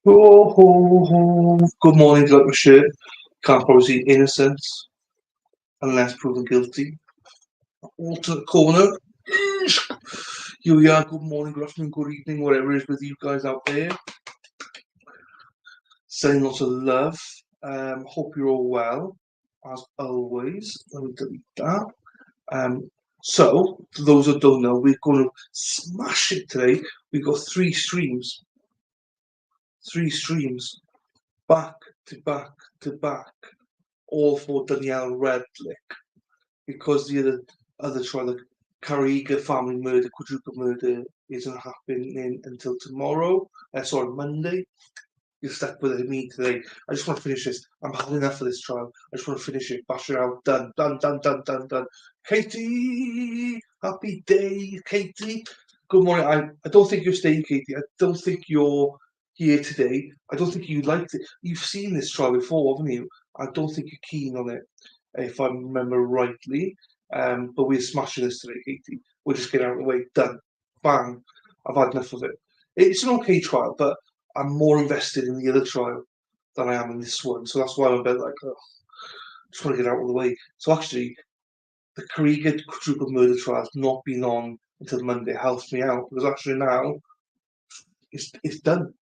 Oh, ho, ho. Good morning, like my shirt. Can't promise innocence unless proven guilty. Alternate corner. Here we are. Good morning, good afternoon, good evening, whatever it is with you guys out there. Sending lots of love. Hope you're all well, as always. Let me delete that. Um, so, for those that don't know, we're going to smash it today. We've got three streams. Three streams. Back to back to back. All for Danielle Redlick, because the other trial, the Carriga family murder, quadruple murder, isn't happening until tomorrow. Sorry, Monday. You're stuck with me today. I just want to finish this. I'm had enough of this trial. I just want to finish it. Bash it out. Done. Done. Done. Done. Done. Done. Katie, happy day, Katie. Good morning. I don't think you're staying, Katie. I don't think you're here today. I don't think you liked it. You've seen this trial before, haven't you? I don't think you're keen on it, if I remember rightly. But we're smashing this today, Katie. We're just getting out of the way. Done. Bang. I've had enough of it. It's an okay trial, but I'm more invested in the other trial than I am in this one. So that's why I'm a bit like, oh, I just want to get out of the way. So actually, the Carriga quadruple murder trial has not been on until Monday. It helps me out because actually now it's done.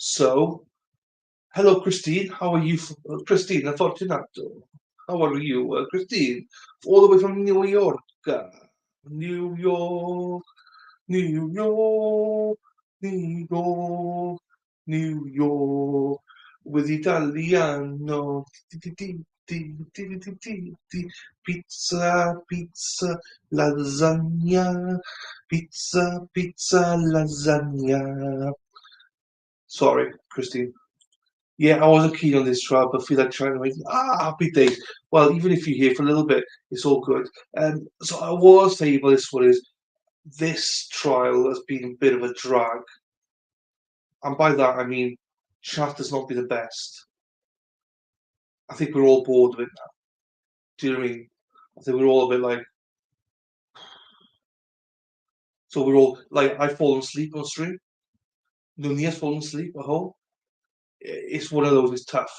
So, hello, Christine. How are you? Christine, Fortunato. How are you, Christine? All the way from New York. New York, New York, New York, New York, with Italiano. Pizza, pizza, lasagna, pizza, pizza, lasagna. Sorry, Christine. Yeah, I wasn't keen on this trial, but feel like trying to make happy days. Well, even if you're here for a little bit, it's all good. So I was saying about this one is this trial has been a bit of a drag, and by that I mean chat has not been the best. I think we're all bored of it now. Do you know what I mean? I think we're all a bit like, so we're all like, I've fallen asleep on stream. Nunia's fallen asleep at home. It's one of those. It's tough.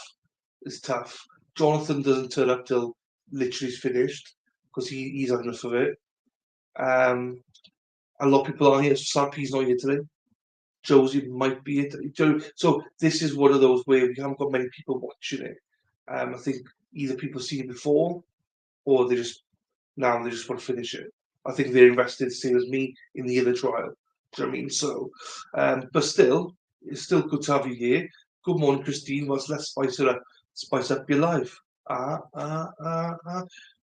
It's tough. Jonathan doesn't turn up till literally it's finished because he's had enough of it. Um, a lot of people aren't here. So Sam P's not here today. Josie might be it. So this is one of those where we haven't got many people watching it. I think either people see it before or they just now they just want to finish it. I think they're invested, same as me, in the other trial. Do you know what I mean? So, but still, it's still good to have you here. Good morning, Christine. Let's spice up your life.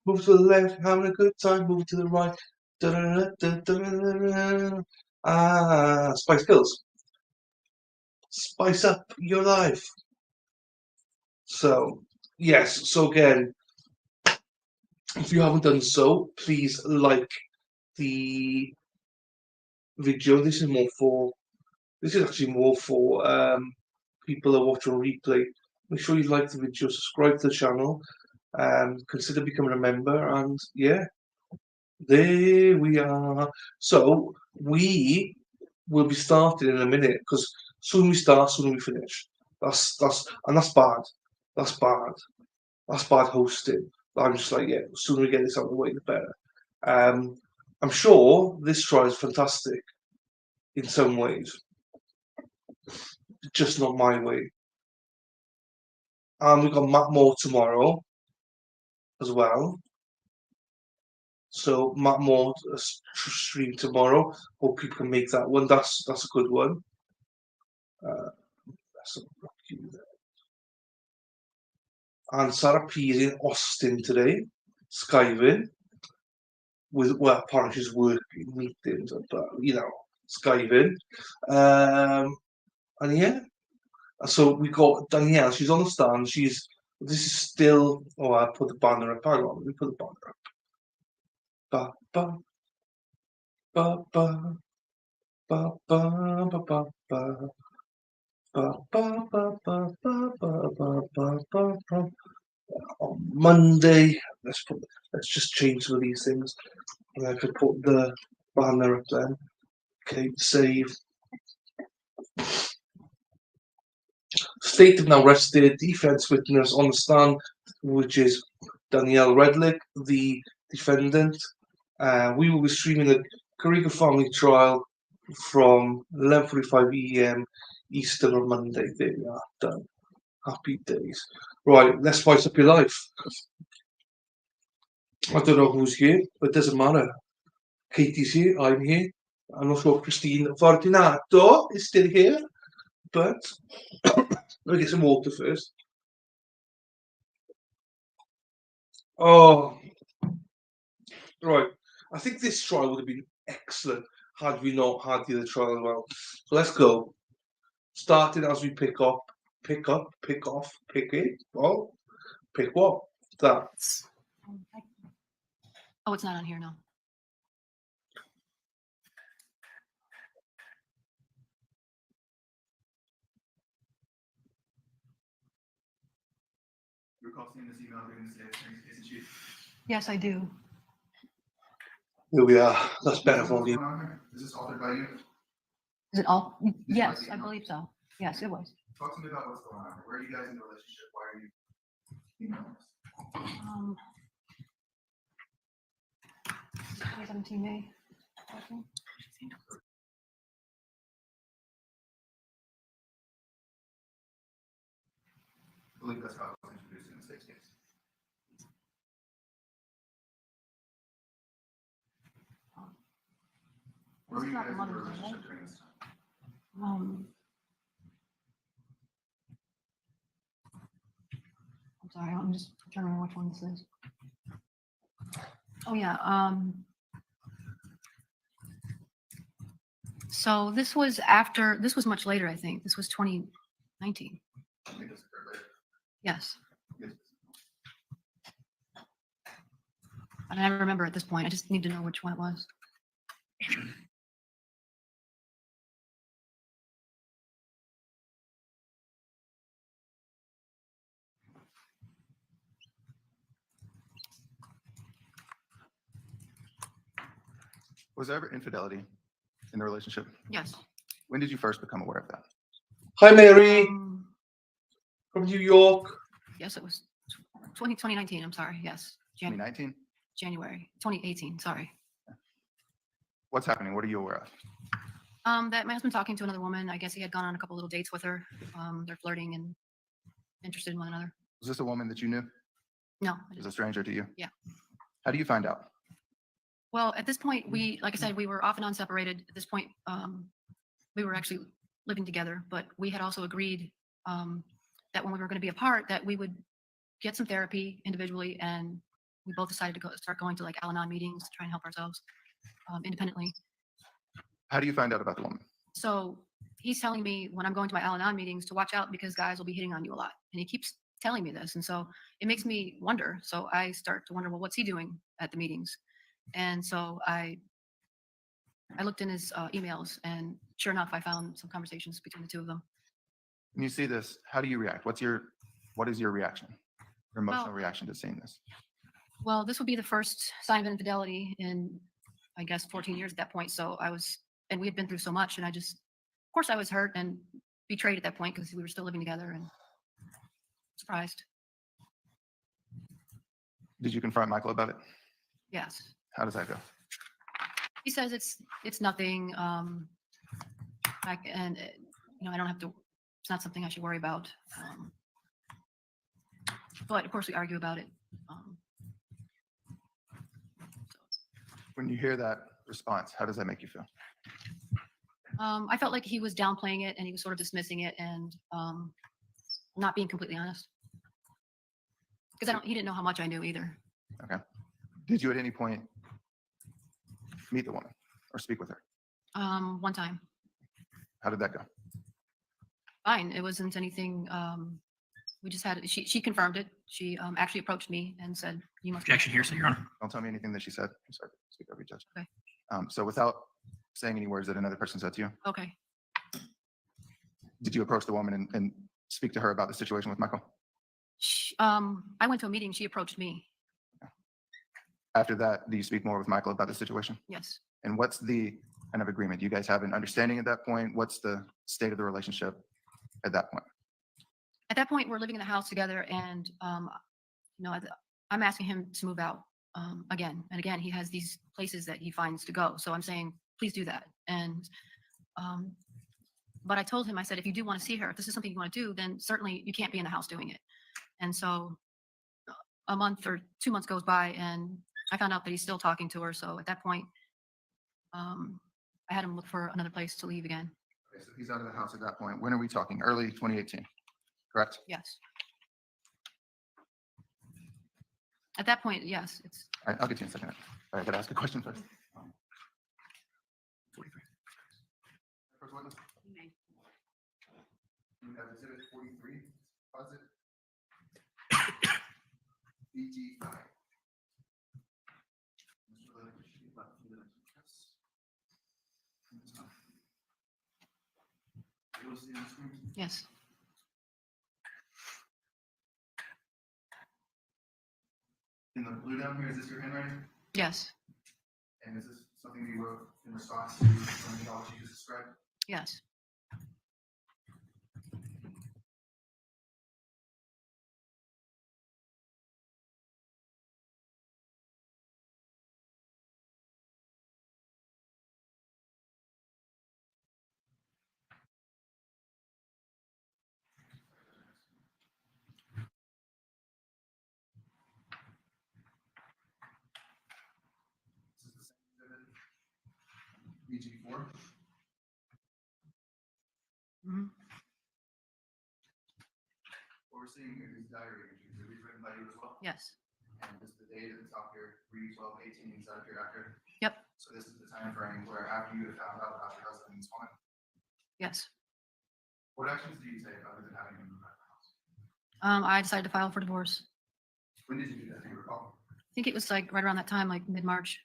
Move to the left, having a good time. Move to the right. Spice Girls. Spice up your life. So, yes. So again, if you haven't done so, please like the video. This is actually more for people that watch on replay. Make sure you like the video, subscribe to the channel, consider becoming a member, and yeah, there we are. So we will be starting in a minute because soon we start, soon we finish. That's bad. That's bad. That's bad hosting. I'm just like, yeah, the sooner we get this out of the way, the better. Um, I'm sure this trial is fantastic in some ways, just not my way. And we've got Matt Moore tomorrow as well. So Matt Moore stream tomorrow. Hope people can make that one. That's a good one. That's and Sarah P is in Austin today, skiving with apparently she's working meetings, but skiving. And yeah, so we got Danielle. She's on the stand. This is still. Oh, I put the banner up. Hang on, let me put the banner up. Ba ba ba ba ba ba ba ba ba. On Monday, let's just change some of these things. And I could put the banner up then. Okay, save. State have now arrested defense witness on the stand, which is Danielle Redlick, the defendant. We will be streaming the Kariga family trial from 11:45 EM Eastern on Monday. There we are, done. Happy days. Right, let's spice up your life. I don't know who's here, but it doesn't matter. Katie's here, I'm here. I'm not sure Christine Fortunato is still here, but let me get some water first. Oh, right. I think this trial would have been excellent had we not had the other trial as well. So let's go. Starting as we pick up, pick off, pick it. Oh, pick what? That. Oh, it's not on here, no. You recall seeing this email during the state attorney's case in chief? Yes, I do. Here we are. That's better for What's you. going on here? Is this authored by you? Is it all? Yes, might be I enough. believe so. Yes, it was. Talk to me about what's going on here. Where are you guys in the relationship? Why are you emailing us? 2017 May. I think. I believe that's how it was introduced in the state's case. Where were It's you not guys in the Mother's Day, relationship right? during this time? I'm sorry, I'm just trying to remember which one this is. Oh yeah. So this was after. This was much later, I think. This was 2019. I think this occurred later. Yes, Yes. I don't remember at this point. I just need to know which one it was. Was there ever infidelity in the relationship? Yes. When did you first become aware of that? Hi, Mary Um, from New York. yes, it was 2019. I'm sorry. Yes, 2019? January 2018. Sorry. What's happening? What are you aware of? That my husband talking to another woman. I guess he had gone on a couple little dates with her. They're flirting and interested in one another. Was this a woman that you knew? No. Was a stranger to you? Yeah. How do you find out? Well, at this point, like I said, we were off and on separated. At this point, we were actually living together, but we had also agreed that when we were going to be apart, that we would get some therapy individually, and we both decided to start going to like Al-Anon meetings to try and help ourselves independently. How do you find out about the woman? So he's telling me when I'm going to my Al-Anon meetings to watch out because guys will be hitting on you a lot, and he keeps telling me this, and so it makes me wonder. So I start to wonder, well, what's he doing at the meetings? And so I looked in his emails, and sure enough, I found some conversations between the two of them. When you see this, how do you react? What is your reaction? Your emotional Well- reaction to seeing this? Well, this would be the first sign of infidelity in, I guess, 14 years at that point. So and we had been through so much, and of course, I was hurt and betrayed at that point because we were still living together, and surprised. Did you confront Michael about it? Yes. How does that go? He says it's nothing. I don't have to. It's not something I should worry about. But of course, we argue about it. When you hear that response, how does that make you feel? I felt like he was downplaying it, and he was sort of dismissing it, and not being completely honest. Because he didn't know how much I knew either. Okay. Did you at any point meet the woman or speak with her? One time. How did that go? Fine. It wasn't anything. We just had. She confirmed it. She actually approached me and said, "You must." Objection here, so Your Honor. Don't tell me anything that she said. I'm sorry. Speak over, Judge. Okay. So without saying any words that another person said to you, Okay. did you approach the woman and speak to her about the situation with Michael? I went to a meeting. She approached me. After that, do you speak more with Michael about the situation? Yes. And what's the kind of agreement? Do you guys have an understanding at that point? What's the state of the relationship at that point? At that point, we're living in the house together, and I'm asking him to move out again and again. He has these places that he finds to go, so I'm saying, please do that. And but I told him, I said, if you do want to see her, if this is something you want to do, then certainly you can't be in the house doing it. And so a month or 2 months goes by, and I found out that he's still talking to her. So at that point, I had him look for another place to leave again. Okay, so he's out of the house at that point. When are we talking? Early 2018, correct? Yes. At that point, yes, it's All right, I'll get you in a second. All right, I gotta ask a question first. 43. First witness? You have exhibit 43, deposit. BG5. yes, In the blue down here, is this your handwriting? yes, And is this something you wrote in response to something else you just described? yes. This is the same exhibit. BG4. Mhm. What we're seeing here is diary entries. Are these written by you as well? Yes. And this is the date at the top here, 3/12/18, is that here accurate? Yep. So this is the time frame where after you had found out about your husband and this woman, Yes. what actions do you take other than having him move out of the house? I decided to file for divorce. When did you do that? Do you recall? I think it was like right around that time, like mid-March.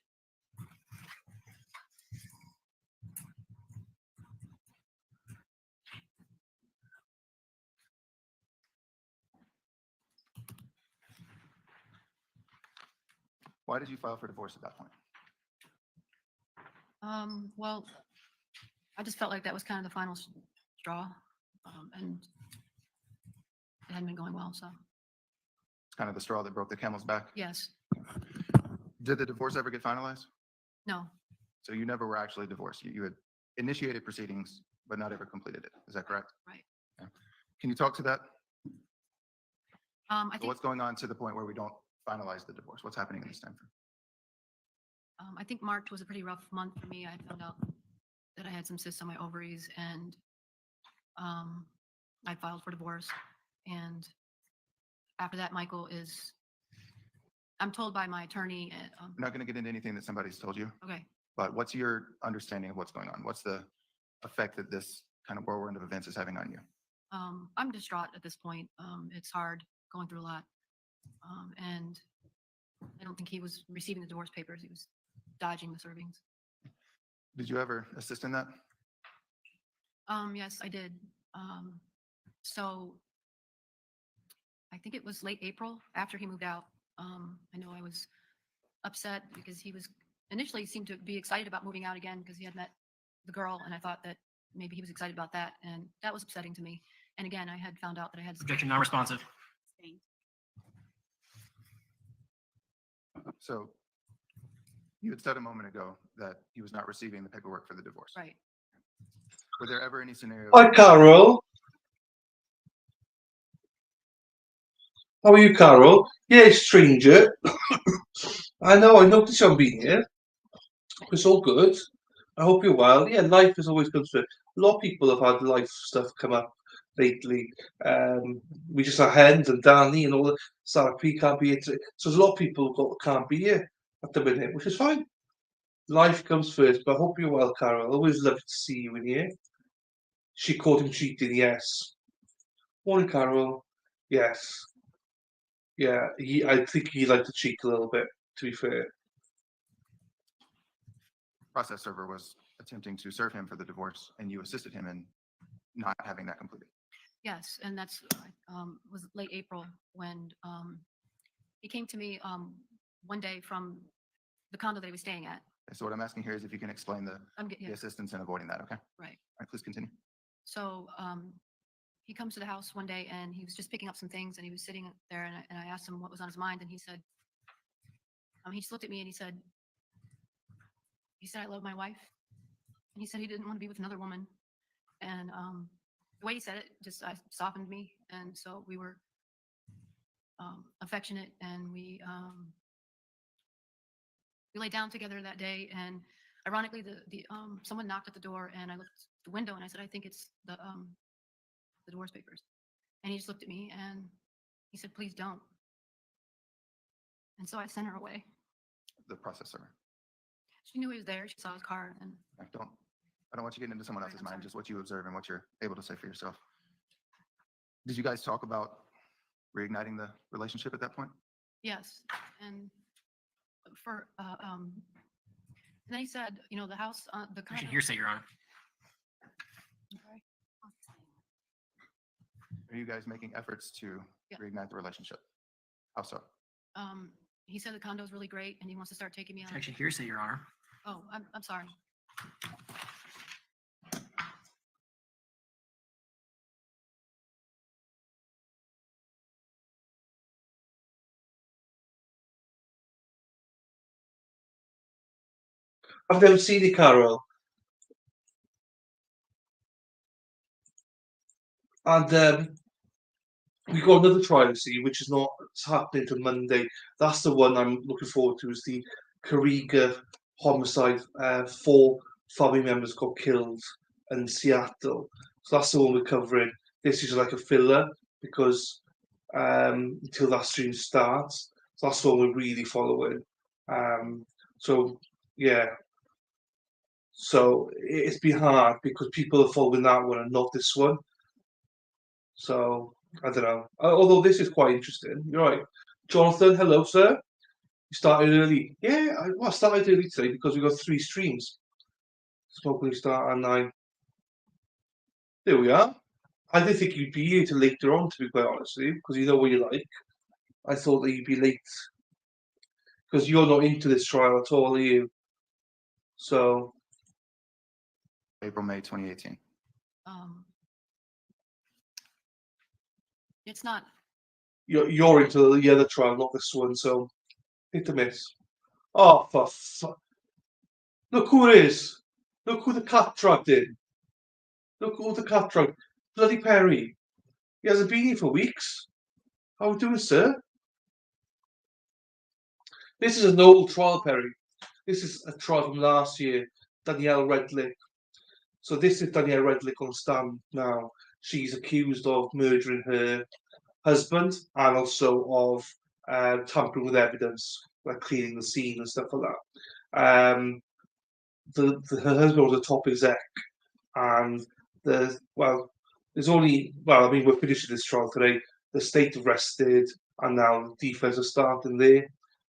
Why did you file for divorce at that point? Well, I just felt like that was kind of the final straw, and it hadn't been going well. So It's kind of the straw that broke the camel's back. yes, Did the divorce ever get finalized? no, So you never were actually divorced. You had initiated proceedings, but not ever completed it. Is that correct? right. Can you talk to that? I So think what's going on to the point where we don't finalize the divorce? What's happening in this time frame? I think March was a pretty rough month for me. I had found out that I had some cysts on my ovaries, and I filed for divorce. And after that, I'm told by my attorney. I'm not going to get into anything that somebody's told you, Okay. but what's your understanding of what's going on? What's the effect that this kind of whirlwind of events is having on you? I'm distraught at this point. It's hard going through a lot. And I don't think he was receiving the divorce papers. He was dodging the servings. Did you ever assist in that? Yes, I did. So I think it was late April after he moved out. I know I was upset because he was initially seemed to be excited about moving out again because he had met the girl, and I thought that maybe he was excited about that, and that was upsetting to me. And again, I had found out that I had Objection non-responsive. So you had said a moment ago that he was not receiving the paperwork for the divorce. right. Were there ever any scenarios? Hi, Carol. How are you, Carol? Yeah, stranger. I know, I noticed you haven't been here. It's all good. I hope you're well. Yeah, life is always good. A lot of people have had life stuff come up lately. We just had Hens and Danny and all the Sarah P can't be here today. So there's a lot of people who can't be here at the minute, which is fine. Life comes first, but I hope you're well, Carol. Always love to see you in here. She caught him cheating, yes. Morning, Carol. Yes. Yeah, I think he liked to cheat a little bit, to be fair. Process server was attempting to serve him for the divorce, and you assisted him in not having that completed. Yes, and that's was late April when he came to me one day from the condo that he was staying at. And so what I'm asking here is if you can explain the I'm getting assistance in avoiding that, okay? All right. right, please continue. So he comes to the house one day and he was just picking up some things and he was sitting there and I asked him what was on his mind and he said, he just looked at me and he said, I love my wife. And he said he didn't want to be with another woman. And the way he said it just softened me. And so we were affectionate and we laid down together that day. And ironically, the someone knocked at the door and I looked at the window and I said, I think it's the divorce papers. And he just looked at me and he said, please don't. And so I sent her away. The processor. She knew he was there. She saw his car. And I don't want you getting into someone else's mind, just what you observe and what you're able to say for yourself. Did you guys talk about reigniting the relationship at that point? yes. And then he said, the house, the Actually, condo. hearsay, Your Honor. Okay. Are you guys making efforts to Yeah. reignite the relationship? How so? He said the condo is really great and he wants to start taking me It's on. actually hearsay, Your Honor. Oh, I'm sorry. I've never seen it, Carol. And we got another trial to see, which is not it's happening till Monday. That's the one I'm looking forward to. Is the Kariga homicide? 4 family members got killed in Seattle. So that's the one we're covering. This is like a filler because until that stream starts. So that's the one we're really following. So yeah. So it's been hard because people are following that one and not this one. So I don't know. Although this is quite interesting. You're right. Jonathan, hello, sir. You started early. Yeah, I started early today because we got 3 streams. Smoking start at 9. There we are. I didn't think you'd be here till later on, to be quite honest with you, because you know what you like. I thought that you'd be late because you're not into this trial at all, are you? So April, May 2018. It's not. you're into the other trial, not this one. So hit or miss. Oh, for fuck! Look who it is. Look who the cat dragged in. Look who the cat dragged. Bloody Perry. He hasn't been here for weeks. How are we doing, sir? This is an old trial, Perry. This is a trial from last year. Danielle Redlick. So this is Danielle Redlick on stand now. She's accused of murdering her husband and also of tampering with evidence, like cleaning the scene and stuff like that. Her husband was a top exec, and there's only I mean we're finishing this trial today. The state arrested, and now the defence are starting their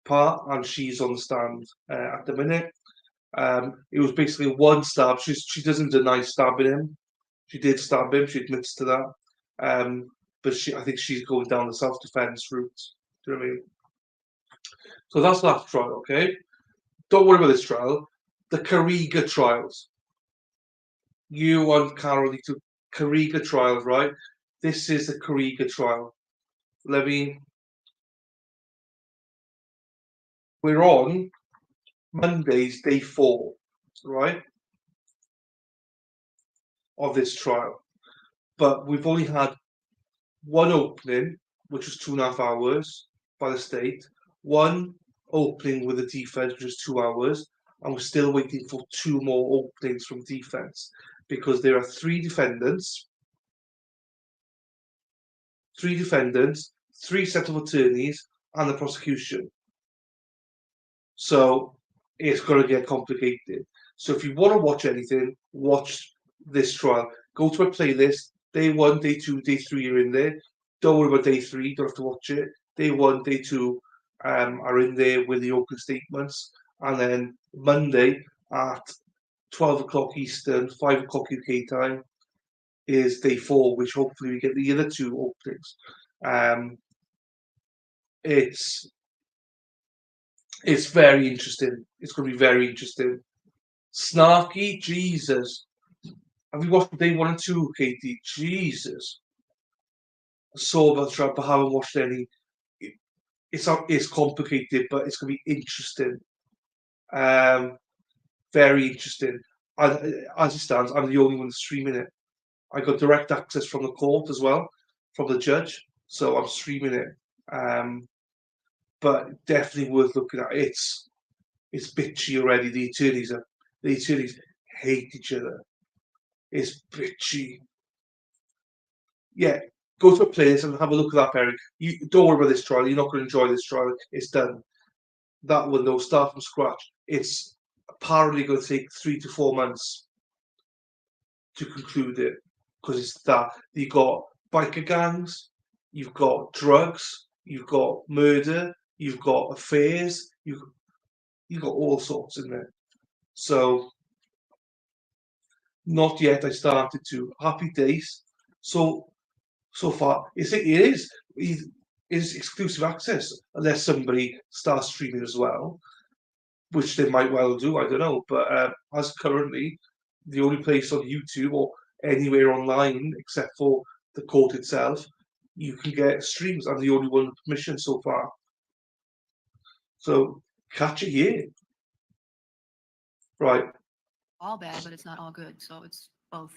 part, and she's on the stand at the minute. It was basically one stab. She doesn't deny stabbing him. She did stab him. She admits to that. But I think she's going down the self-defense route. Do you know what I mean? So that's that trial, okay? Don't worry about this trial. The Kariga trials. You and Carol need to Kariga trials, right? This is the Kariga trial. We're on Monday's day 4, right? Of this trial. But we've only had one opening, which was 2.5 hours by the state, one opening with the defence, which was 2 hours, and we're still waiting for 2 more openings from defence because there are 3 defendants, 3 set of attorneys, and the prosecution. So it's going to get complicated. So if you want to watch anything, watch this trial. Go to a playlist. Day 1, day 2, day 3 are in there. Don't worry about day 3. You don't have to watch it. Day 1, day 2 are in there with the open statements. And then Monday at 12 o'clock Eastern, 5 o'clock UK time is day 4, which hopefully we get the other 2 openings. It's very interesting. It's going to be very interesting. Snarky, Jesus. Have you watched day 1 and 2, Katie? Jesus. saw about the trial, but haven't watched any. It's complicated, but it's going to be interesting. Very interesting. As it stands, I'm the only one streaming it. I got direct access from the court as well, from the judge, so I'm streaming it. But definitely worth looking at. It's bitchy already. The attorneys hate each other. It's bitchy. Yeah, go to a place and have a look at that, Eric. You don't worry about this trial. You're not going to enjoy this trial. It's done. That one, though, start from scratch. It's apparently going to take 3 to 4 months to conclude it because it's that you've got biker gangs, you've got drugs, you've got murder, you've got affairs, you've got all sorts in there. So not yet. I started to happy days. So far, it is exclusive access unless somebody starts streaming as well, which they might well do. I don't know, but as currently, the only place on YouTube or anywhere online except for the court itself, you can get streams. I'm the only one with permission so far. So catch it here. Right. All bad, but it's not all good. So it's both.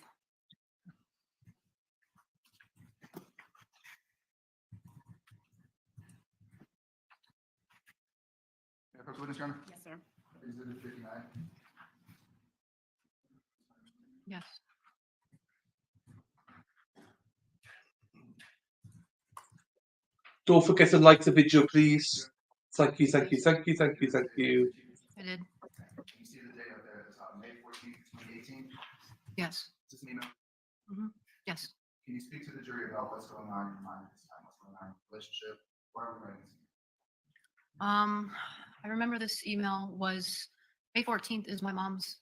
First witness, Your Honor. Yes, sir. Exhibit 59. Yes. Don't forget to like the video, please. Thank you, thank you, thank you, thank you, thank you. I did. You see the date up there at the top, May 14th, 2018? Yes. Is this an email? Yes. Can you speak to the jury about what's going on in your mind at this time? What's going on in your relationship? Why are we writing this? I remember this email was May 14th is my mom's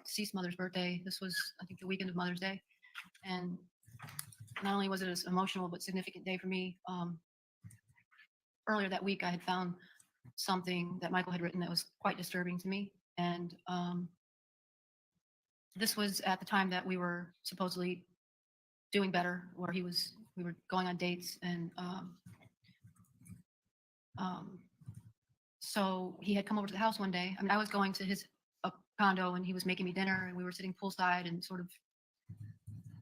deceased mother's birthday. This was, I think, the weekend of Mother's Day. And not only was it an emotional but significant day for me, earlier that week I had found something that Michael had written that was quite disturbing to me. And this was at the time that we were supposedly doing better, where we were going on dates, and so he had come over to the house one day. I mean, I was going to his condo and he was making me dinner, and we were sitting poolside and sort of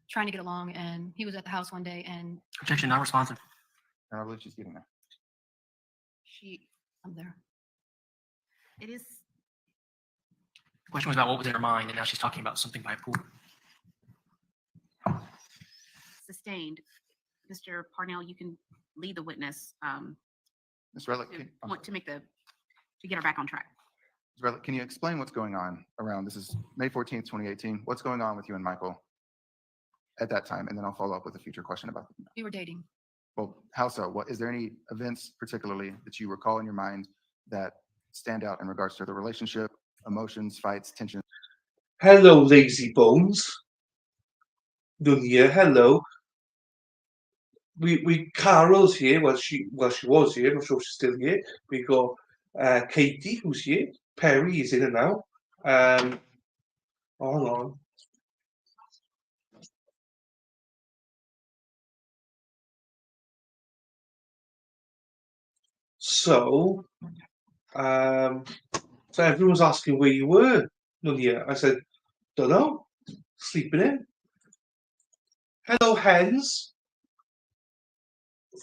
trying to get along. And he was at the house one day and Objection, not responsive. I believe she's getting there. I'm there. It is, The question was about what was in her mind, and now she's talking about something by a pool. sustained. Mr. Parnell, you can lead the witness Ms. Redlick, to get her back on track. Ms. Redlick, can you explain what's going on around, this is May 14th, 2018. What's going on with you and Michael at that time? And then I'll follow up with a future question about that. We were dating. Well, how so? Is there any events particularly that you recall in your mind that stand out in regards to the relationship, emotions, fights, tension? Hello, lazy bones. Dunya, hello. We Carol's here. Well, she was here. I'm not sure if she's still here. We got Katie, who's here. Perry is in and out. Hold on. So everyone was asking where you were, Dunya. I said, don't know. Sleeping in. Hello, hens.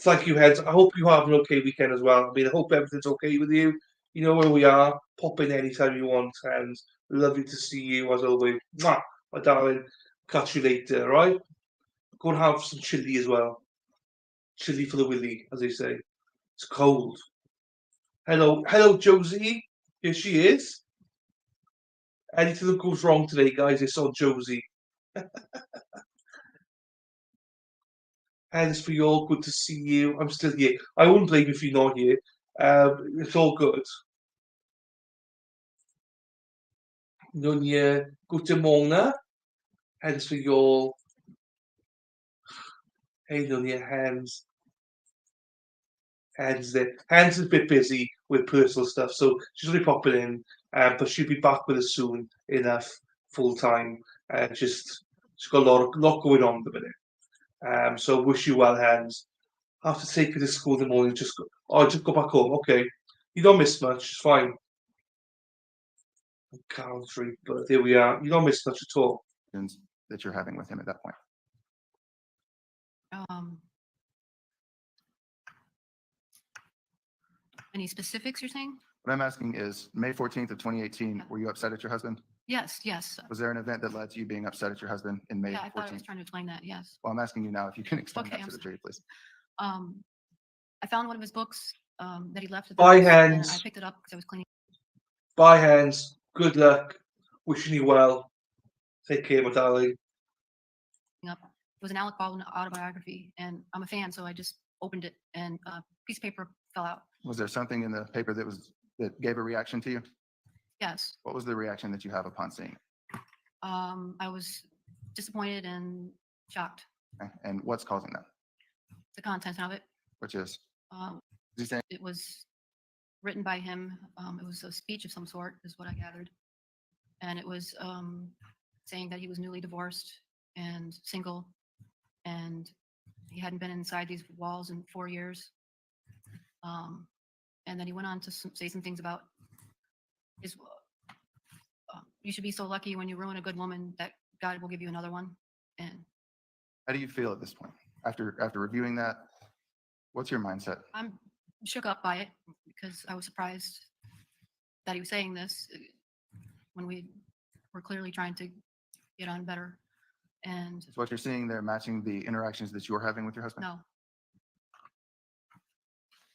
Thank you, Heads. I hope you have an okay weekend as well. I mean, I hope everything's okay with you. You know where we are. Pop in anytime you want, and lovely to see you as always. Mwah, my darling. Catch you later, all right? Go and have some chili as well. Chili for the willy, as they say. It's cold. Hello, Josie. Here she is. Anything that goes wrong today, guys, it's on Josie. Hence for you all, good to see you. I'm still here. I wouldn't blame you if you're not here. It's all good. Nunya, guten Morgen. Hence for you all. Hey, Nunya, Hans. Hans there. Hans is a bit busy with personal stuff, so she's only popping in, but she'll be back with us soon enough, full time. She's got a lot going on at the minute. So wish you well, Hans. after taking to school in the morning, just go back home. Okay, you don't miss much. It's fine. Country, but there we are. You don't miss much at all. That you're having with him at that point. Any specifics you're saying? What I'm asking is, May 14th of 2018, were you upset at your husband? Yes, yes. Was there an event that led to you being upset at your husband in May Yeah, I thought I was 14th? trying to explain that. Yes. Well, I'm asking you now if you can explain Okay, that I'm to the jury, please. I found one of his books that he left at the Bye, house, and hands. I picked it up because I was cleaning Bye, hands. Good luck. Wishing you well. Take care, my darling. up. It was an Alec Baldwin autobiography, and I'm a fan, so I just opened it, and a piece of paper fell out. Was there something in the paper that gave a reaction to you? Yes. What was the reaction that you have upon seeing it? I was disappointed and shocked. Okay, and what's causing that? The content of it. Which is, Um, is he saying it was written by him. It was a speech of some sort, is what I gathered. And it was saying that he was newly divorced and single, and he hadn't been inside these walls in 4 years. And then he went on to say some things about his. You should be so lucky when you ruin a good woman that God will give you another one. And how do you feel at this point? After reviewing that, what's your mindset? I'm shook up by it because I was surprised that he was saying this when we were clearly trying to get on better. And Is what you're seeing there matching the interactions that you're having with your husband? no,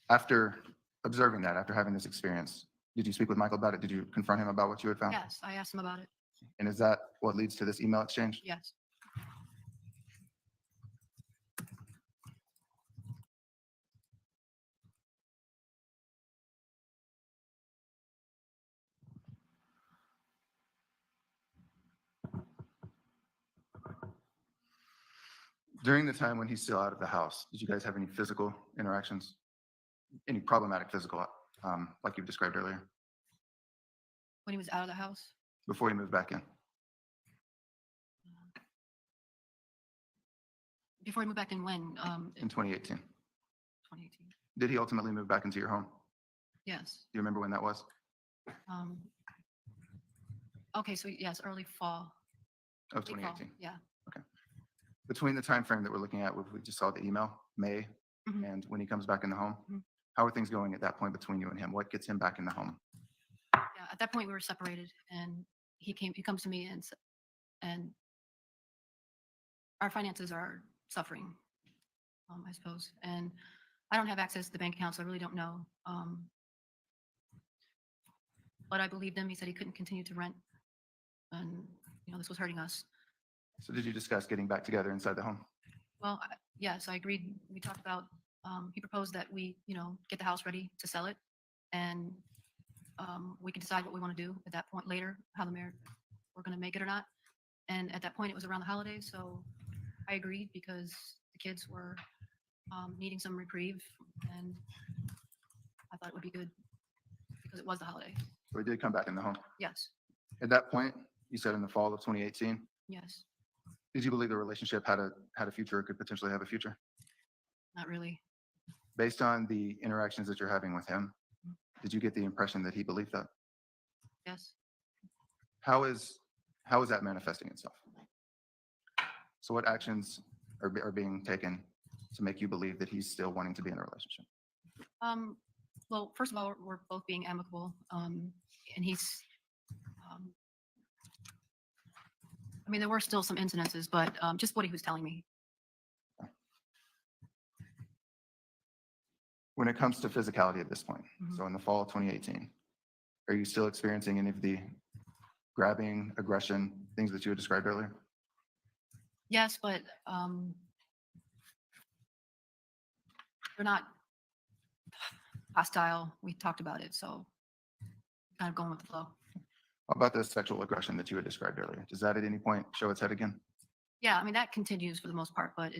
After observing that, after having this experience, did you speak with Michael about it? Did you confront him about what you had found? yes, I asked him about it. And is that what leads to this email exchange? Yes. During the time when he's still out of the house, did you guys have any physical interactions? Any problematic physical, like you described earlier, When he was out of the house. before he moved back in? Before he moved back in when? In 2018. 2018. Did he ultimately move back into your home? Yes. Do you remember when that was? Okay, so yes, early fall. Of Late fall, 2018. yeah. Between the time frame that we're looking at, we just saw the email, May, Mhm. and when he comes back in the home, Mhm. how are things going at that point between you and him? What gets him back in the home? Yeah, at that point we were separated, and he comes to me and our finances are suffering, I suppose, and I don't have access to the bank account, so I really don't know. But I believed him. He said he couldn't continue to rent, and this was hurting us. So did you discuss getting back together inside the home? Well, yes, I agreed. We talked about. He proposed that we, get the house ready to sell it, and we can decide what we want to do at that point later, how the marriage we're going to make it or not. And at that point, it was around the holidays, so I agreed because the kids were needing some reprieve, and I thought it would be good because it was the holiday. So he did come back in the home. Yes, At that point, you said in the fall of 2018, yes, did you believe the relationship had a future or could potentially have a future? not really. Based on the interactions that you're having with him, did you get the impression that he believed that? Yes, How is that manifesting itself? So what actions are being taken to make you believe that he's still wanting to be in a relationship? well, first of all, we're both being amicable, and he's. I mean, there were still some incidences, but just what he was telling me. When it comes to physicality at this point, Mhm. so in the fall of 2018, are you still experiencing any of the grabbing, aggression, things that you had described earlier? Yes, but they're not hostile. We talked about it, so kind of going with the flow. How about the sexual aggression that you had described earlier? Does that at any point show its head again? Yeah, I mean that continues for the most part, but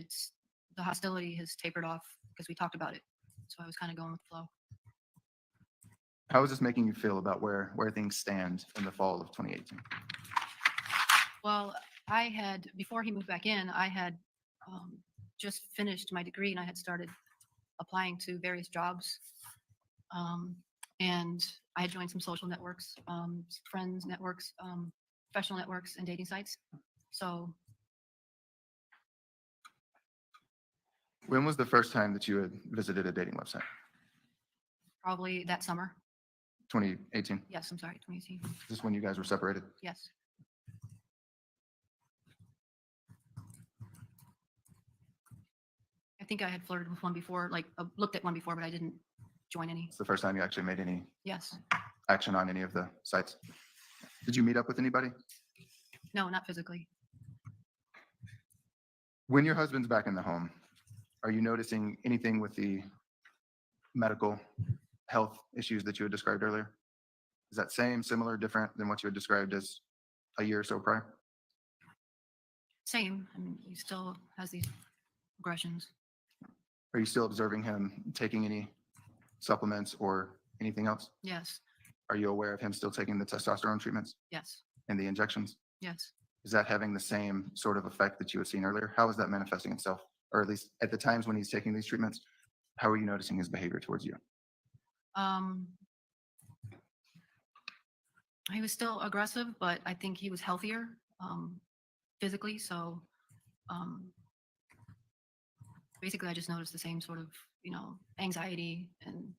the hostility has tapered off because we talked about it. So I was kind of going with the flow. How is this making you feel about where things stand in the fall of 2018? Well, before he moved back in, I had just finished my degree and I had started applying to various jobs. And I had joined some social networks, friends networks, professional networks, and dating sites. So When was the first time that you had visited a dating website? probably that summer. 2018? Yes, I'm sorry, 2018. Is this when you guys were separated? Yes. I think I had flirted with one before, like looked at one before, but I didn't join any. It's the first time you actually made any Yes. action on any of the sites. Did you meet up with anybody? No, not physically. When your husband's back in the home, are you noticing anything with the medical health issues that you had described earlier? Is that same, similar, different than what you had described as a year or so prior? Same. I mean, he still has these aggressions. Are you still observing him taking any supplements or anything else? Yes. Are you aware of him still taking the testosterone treatments Yes. and the injections? Yes. Is that having the same sort of effect that you had seen earlier? How is that manifesting itself? Or at least at the times when he's taking these treatments, how are you noticing his behavior towards you? He was still aggressive, but I think he was healthier physically. So basically, I just noticed the same sort of, anxiety and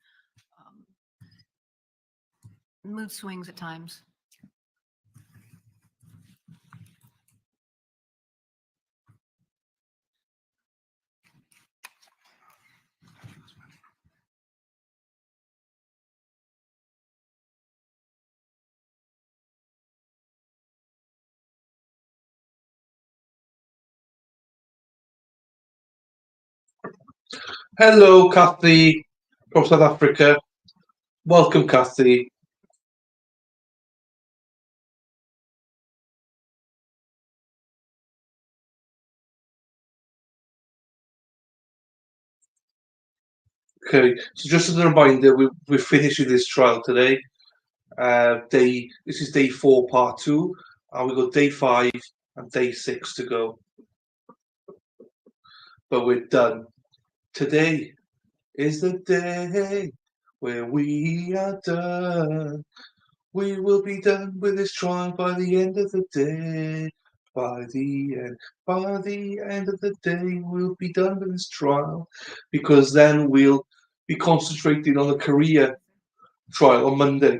mood swings at times. Hello, Kathy from South Africa. Welcome, Kathy. Okay, so just as a reminder, we're finishing this trial today. This is day 4, part 2, and we got day 5 and day 6 to go. But we're done. Today is the day where we are done. We will be done with this trial by the end of the day. By the end of the day, we'll be done with this trial, because then we'll be concentrating on the Korea trial on Monday.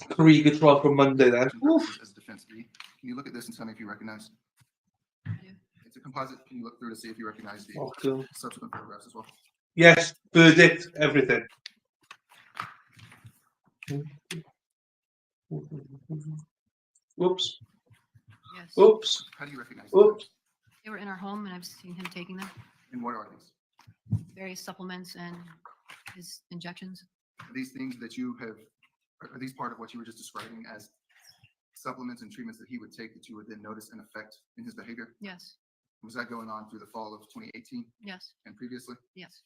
Korea trial for Monday then. Oof. As defense B, can you look at this and tell me if you recognize? Yeah. It's a composite. Can you look through to see if you recognize the Okay. subsequent photographs as well? Yes, verdict, everything. Whoops. Yes. Oops. How do you recognize Oops. these? They were in our home, and I've seen him taking them. And what are these? Various supplements and his injections. Are these things that you have, are these part of what you were just describing as supplements and treatments that he would take that you would then notice an effect in his behavior? Yes. Was that going on through the fall of 2018 Yes. and previously? Yes.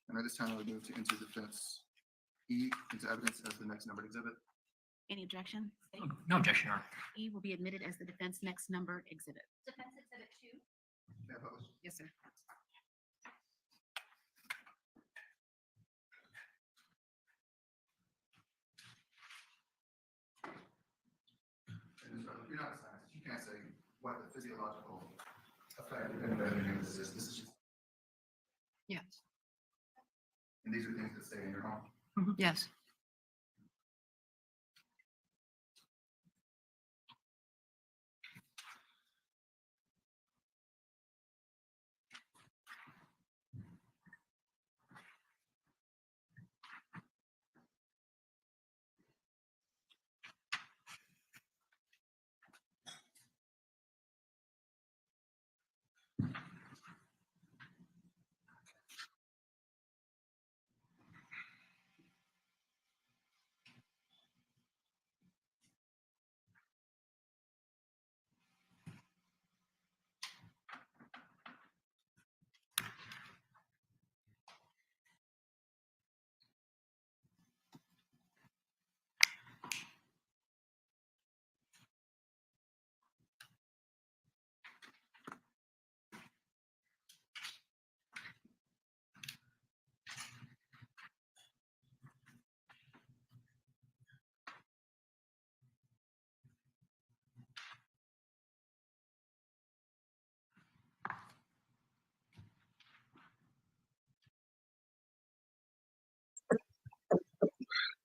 And at this time, I would move to into defense E, into evidence as the next numbered exhibit. Any objection? No objection, Your Honor. E will be admitted as the defense next numbered exhibit. Defense Exhibit 2. May I publish? Yes, sir. And you're not a scientist. You can't say what the physiological effect of any of this is. This is just, Yes. and these are things that stay in your home. Yes.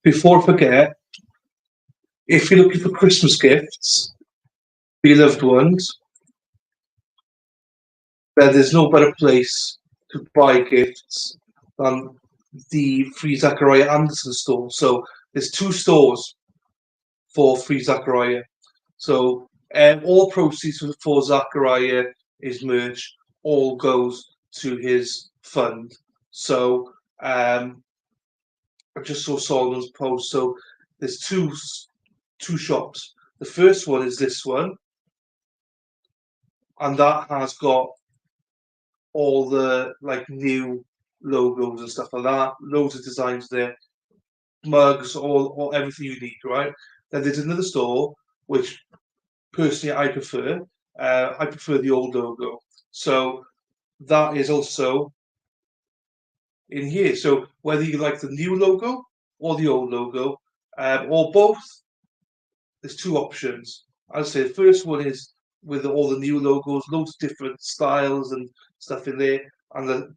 before I forget, if you're looking for Christmas gifts for your loved ones, then there's no better place to buy gifts than the Free Zachariah Anderson store. So there's 2 stores for Free Zachariah. So all proceeds for Zachariah, his merch, all goes to his fund. So I just saw Solomon's post. So there's two shops. The first one is this one, and that has got all the like new logos and stuff like that. Loads of designs there, mugs, all everything you need, right? Then there's another store which personally I prefer. I prefer the old logo. So that is also in here. So whether you like the new logo or the old logo, or both, there's 2 options. I'd say the first one is with all the new logos, loads of different styles and stuff in there, and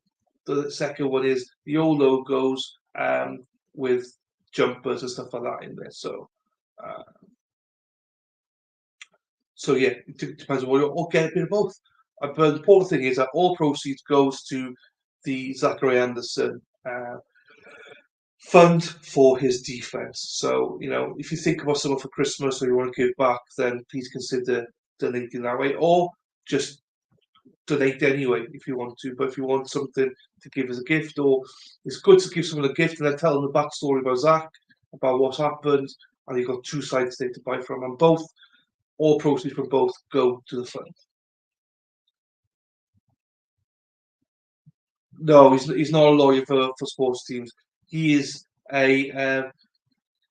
the second one is the old logos with jumpers and stuff like that in there. Uh, so yeah, it depends on what you or get a bit of both. But the important thing is that all proceeds goes to the Zachary Anderson fund for his defense. So, if you think about someone for Christmas or you want to give back, then please consider donating that way, or just donate anyway if you want to. But if you want something to give as a gift, or it's good to give someone a gift and then tell them the backstory about Zach, about what's happened, and you've got 2 sites there to buy from, and all proceeds from both go to the fund. No, he's not a lawyer for sports teams. He is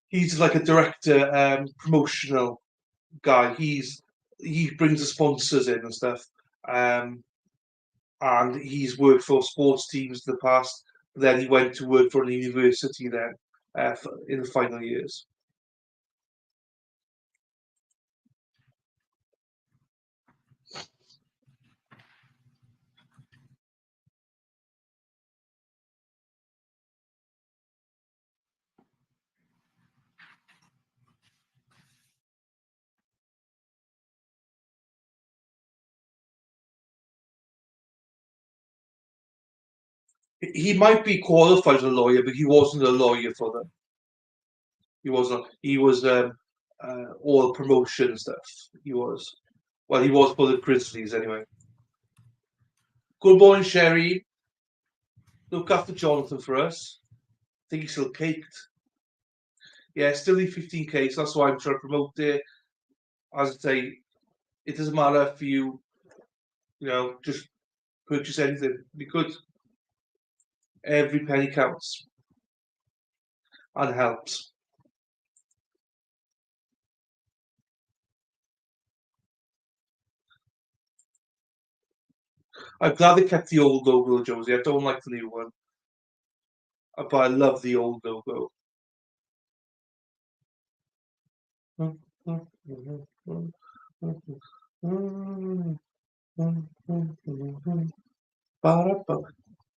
he's like a director, promotional guy. He brings the sponsors in and stuff, and he's worked for sports teams in the past. Then he went to work for a university then in the final years. He might be qualified as a lawyer, but he wasn't a lawyer for them. He wasn't. He was all promotion stuff. He was. Well, he was for the Grizzlies anyway. Good morning, Sherry. Look after Jonathan for us. I think he's still caked. Yeah, still need 15k, so that's why I'm trying to promote it. As I say, it doesn't matter if you just purchase anything. Be good. Every penny counts and helps. I'm glad they kept the old logo, Josie. I don't like the new one, but I love the old logo.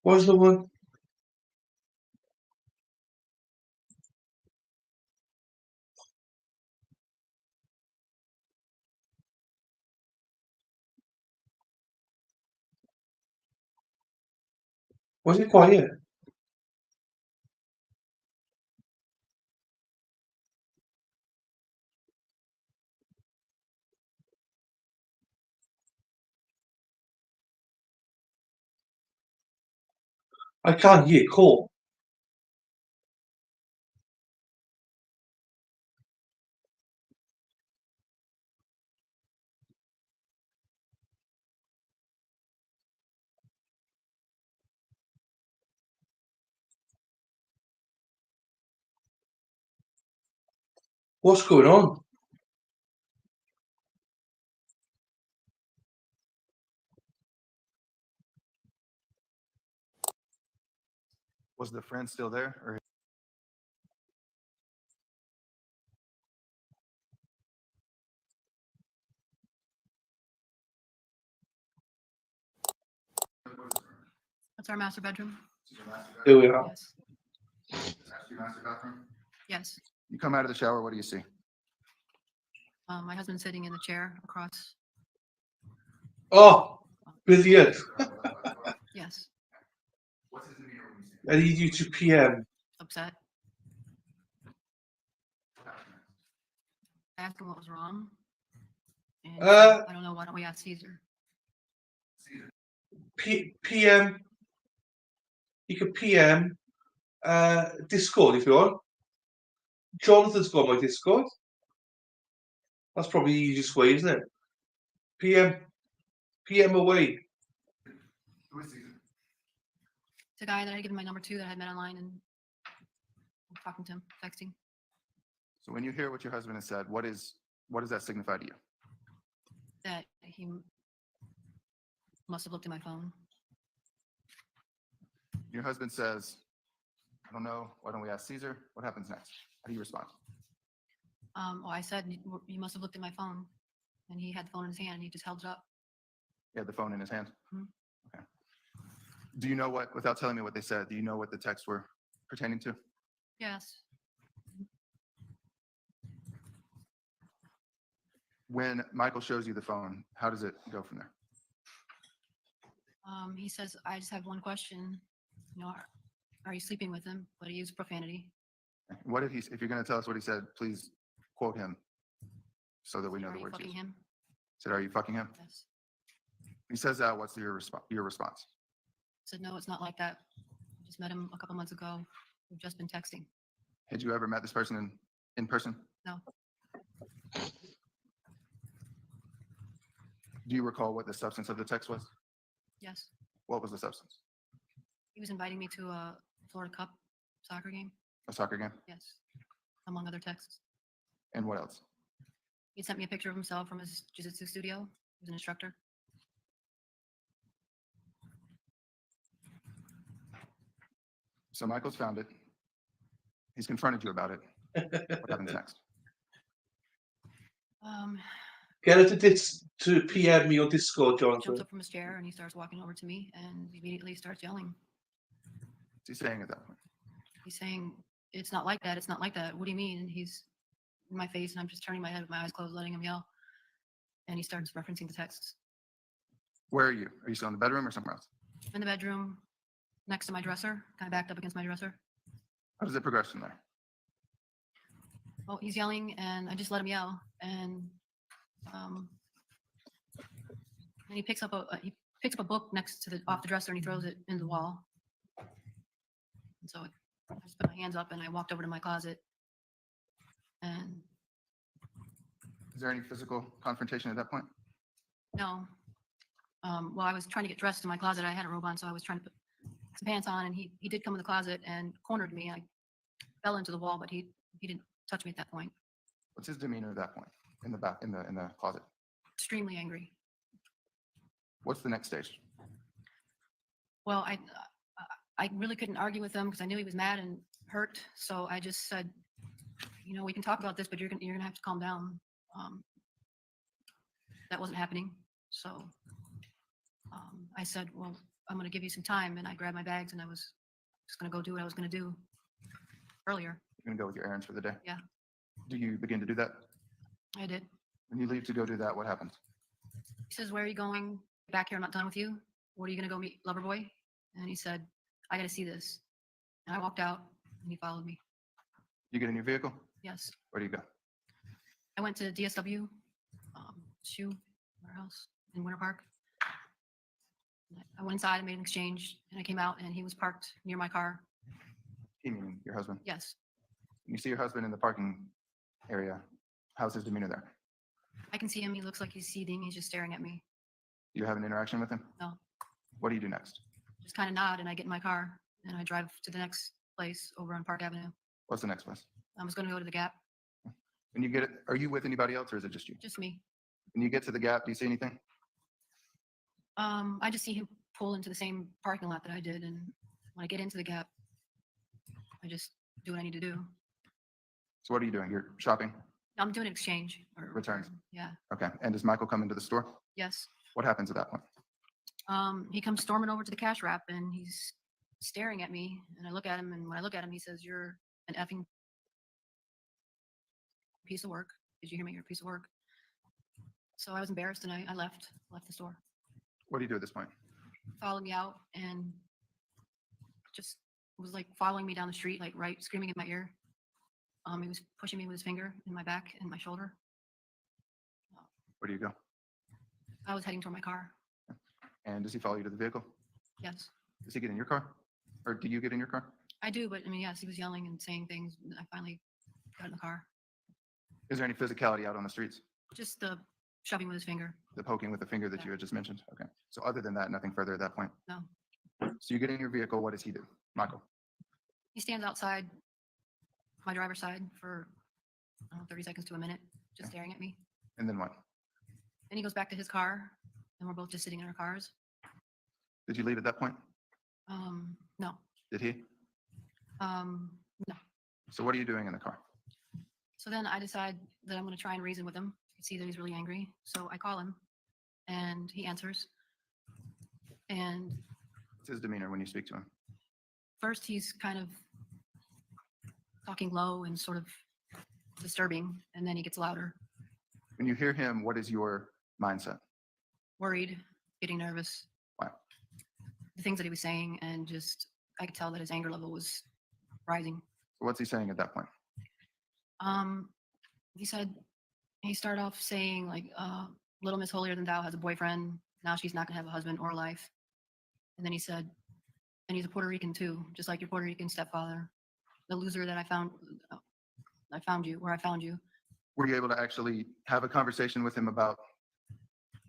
What's the one? Was it quiet? I can't hear. Cool. What's going on? Was the friend still there, or That's our master bedroom. Here we are. Yes. your master bathroom? Yes. You come out of the shower, what do you see? My husband sitting in the chair across. Oh, brilliant. Yes. What's his demeanor when you see him? I need you to PM. Upset. I asked him what was wrong. And he said, I don't know. Why don't we ask Caesar? PM. You can PM Discord if you want. Jonathan's got my Discord. That's probably the easiest way, isn't it? PM away. Who is Caesar? It's a guy that I given my number to that I met online and I'm talking to him, texting. So when you hear what your husband has said, what does that signify to you? That he must have looked at my phone. Your husband says, I don't know, why don't we ask Caesar? What happens next? How do you respond? Well, I said, you must have looked at my phone. And he had the phone in his hand and he just held it up. He had the phone in his hand? Mhm. Okay. Do you know what, without telling me what they said, do you know what the texts were pertaining to? Yes. When Michael shows you the phone, how does it go from there? He says, I just have one question. You know, are you sleeping with him? But he used profanity. What did he, if you're going to tell us what he said, please quote him so that we know Are the you words. fucking He him? said, are you fucking him? Yes. He says that, what's your response? I said, no, it's not like that. I just met him a couple months ago. We've just been texting. Had you ever met this person in person? No. Do you recall what the substance of the text was? Yes. What was the substance? He was inviting me to a Florida Cup soccer game. A soccer game? Yes. Among other texts. And what else? He sent me a picture of himself from his jiu-jitsu studio. He was an instructor. So Michael's found it. He's confronted you about it. What happens next? Get her to PM me on Discord, He jumps Jonathan. up from his chair and he starts walking over to me and immediately starts yelling. What's he saying at that point? He's saying, it's not like that. It's not like that. What do you mean? And he's in my face and I'm just turning my head with my eyes closed, letting him yell. And he starts referencing the texts. Where are you? Are you still in the bedroom or somewhere else? In the bedroom, next to my dresser, kind of backed up against my dresser. How does it progress from there? Well, he's yelling and I just let him yell. And he picks up a book next to off the dresser and he throws it into the wall. And so I just put my hands up and I walked over to my closet. And Is there any physical confrontation at that point? no, well, I was trying to get dressed in my closet. I had a robe on, so I was trying to put some pants on, and he did come in the closet and cornered me. I fell into the wall, but he didn't touch me at that point. What's his demeanor at that point in the back in the closet? Extremely angry. What's the next stage? Well, I really couldn't argue with him because I knew he was mad and hurt. So I just said, you know, we can talk about this, but you're gonna have to calm down. That wasn't happening. So I said, well, I'm gonna give you some time, and I grabbed my bags and I was just gonna go do what I was gonna do earlier. You're gonna go with your errands for the day? Yeah. Do you begin to do that? I did. When you leave to go do that, what happens? He says, where are you going? Back here, I'm not done with you. What are you gonna go meet Loverboy? And he said, I gotta see this. And I walked out and he followed me. You get in your vehicle? Yes. Where do you go? I went to DSW, shoe warehouse in Winter Park. I went inside and made an exchange and I came out and he was parked near my car. He meaning your husband. Yes. When you see your husband in the parking area, how's his demeanor there? I can see him. He looks like he's seething. He's just staring at me. Do you have an interaction with him? No. What do you do next? Just kind of nod and I get in my car and I drive to the next place over on Park Avenue. What's the next place? I was going to go to the Gap. When you get it, are you with anybody else or is it just you? Just me. When you get to the Gap, do you see anything? I just see him pull into the same parking lot that I did. And when I get into the Gap, I just do what I need to do. So what are you doing? You're shopping? I'm doing an exchange. Or Returns. Yeah. Okay. And does Michael come into the store? Yes. What happens at that point? He comes storming over to the cash wrap and he's staring at me. And I look at him. And when I look at him, he says, "You're an effing piece of work. Did you hear me? You're a piece of work. So I was embarrassed and I left the store. What do you do at this point? Followed me out and just was like following me down the street, like right, screaming in my ear. He was pushing me with his finger in my back and my shoulder. Where do you go? I was heading toward my car. And does he follow you to the vehicle? Yes, Does he get in your car? Or do you get in your car? I do. But I mean, yes, he was yelling and saying things. And I finally got in the car. Is there any physicality out on the streets? Just the shoving with his finger. The poking with the finger that Yeah. you had just mentioned? Okay. So other than that, nothing further at that point? No. So you get in your vehicle, what does he do? Michael? He stands outside my driver's side for, I don't know, 30 seconds to a minute, just staring at me. And then what? Then he goes back to his car, and we're both just sitting in our cars. Did you leave at that point? No. Did he? No. So what are you doing in the car? So then I decide that I'm going to try and reason with him. I see that he's really angry. So I call him, and he answers. And What's his demeanor when you speak to him? first, he's kind of talking low and sort of disturbing, and then he gets louder, When you hear him, what is your mindset? worried, getting nervous. Wow. The things that he was saying, and just I could tell that his anger level was rising. What's he saying at that point? He started off saying like, little Miss Holier Than Thou has a boyfriend. Now she's not gonna have a husband or a life. And then he said, and he's a Puerto Rican too, just like your Puerto Rican stepfather, the loser that I found you, where I found you. Were you able to actually have a conversation with him about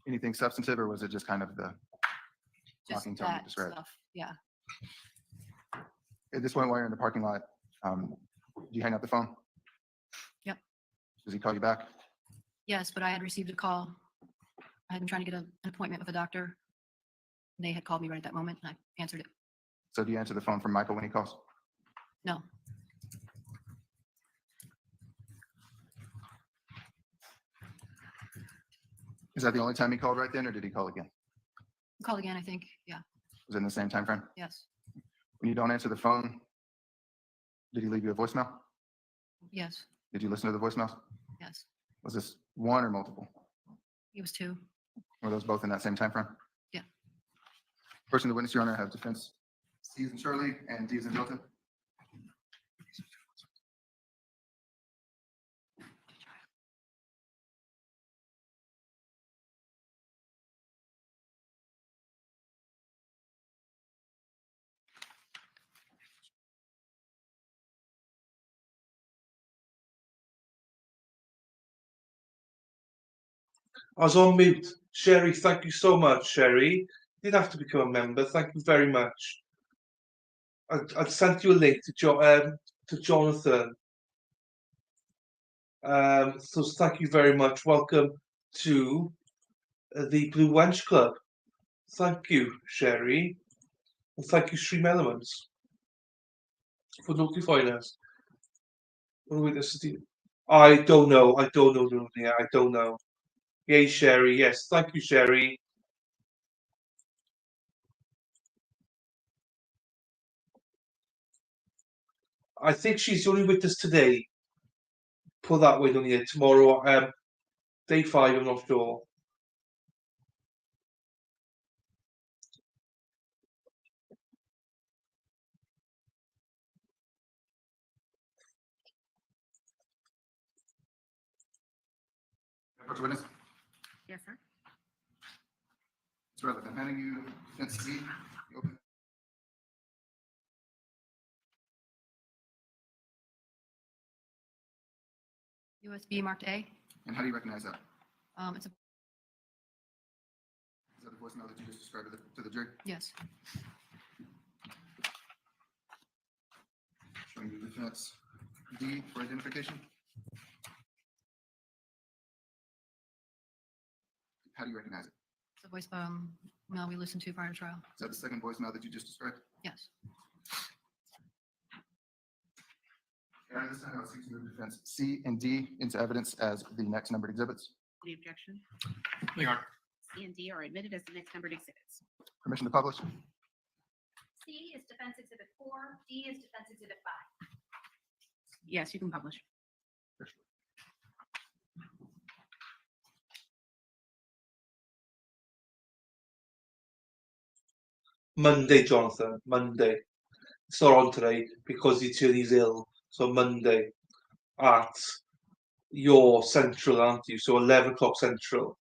anything substantive, or was it just kind of the Just talking tone you that described? stuff. Yeah. At this point, while you're in the parking lot, do you hang up the phone? Yep. Does he call you back? Yes, but I had received a call. I had been trying to get an appointment with a doctor. They had called me right at that moment, and I answered it. So do you answer the phone from Michael when he calls? No. Is that the only time he called right then, or did he call again? Call again, I think. Yeah. Was it in the same time frame? Yes. When you don't answer the phone, did he leave you a voicemail? Yes. Did you listen to the voicemails? Yes. Was this one or multiple? He was 2. Were those both in that same time frame? Yeah. Person, the witness, Your Honor, have defense C as in Charlie and D as in Delta. I was on mute. Sherry, thank you so much, Sherry. You didn't have to become a member. Thank you very much. I'd sent you a link to Jonathan. So thank you very much. Welcome to the Blue Wench Club. Thank you, Sherry. And thank you, Stream Elements, for notifying us. What are we listening to? I don't know. I don't know. Yay, Sherry. Yes, thank you, Sherry. I think she's only with us today. Put that way, don't you? Tomorrow, day 5, I'm not sure. First witness, Yes, sir. Mr. Redlick, I'm handing you defense C. You open. USB marked A. And how do you recognize that? It's a Is that the voicemail that you just described to the jury? yes. Showing you defense D for identification. How do you recognize it? It's a voice mail we listened to prior to trial. Is that the second voicemail that you just described? Yes. Your Honor, this time I would seek to move defense C and D into evidence as the next numbered exhibits. Any objection? Your Honor. C and D are admitted as the next numbered exhibits. Permission to publish? C is Defense Exhibit 4, D is Defense Exhibit 5. Yes, you can publish. Monday, Jonathan. Monday. It's not on today because he's ill. So Monday at your central, aren't you? So 11 o'clock central.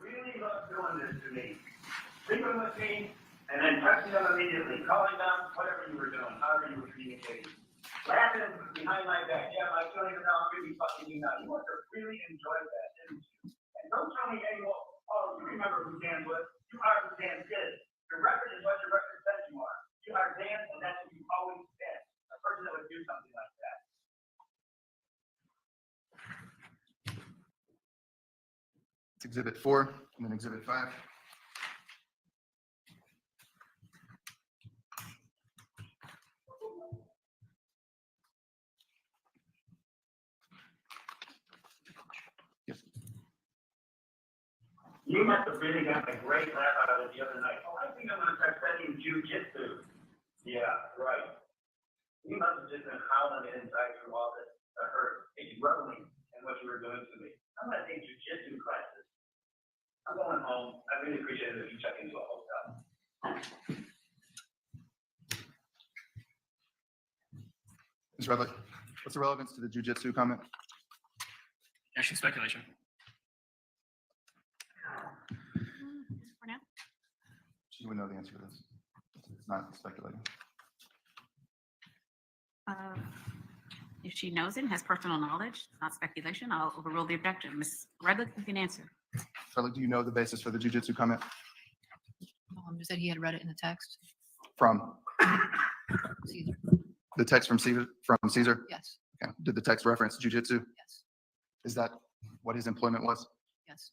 Really love doing this to me. Sleeping with me, and then touching them immediately, calling them, whatever you were doing, however you were communicating. Laughing behind my back. Yeah, Mike, you don't even know I'm really fucking you now. You must have really enjoyed that, didn't you? And don't tell me anymore, oh, you remember who Dan was? You are who Dan is. Your record is what your record says you are. You are Dan, and that's what you've always been. A person that would do something like that. It's Exhibit 4 and then Exhibit 5. Yes. You must have really gotten a great laugh out of it the other night. Oh, I think I'm gonna start studying jujitsu. Yeah, right. You must have just been howling inside through all this. I heard it's reveling in what you were doing to me. I'm gonna take jujitsu classes. I'm going home. I really appreciate it if you check into a hotel. Ms. Redlick, what's the relevance to the jujitsu comment? Actually, speculation. For now, She would know the answer to this. It's not speculating. if she knows it and has personal knowledge, not speculation, I'll overrule the objection. Ms. Redlick, you can answer. Redlick, do you know the basis for the jujitsu comment? Just said he had read it in the text. From Caesar. the text from Caesar? Yes, Okay. Did the text reference jujitsu? yes, Is that what his employment was? yes.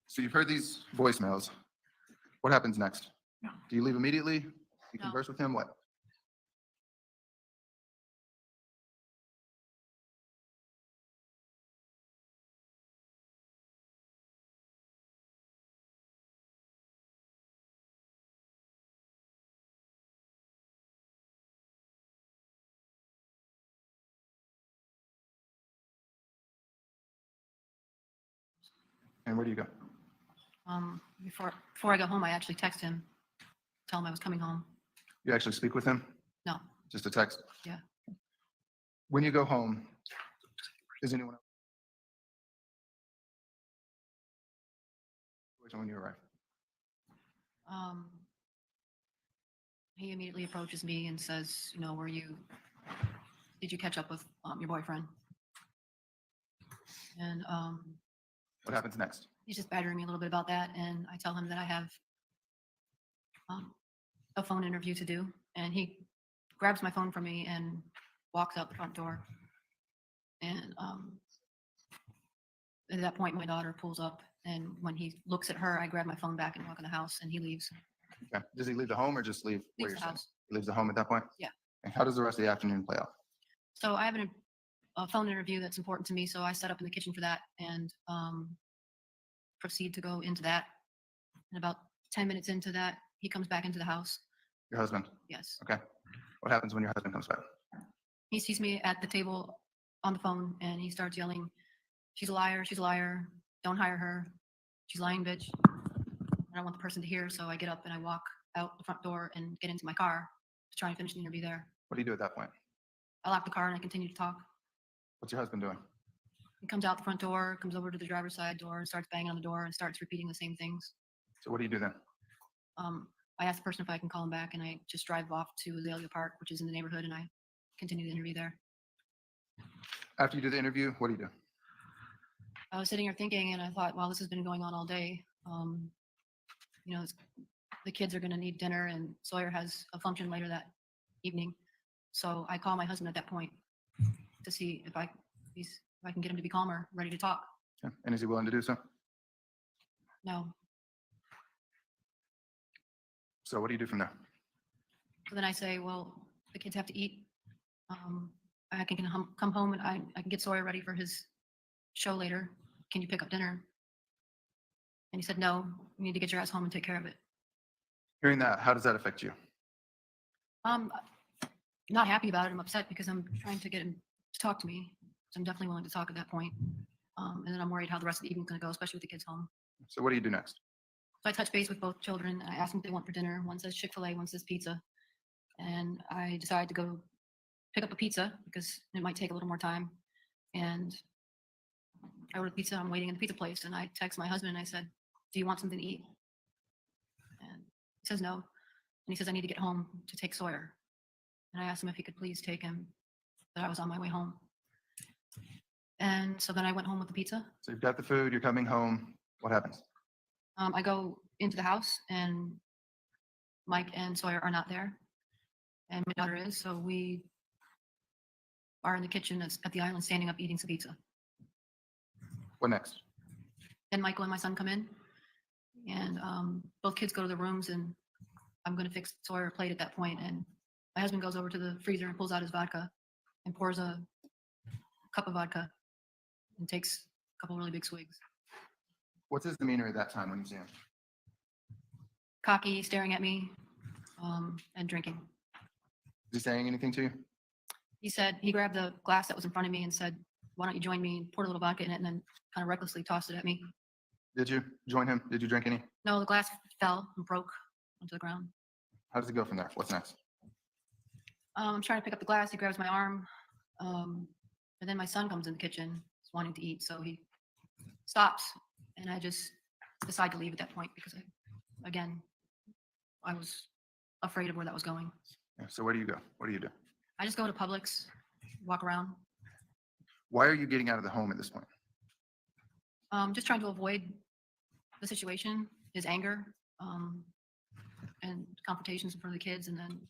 So you've heard these voicemails. What happens next? Do you leave immediately? You No. converse with him? What? And where do you go? Before I go home, I actually text him tell him I was coming home. You actually speak with him? No, Just a text? Yeah. When you go home, is anyone else? When you arrive? um, he immediately approaches me and says, you know, did you catch up with your boyfriend? And What happens next? he's just battering me a little bit about that. And I tell him that I have a phone interview to do. And he grabs my phone from me and walks out the front door. And at that point, my daughter pulls up. And when he looks at her, I grab my phone back and walk in the house, and he leaves. Okay. Does he leave the home or just leave where Leaves you're the staying? house. He leaves the home at that point? Yeah. And how does the rest of the afternoon play out? So I have a phone interview that's important to me. So I set up in the kitchen for that and proceed to go into that. And about 10 minutes into that, he comes back into the house. Your husband? Yes. Okay. What happens when your husband comes back? He sees me at the table on the phone and he starts yelling, she's a liar, she's a liar, don't hire her, she's lying, bitch. I don't want the person to hear, so I get up and I walk out the front door and get into my car to try and finish the interview there. What do you do at that point? I lock the car and I continue to talk. What's your husband doing? He comes out the front door, comes over to the driver's side door and starts banging on the door and starts repeating the same things. So what do you do then? I ask the person if I can call him back and I just drive off to Azalea Park, which is in the neighborhood, and I continue the interview there. After you do the interview, what do you do? I was sitting here thinking and I thought, well, this has been going on all day. You know, the kids are going to need dinner and Sawyer has a function later that evening. So I call my husband at that point to see if I can get him to be calmer, ready to talk. Okay. And is he willing to do so? No. So what do you do from there? So then I say, well, the kids have to eat. I can come home and I can get Sawyer ready for his show later. Can you pick up dinner? And he said, no, you need to get your ass home and take care of it. Hearing that, how does that affect you? Not happy about it. I'm upset because I'm trying to get him to talk to me. So I'm definitely willing to talk at that point. And then I'm worried how the rest of the evening's going to go, especially with the kids home. So what do you do next? So I touch base with both children. And I ask them what they want for dinner. One says Chick-fil-A, one says pizza. And I decide to go pick up a pizza because it might take a little more time. And I ordered pizza. I'm waiting in the pizza place. And I text my husband and I said, do you want something to eat? And he says no. And he says, I need to get home to take Sawyer. And I asked him if he could please take him, that I was on my way home. And so then I went home with the pizza. So you've got the food, you're coming home. What happens? I go into the house and Mike and Sawyer are not there. And my daughter is. So we are in the kitchen at the island standing up eating some pizza. What next? Then Michael and my son come in. And both kids go to their rooms and I'm going to fix Sawyer a plate at that point. And my husband goes over to the freezer and pulls out his vodka and pours a cup of vodka and takes a couple really big swigs. What's his demeanor at that time when you see him? Cocky, staring at me, and drinking. Is he saying anything to you? He said, he grabbed the glass that was in front of me and said, why don't you join me? And poured a little vodka in it and then kind of recklessly tossed it at me. Did you join him? Did you drink any? No, the glass fell and broke onto the ground. How does it go from there? What's next? I'm trying to pick up the glass. He grabs my arm. And then my son comes in the kitchen, wanting to eat. So he stops. And I just decide to leave at that point because, I was afraid of where that was going. Yeah, so where do you go? What do you do? I just go to Publix, walk around. Why are you getting out of the home at this point? Just trying to avoid the situation, his anger, and confrontations in front of the kids. And then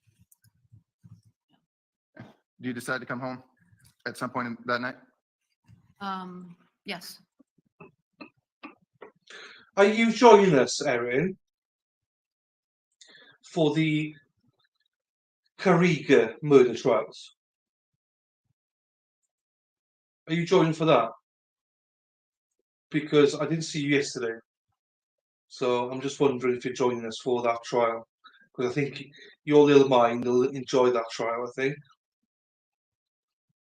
Do you decide to come home at some point that night? yes. Are you joining us, Erin, for the Carriga murder trials? Are you joining for that? Because I didn't see you yesterday. So I'm just wondering if you're joining us for that trial. Because I think your little mind will enjoy that trial, I think.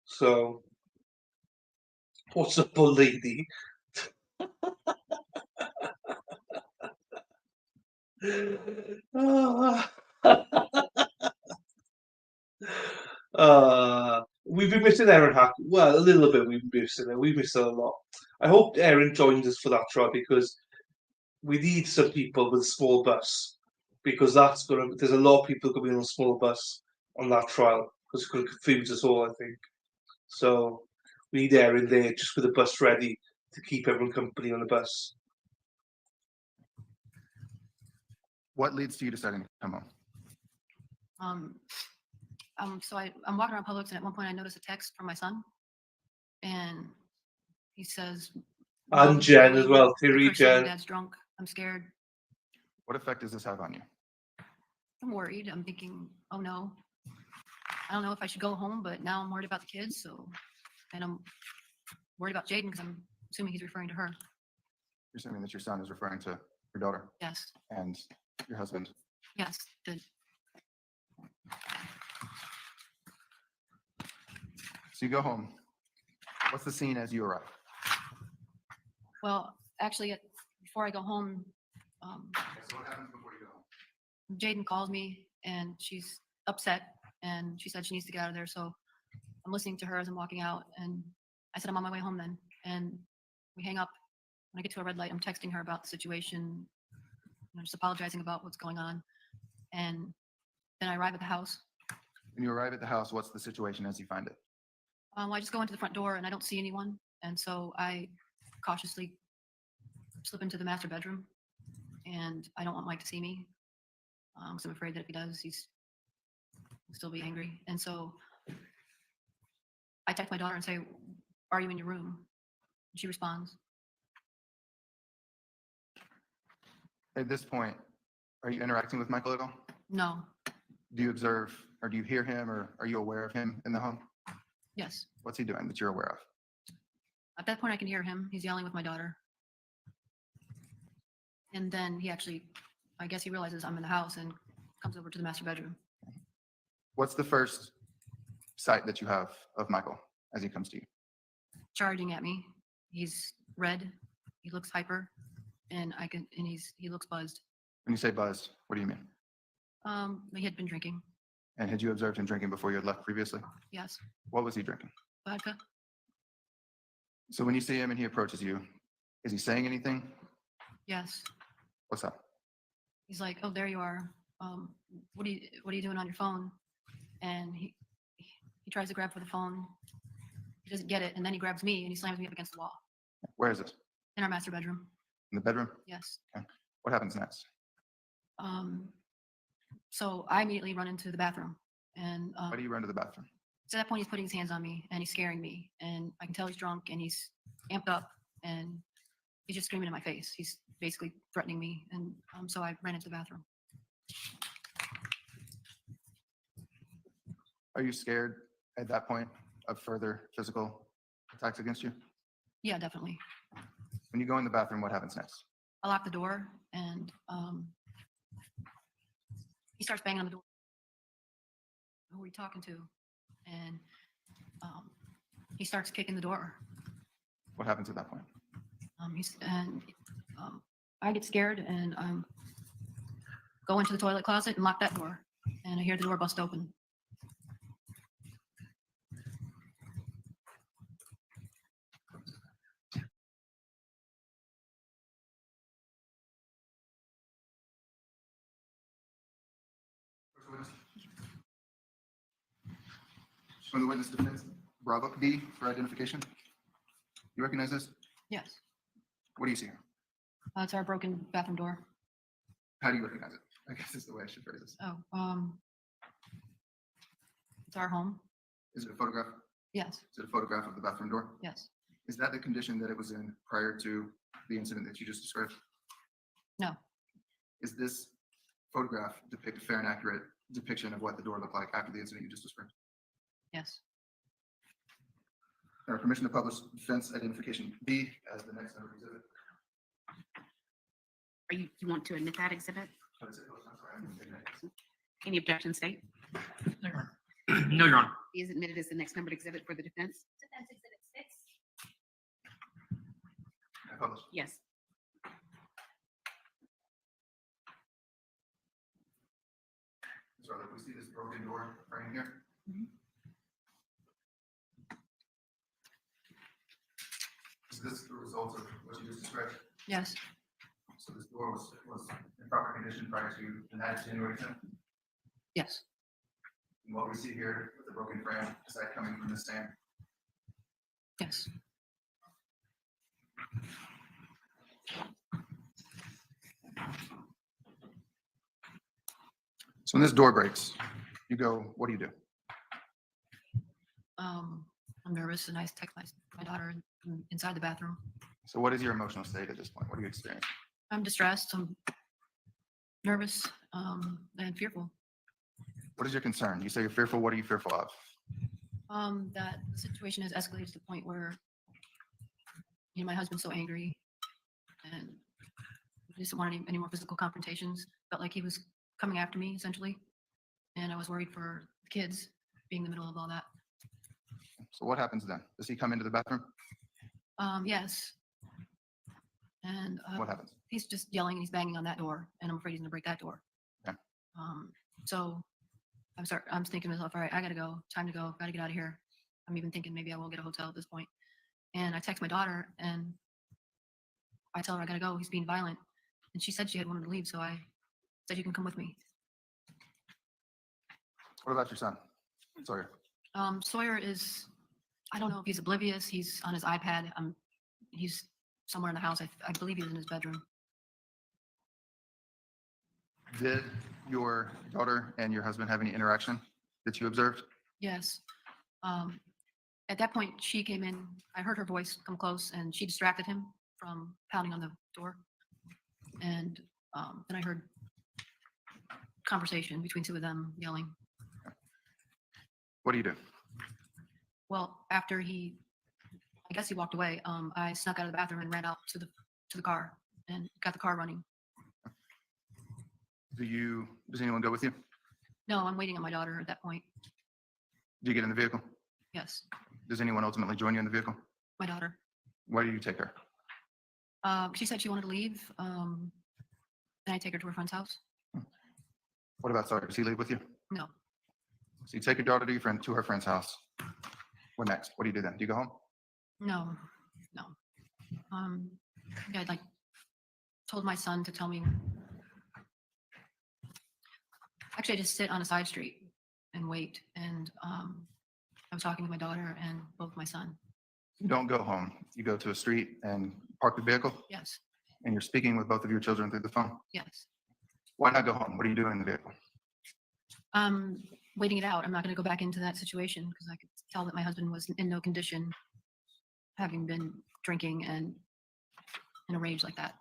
So, what's up, old lady? Ah. We've been missing Erin Hack. Well, a little bit we've been missing her. We miss her a lot. I hope Erin joins us for that trial because we need some people with a small bus because there's a lot of people going to be on a small bus on that trial because it's going to confuse us all, I think. So we need Erin there just with the bus ready to keep everyone company on the bus. What leads to you deciding to come home? I'm walking around Publix, and at one point I noticed a text from my son, and he says, And "Mom, Jen really, as well, the Terry, first saying Jen. Dad's drunk. I'm scared. What effect does this have on you? I'm worried. I'm thinking, oh no, I don't know if I should go home, but now I'm worried about the kids. And I'm worried about Jaden because I'm assuming he's referring to her. You're assuming that your son is referring to your daughter Yes, and your husband. yes. So you go home. What's the scene as you arrive? Well, actually, before I go home, So what happens before you go home? Jaden calls me and she's upset and she said she needs to get out of there. So I'm listening to her as I'm walking out, and I said, I'm on my way home then. And we hang up. When I get to a red light, I'm texting her about the situation, just apologizing about what's going on. And then I arrive at the house. When you arrive at the house, what's the situation as you find it? I just go into the front door and I don't see anyone. And so I cautiously slip into the master bedroom, and I don't want Mike to see me. So I'm afraid that if he does, he'll still be angry. And so I text my daughter and say, are you in your room? And she responds. At this point, are you interacting with Michael at all? No. Do you observe or do you hear him or are you aware of him in the home? Yes. What's he doing that you're aware of? At that point, I can hear him. He's yelling with my daughter. And then I guess he realizes I'm in the house and comes over to the master bedroom. What's the first sight that you have of Michael as he comes to you? Charging at me. He's red. He looks hyper, and he looks buzzed. When you say buzzed, what do you mean? He had been drinking. And had you observed him drinking before you had left previously? Yes. What was he drinking? Vodka. So when you see him and he approaches you, is he saying anything? Yes. What's up? He's like, "Oh, there you are. What are you doing on your phone?" And he tries to grab for the phone. He doesn't get it, and then he grabs me and he slams me up against the wall Where is it? in our master bedroom. In the bedroom? Yes. Okay. What happens next? So I immediately run into the bathroom, and Why do you run to the bathroom? so at that point he's putting his hands on me and he's scaring me, and I can tell he's drunk and he's amped up and he's just screaming in my face. He's basically threatening me, and so I ran into the bathroom. Are you scared at that point of further physical attacks against you? Yeah, definitely. When you go in the bathroom, what happens next? I lock the door, and he starts banging on the door. Who are you talking to? And he starts kicking the door. What happens at that point? I get scared and go into the toilet closet and lock that door. And I hear the door bust open. From the witness defense, Bravo D for identification. You recognize this? Yes. What do you see here? It's our broken bathroom door. How do you recognize it? I guess is the way I should phrase this. It's our home. Is it a photograph? Yes. Is it a photograph of the bathroom door? Yes. Is that the condition that it was in prior to the incident that you just described? No. Is this photograph depict a fair and accurate depiction of what the door looked like after the incident you just described? Yes. Permission to publish defense identification B as the next number exhibit. You want to admit that exhibit? What is it? Oh, I'm sorry, I didn't say that. Any objection, state? No, Your Honor. No, Your Honor. He is admitted as the next numbered exhibit for the defense? Defense Exhibit 6. I publish. Yes. Ms. Redlick, we see this broken door frame here. Mhm. Is this the result of what you just described? Yes, So this door was in proper condition prior to the night of January 10th? yes, And what we see here with the broken frame, is that coming from this same? yes. So when this door breaks, you go, what do? I'm nervous and I text my daughter inside the bathroom. So what is your emotional state at this point? What do you experience? I'm distressed, I'm nervous, and fearful. What is your concern? You say you're fearful. What are you fearful of? That the situation has escalated to the point where, my husband's so angry and he doesn't want any more physical confrontations. Felt like he was coming after me essentially. And I was worried for the kids being in the middle of all that. So what happens then? Does he come into the bathroom? Yes. And What happens? he's just yelling and he's banging on that door and I'm afraid he's gonna break that door. Okay. So I'm thinking to myself, all right, I gotta go, time to go, gotta get out of here. I'm even thinking maybe I will get a hotel at this point. And I text my daughter and I tell her I gotta go, he's being violent. And she said she had wanted to leave, so I said, you can come with me. What about your son? Sawyer. Sawyer is, I don't know if he's oblivious, he's on his iPad. He's somewhere in the house. I believe he's in his bedroom. Did your daughter and your husband have any interaction that you observed? Yes. At that point, she came in. I heard her voice come close, and she distracted him from pounding on the door. And then I heard conversation between two of them yelling. What do you do? Well, after I guess he walked away. I snuck out of the bathroom and ran out to the car and got the car running. Does anyone go with you? No, I'm waiting on my daughter at that point. Do you get in the vehicle? Yes, Does anyone ultimately join you in the vehicle? my daughter. Why do you take her? She said she wanted to leave. Then I take her to her friend's house. What about Sawyer? Does he leave with you? No, So you take your daughter to her friend's house. What next? What do you do then? Do you go home? no. Yeah, I told my son to tell me. Actually, I just sit on a side street and wait. And I was talking to my daughter and both my son. You don't go home. You go to a street and park the vehicle, Yes, and you're speaking with both of your children through the phone. yes. Why not go home? What are you doing in the vehicle? Waiting it out. I'm not going to go back into that situation because I could tell that my husband was in no condition, having been drinking and in a rage like that.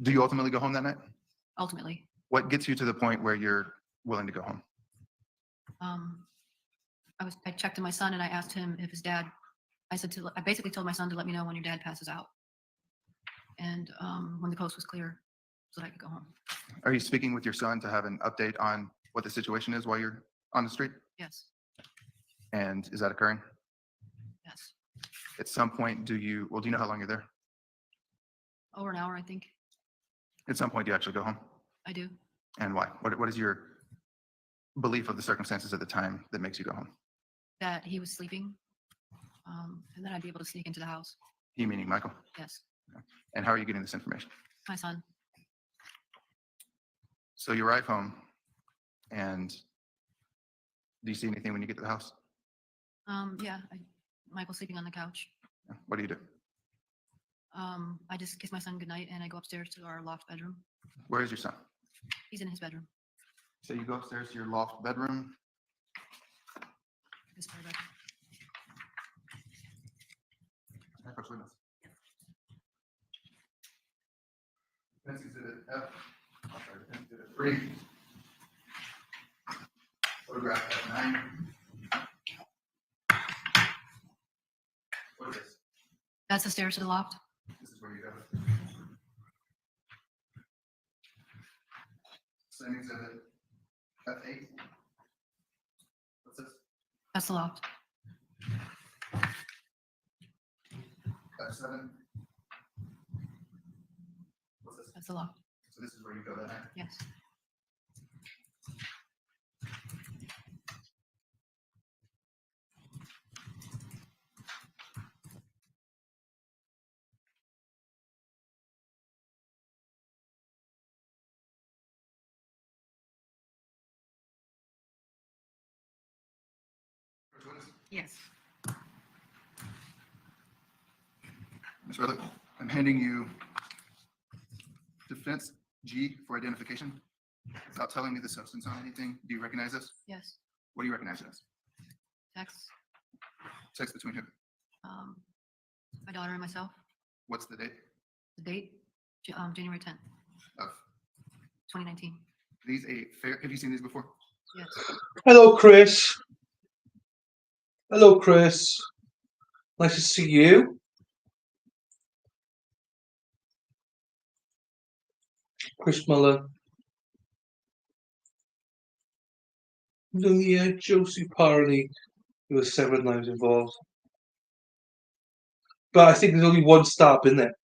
Do you ultimately go home that night? Ultimately, What gets you to the point where you're willing to go home? I checked on my son and I asked him if his dad. I basically told my son to let me know when your dad passes out, and when the coast was clear, so that I could go home. Are you speaking with your son to have an update on what the situation is while you're on the street? Yes, And is that occurring? yes. At some point, do you know how long you're there? Over an hour, I think. At some point, do you actually go home? I do. And why? What is your belief of the circumstances at the time that makes you go home? That he was sleeping, and then I'd be able to sneak into the house. He meaning Michael? Yes, And how are you getting this information? my son. So you arrive home, and do you see anything when you get to the house? Yeah, Michael's sleeping on the couch. What do you do? I just kiss my son goodnight and I go upstairs to our loft bedroom. Where is your son? He's in his bedroom. So you go upstairs to your loft bedroom. His spare bedroom. Defense Exhibit F, Defense Exhibit 3. Photograph F9. What is this? That's the stairs to the loft. This is where you go. Same exhibit F8. What's this? That's the loft. F7. What's this? That's the loft. So this is where you go that night. Yes. Yes. Ms. Redlick, I'm handing you defense G for identification. Without telling me the substance on anything, do you recognize this? Yes. What do you recognize it as? Text. Text between who? My daughter and myself. What's the date The date, January 10th, of 2019. these? Have you seen these before? Yes. Hello, Chris. Hello, Chris. Nice to see you. Chris Muller. No, yeah, Josie Parley. There were 7 knives involved. But I think there's only one stab in there.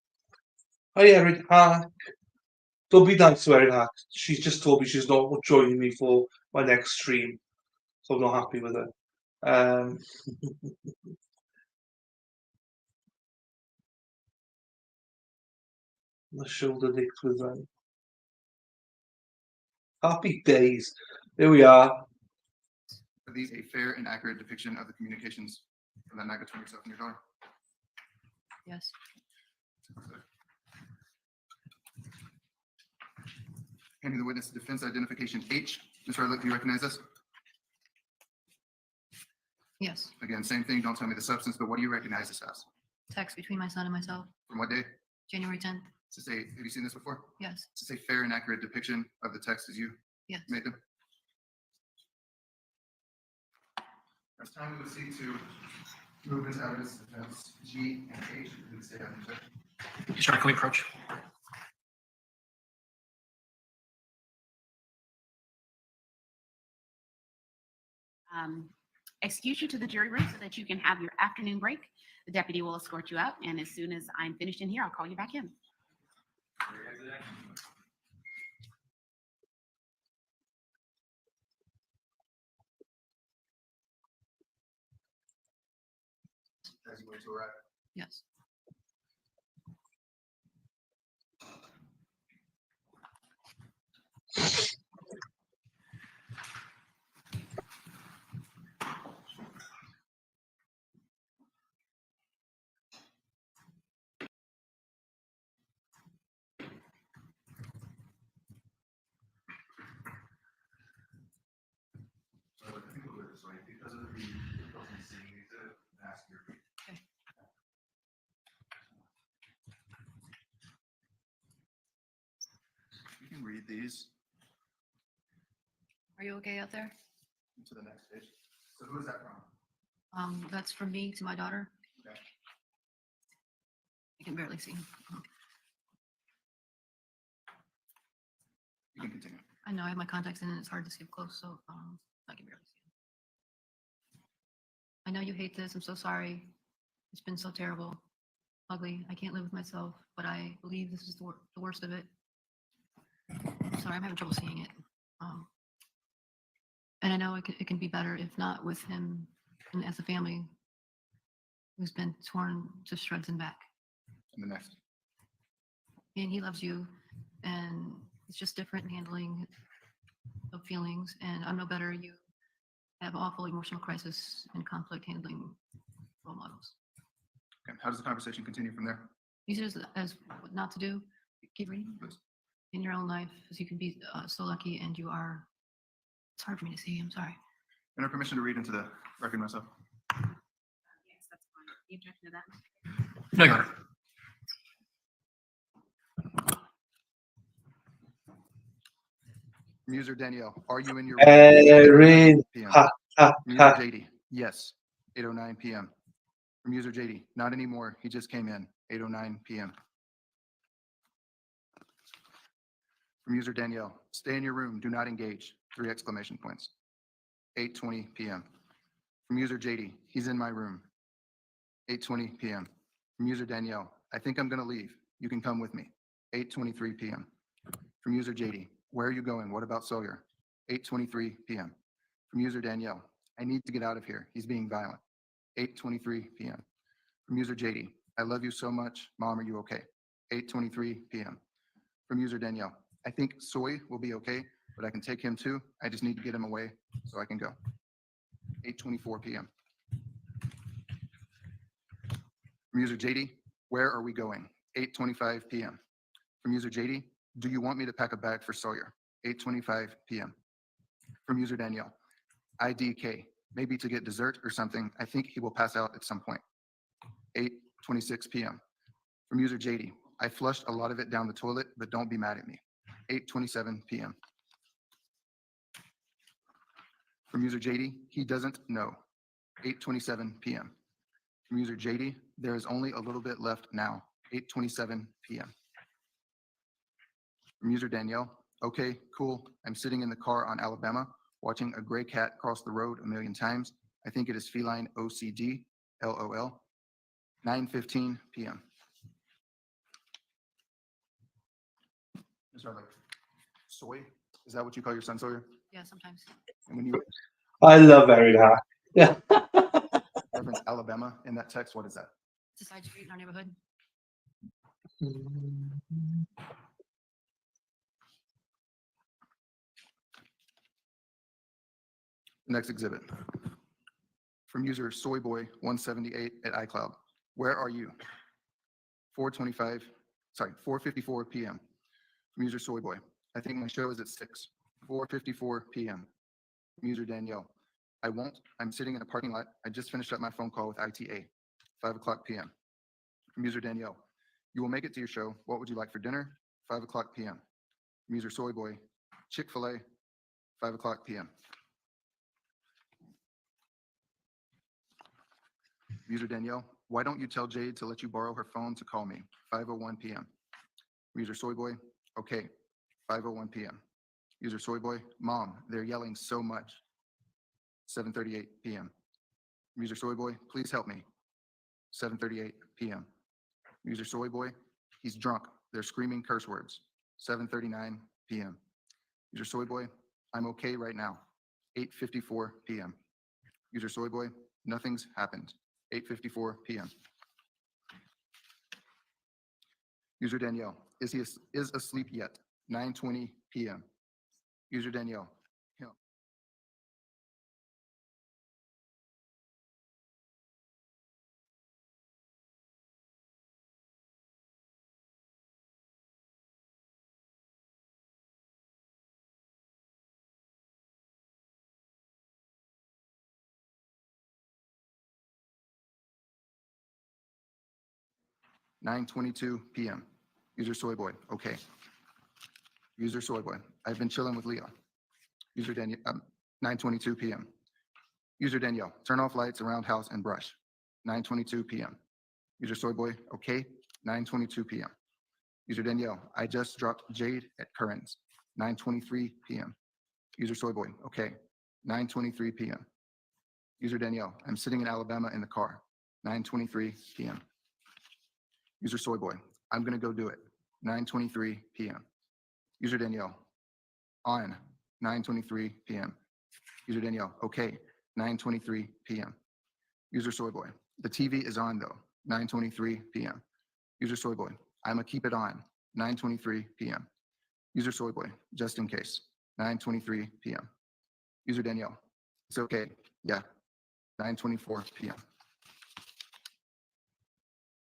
Hi, Erin Hack. Don't be nice to Erin Hack. She's just told me she's not joining me for my next stream. So I'm not happy with her. My shoulder licked with them. Happy days. Here we are. Are these a fair and accurate depiction of the communications from that night between yourself and your daughter? Yes. Handing the witness defense identification H. Ms. Redlick, do you recognize this? Yes. Again, same thing. Don't tell me the substance, but what do you recognize this as? Text between my son and myself. From what day? January 10th. Have you seen this before? Yes. Is this a fair and accurate depiction of the text as you Yes. made them? It's time to proceed to move into evidence defense G and H. Please stay on the session. Your Honor, can we approach? Excuse you to the jury room so that you can have your afternoon break. The deputy will escort you out, and as soon as I'm finished in here, I'll call you back in. As you wait to arrive. Yes. So I think we'll do it this way because of the difficulties seeing these ask your. Okay. You can read these Are you okay out there? to the next page. So who is that from? That's from me to my daughter. Okay. I can barely see. You can continue. I know I have my contacts in and it's hard to see up close, so I can barely see. I know you hate this. I'm so sorry. It's been so terrible, ugly. I can't live with myself, but I believe this is the worst of it. Sorry, I'm having trouble seeing it. And I know it can be better if not with him and as a family who's been torn to shreds and back. And the next. And he loves you, and it's just different handling of feelings. And I'm no better. You have awful emotional crisis and conflict handling role models. Okay. How does the conversation continue from there? Use it as what not to do. Keep reading. Please. In your own life, as you can be so lucky, and you are. It's hard for me to see. I'm sorry. And our permission to read into the record myself. Yes, that's fine. You objection to that? No, Your Honor. From user Danielle, are you in your Erin. PM? Ha, ha, From user ha. JD, yes, 8:09 PM. From user JD, not anymore. He just came in, 8:09 PM. From user Danielle, stay in your room, do not engage, 3 exclamation points. 8:20 PM. From user JD, he's in my room, 8:20 PM. From user Danielle, I think I'm gonna leave. You can come with me, 8:23 PM. From user JD, where are you going? What about Sawyer? 8:23 PM. From user Danielle, I need to get out of here. He's being violent. 8:23 PM. From user JD, I love you so much. Mom, are you okay? 8:23 PM. From user Danielle, I think Soy will be okay, but I can take him too. I just need to get him away so I can go. 8:24 PM. From user JD, where are we going? 8:25 p.m. From user JD, do you want me to pack a bag for Sawyer? 8:25 p.m. From user Danielle, IDK, maybe to get dessert or something. I think he will pass out at some point. 8:26 p.m. From user JD, I flushed a lot of it down the toilet, but don't be mad at me. 8:27 p.m. From user JD, he doesn't know. 8:27 p.m. From user JD, there is only a little bit left now. 8:27 p.m. From user Danielle, okay, cool. I'm sitting in the car on Alabama, watching a gray cat cross the road a million times. I think it is feline OCD, LOL. 9:15 p.m. Ms. Redlick, soy, is that what you call your son, Sawyer? Yeah, sometimes. And when you I love hearing that. Yeah. reference Alabama in that text, what is that? It's a side street in our neighborhood. Next exhibit. From user soyboy178 at iCloud. Where are you? 4:54 p.m. From user soyboy. I think my show is at 6. 4:54 p.m. From user Danielle. I won't. I'm sitting in a parking lot. I just finished up my phone call with ITA. 5 o'clock p.m. From user Danielle. You will make it to your show. What would you like for dinner? 5 o'clock p.m. From user soyboy. Chick-fil-A. 5 o'clock p.m. User Danielle, why don't you tell Jade to let you borrow her phone to call me? 5:01 p.m. User Soyboy, okay. 5:01 p.m. User Soyboy, Mom, they're yelling so much. 7:38 p.m. User Soyboy, please help me. 7:38 p.m. User Soyboy, he's drunk. They're screaming curse words. 7:39 p.m. User Soyboy, I'm okay right now. 8:54 p.m. User Soyboy, nothing's happened. 8:54 p.m. User Danielle, is he asleep yet? 9:20 p.m. User Danielle, him. (9:22 p.m.) User Soyboy, okay. User Soyboy, I've been chilling with Leah. User Danielle, 9:22 p.m. User Danielle, turn off lights around house and brush. 9:22 p.m. User Soyboy, okay. 9:22 p.m. User Danielle, I just dropped Jade at Curran's. 9:23 p.m. User Soyboy, okay. 9:23 p.m. User Danielle, I'm sitting in Alabama in the car. 9:23 p.m. User Soyboy, I'm gonna go do it. 9:23 p.m. User Danielle, on 9:23 p.m. User Danielle, okay. 9:23 p.m. User Soyboy, the TV is on though. 9:23 p.m. User Soyboy, I'ma keep it on. 9:23 p.m. User Soyboy, just in case. 9:23 p.m. User Danielle, it's okay. Yeah. 9:24 p.m.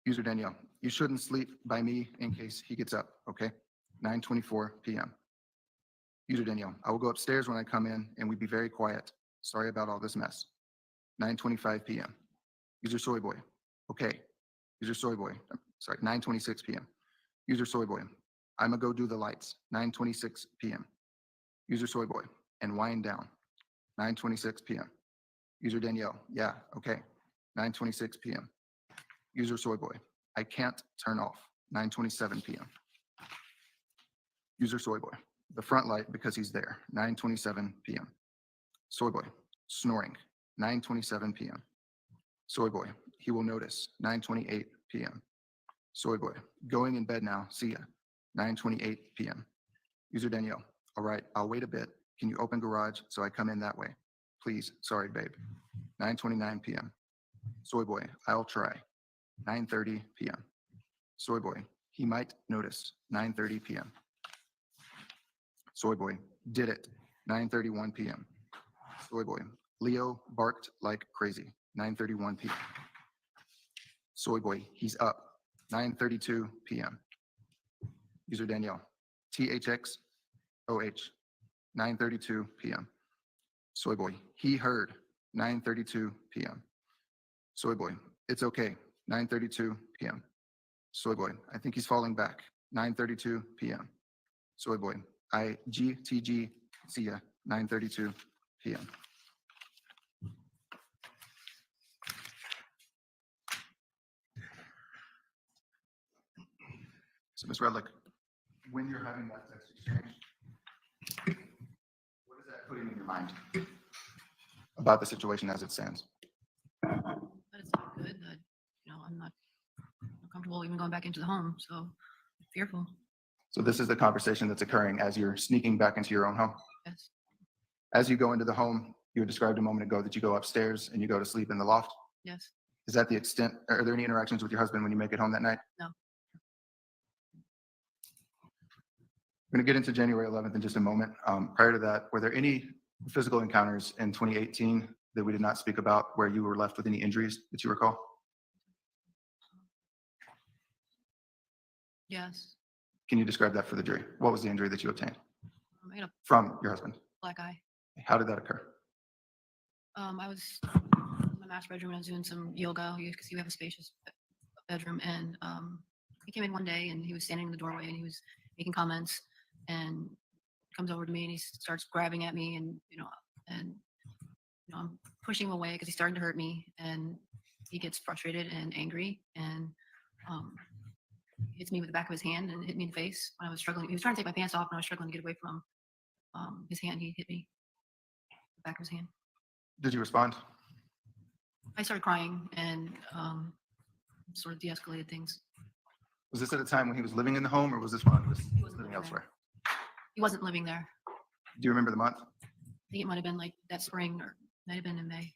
User Danielle, you shouldn't sleep by me in case he gets up, okay? 9:24 p.m. User Danielle, I will go upstairs when I come in and we be very quiet. Sorry about all this mess. 9:25 p.m. User Soyboy, okay. User Soyboy, 9:26 p.m. User Soyboy, I'ma go do the lights. 9:26 p.m. User Soyboy, and wind down. 9:26 p.m. User Danielle, yeah, okay. 9:26 p.m. User Soyboy, I can't turn off. 9:27 p.m. User Soyboy, the front light because he's there. 9:27 p.m. Soyboy, snoring. 9:27 p.m. Soyboy, he will notice. 9:28 p.m. Soyboy, going in bed now. See ya. 9:28 p.m. User Danielle, all right, I'll wait a bit. Can you open garage so I come in that way? Please, sorry, babe. 9:29 p.m. Soyboy, I'll try. 9:30 p.m. Soyboy, he might notice. 9:30 p.m. Soyboy, did it. 9:31 p.m. Soyboy, Leo barked like crazy. 9:31 p.m. Soy boy, he's up. 9:32 p.m. User Danielle, THXOH, 9:32 p.m. Soy boy, he heard. 9:32 p.m. Soy boy, it's okay. 9:32 p.m. Soy boy, I think he's falling back. 9:32 p.m. Soy boy, GTG, see ya. 9:32 p.m. So, Ms. Redlick, when you're having that text exchange, what is that putting in your mind about the situation as it stands? But it's not good that, I'm not comfortable even going back into the home, so I'm fearful. So this is the conversation that's occurring as you're sneaking back into your own home. Yes. As you go into the home, you had described a moment ago that you go upstairs and you go to sleep in the loft. Yes. Is that the extent? Are there any interactions with your husband when you make it home that night? No. We're going to get into January 11th in just a moment. Prior to that, were there any physical encounters in 2018 that we did not speak about where you were left with any injuries that you recall? Yes. Can you describe that for the jury? What was the injury that you obtained I had a from your husband? black eye. How did that occur? I was in my master bedroom and I was doing some yoga because you have a spacious bedroom. And he came in one day and he was standing in the doorway and he was making comments and comes over to me and he starts grabbing at me and I'm pushing him away because he's starting to hurt me and he gets frustrated and angry and hits me with the back of his hand and hit me in the face when I was struggling. He was trying to take my pants off and I was struggling to get away from his hand. He hit me with the back of his hand. Did you respond? I started crying and sort of de-escalated things. Was this at a time when he was living in the home or was this when he was He wasn't living living elsewhere? He wasn't living there. Do you remember the month? I think it might have been like that spring or might have been in May.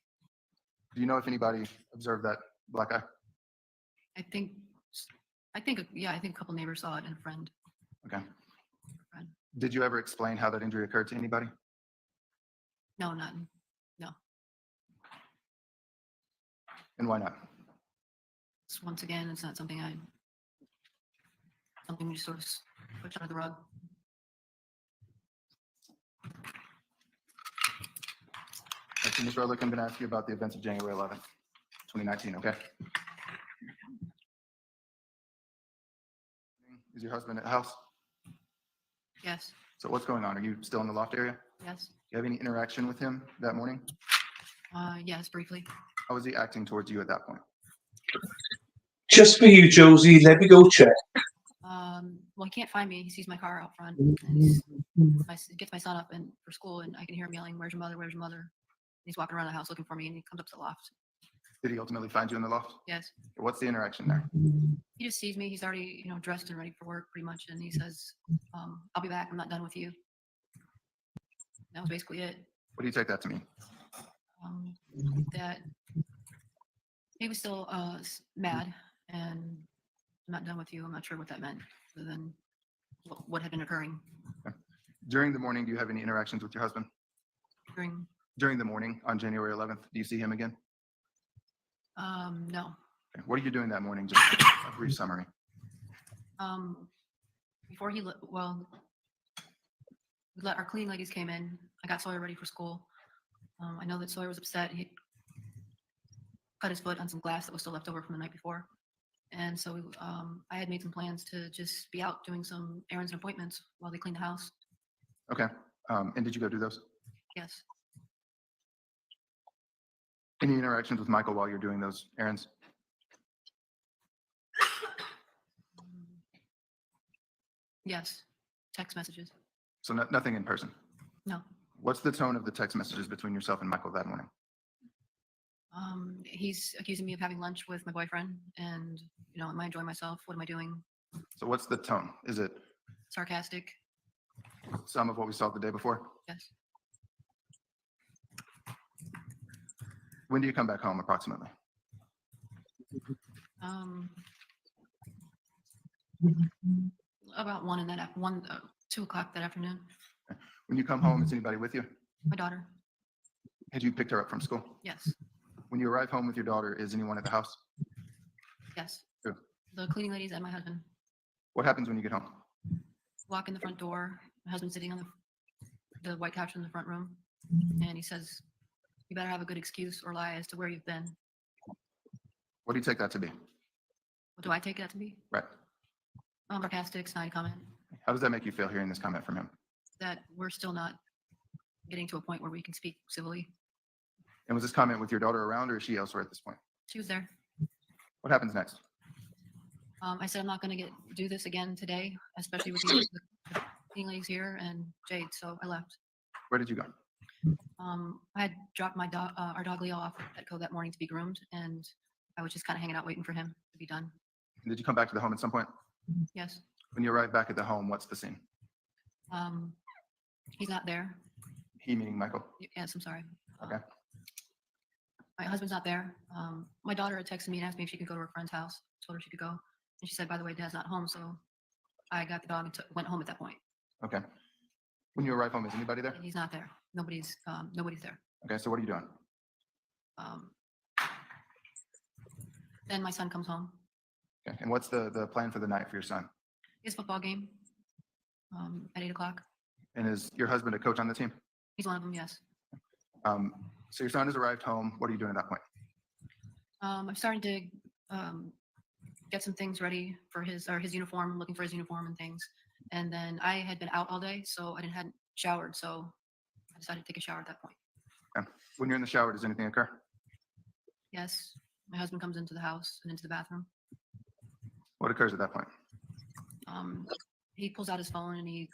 Do you know if anybody observed that black eye? I think a couple neighbors saw it and a friend. Okay. Friend. Did you ever explain how that injury occurred to anybody? No, none. No. And why not? Once again, it's not something we just sort of push under the rug. Okay, Ms. Redlick, I'm going to ask you about the events of January 11th, 2019, okay? Is your husband at the house? Yes. So what's going on? Are you still in the loft area? Yes. Do you have any interaction with him that morning? Yes, briefly. How was he acting towards you at that point? Just for you, Josie, let me go check. Well, he can't find me. He sees my car out front. And he gets my son up and for school, and I can hear him yelling, "Where's your mother? Where's your mother?" And he's walking around the house looking for me, and he comes up to the loft. Did he ultimately find you in the loft? Yes. What's the interaction there? He just sees me. He's already, dressed and ready for work, pretty much, and he says, "I'll be back. I'm not done with you." That was basically it. What do you take that to mean? That he was still mad and I'm not done with you. I'm not sure what that meant, other than what had been occurring During the morning, do you have any interactions with your husband? during. During the morning on January 11th, do you see him again? No. Okay. What are you doing that morning? Just a brief summary. Before our cleaning ladies came in. I got Sawyer ready for school. I know that Sawyer was upset. He cut his foot on some glass that was still left over from the night before. And so I had made some plans to just be out doing some errands and appointments while they cleaned the house. Okay. And did you go do those? Yes. Any interactions with Michael while you're doing those errands? Yes. Text messages. So nothing in person? No. What's the tone of the text messages between yourself and Michael that morning? He's accusing me of having lunch with my boyfriend and, am I enjoying myself? What am I doing? So what's the tone? Is it Sarcastic. some of what we saw the day before? Yes. When do you come back home approximately? About 2 o'clock that afternoon. When you come home, is anybody with you? My daughter. Had you picked her up from school? Yes. When you arrive home with your daughter, is anyone at the house? Yes. Who? The cleaning ladies and my husband. What happens when you get home? Walk in the front door. My husband's sitting on the white couch in the front room. And he says, you better have a good excuse or lie as to where you've been. What do you take that to be? What do I take that to be? Right. Sarcastic, snide comment How does that make you feel hearing this comment from him? that we're still not getting to a point where we can speak civilly. And was this comment with your daughter around, or is she elsewhere at this point? She was there. What happens next? I said, I'm not going to do this again today, especially with you, the cleaning ladies here and Jade. So I left. Where did you go? I had dropped my dog, our dog Leo off at Petco that morning to be groomed, and I was just kind of hanging out waiting for him to be done. And did you come back to the home at some point? Yes. When you arrive back at the home, what's the scene? He's not there. He meaning Michael. Yes, I'm sorry. Okay. My husband's not there. My daughter had texted me and asked me if she could go to her friend's house. Told her she could go, and she said, "By the way, Dad's not home." So I got the dog and went home at that point. Okay. When you arrive home, is anybody there? And he's not there. Nobody's there. Okay, so what are you doing? Then my son comes home. Okay. And what's the plan for the night for your son? His football game at 8:00. And is your husband a coach on the team? He's one of them. Yes. So your son has arrived home. What are you doing at that point? I'm starting to get some things ready for his uniform, looking for his uniform and things. And then I had been out all day, so I hadn't showered. So I decided to take a shower at that point. Okay. When you're in the shower, does anything occur? Yes. My husband comes into the house and into the bathroom. What occurs at that point? He pulls out his phone and he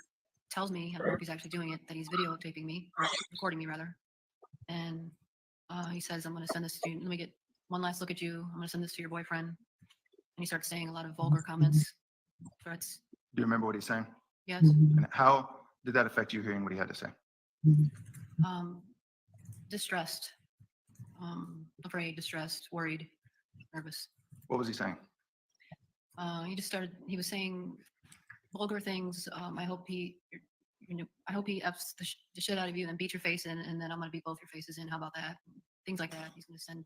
tells me, I don't know if he's actually doing it, that he's videotaping me, or recording me rather. And he says, I'm going to send this to you. Let me get one last look at you. I'm going to send this to your boyfriend. And he starts saying a lot of vulgar comments, threats. Do you remember what he's saying? Yes. And how did that affect you hearing what he had to say? Distressed, afraid, distressed, worried, nervous. What was he saying? He was saying vulgar things. I hope he F's the shit out of you and beat your face in, and then I'm going to beat both your faces in. How about that? Things like that. He's going to send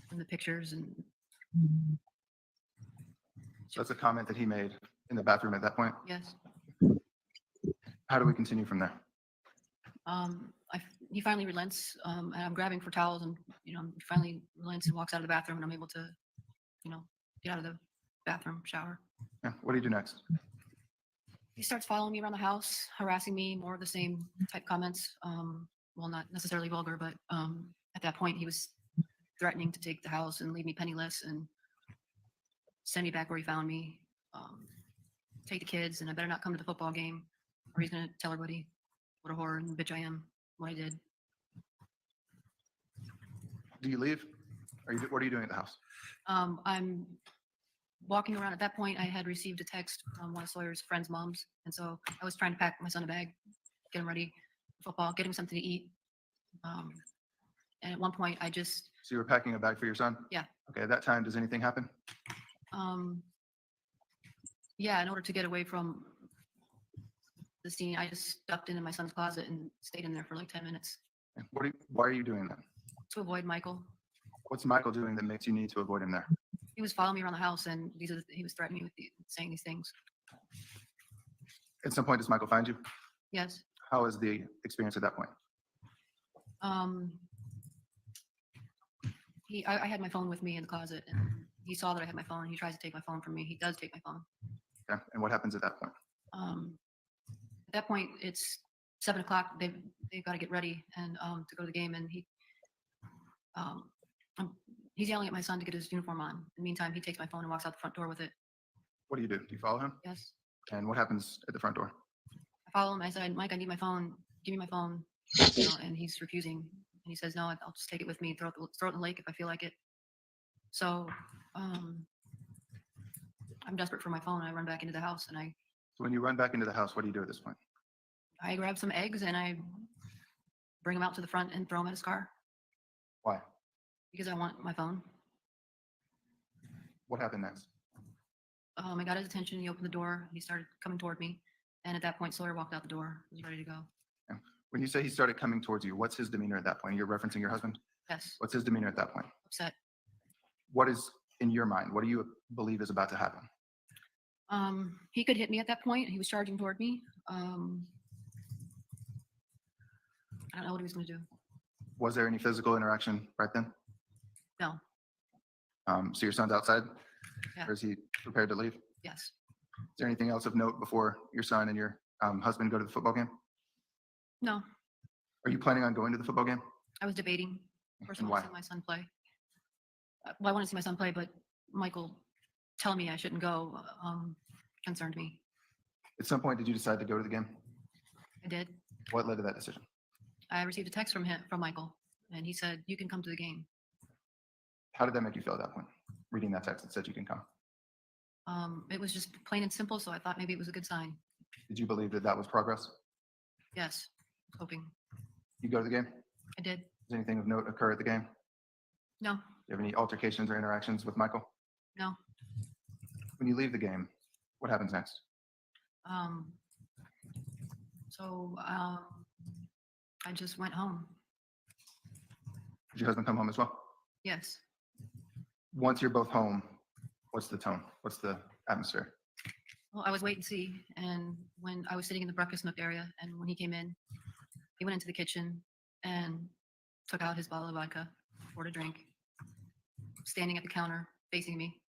them the pictures. And So that's a comment that he made in the bathroom at that point. yes. How do we continue from there? He finally relents, and I'm grabbing for towels, and he finally relents and walks out of the bathroom, and I'm able to, get out of the bathroom, shower. Yeah. What do you do next? He starts following me around the house, harassing me, more of the same type comments. Well, not necessarily vulgar, but at that point, he was threatening to take the house and leave me penniless and send me back where he found me, take the kids, and I better not come to the football game, or he's going to tell everybody what a whore and bitch I am, what I did. Do you leave? What are you doing at the house? I'm walking around. At that point, I had received a text from one of Sawyer's friends' moms, and so I was trying to pack my son a bag, get him ready for football, get him something to eat. And at one point, I just So you were packing a bag for your son? Yeah. Okay. At that time, does anything happen? yeah, in order to get away from the scene, I just stuffed into my son's closet and stayed in there for like 10 minutes Why are you doing that? to avoid Michael. What's Michael doing that makes you need to avoid him there? He was following me around the house, and he was threatening me with saying these things. At some point, does Michael find you? Yes. How was the experience at that point? I had my phone with me in the closet, and he saw that I had my phone. He tries to take my phone from me. He does take my phone. Okay. And what happens at that point? At that point, it's 7:00. They've got to get ready and to go to the game, and he's yelling at my son to get his uniform on. In the meantime, he takes my phone and walks out the front door with it. What do you do? Do you follow him? Yes. And what happens at the front door? I follow him. I said, Mike, I need my phone. Give me my phone. And he's refusing. And he says, no, I'll just take it with me, throw it in the lake if I feel like it. So I'm desperate for my phone. I run back into the house, and So when you run back into the house, what do you do at this point? I grab some eggs and I bring them out to the front and throw them at his car Why? because I want my phone. What happened next? I got his attention. He opened the door. He started coming toward me. And at that point, Sawyer walked out the door. He was ready to go. When you say he started coming towards you, what's his demeanor at that point? You're referencing your husband? Yes. What's his demeanor at that point? Upset. What is in your mind, what do you believe is about to happen? He could hit me at that point. He was charging toward me. I don't know what he was going to do. Was there any physical interaction right then? No. So your son's outside? Yeah. Or is he prepared to leave? Is Yes. there anything else of note before your son and your husband go to the football game? No. Are you planning on going to the football game? I was debating. First, I And want to why? see my son play. Well, I want to see my son play, but Michael telling me I shouldn't go concerned me. At some point, did you decide to go to the game? I did. What led to that decision? I received a text from Michael, and he said, "You can come to the game." How did that make you feel at that point? Reading that text that said you can come. It was just plain and simple, so I thought maybe it was a good sign. Did you believe that that was progress? Yes, hoping. You go to the game? I did. Does anything of note occur at the game? Do No, you have any altercations or interactions with Michael? no. When you leave the game, what happens next? So I just went home. Did your husband come home as well? Yes. Once you're both home, what's the tone? What's the atmosphere? Well, I was wait and see, and when I was sitting in the breakfast nook area, and when he came in, he went into the kitchen and took out his bottle of vodka, poured a drink, standing at the counter, facing me,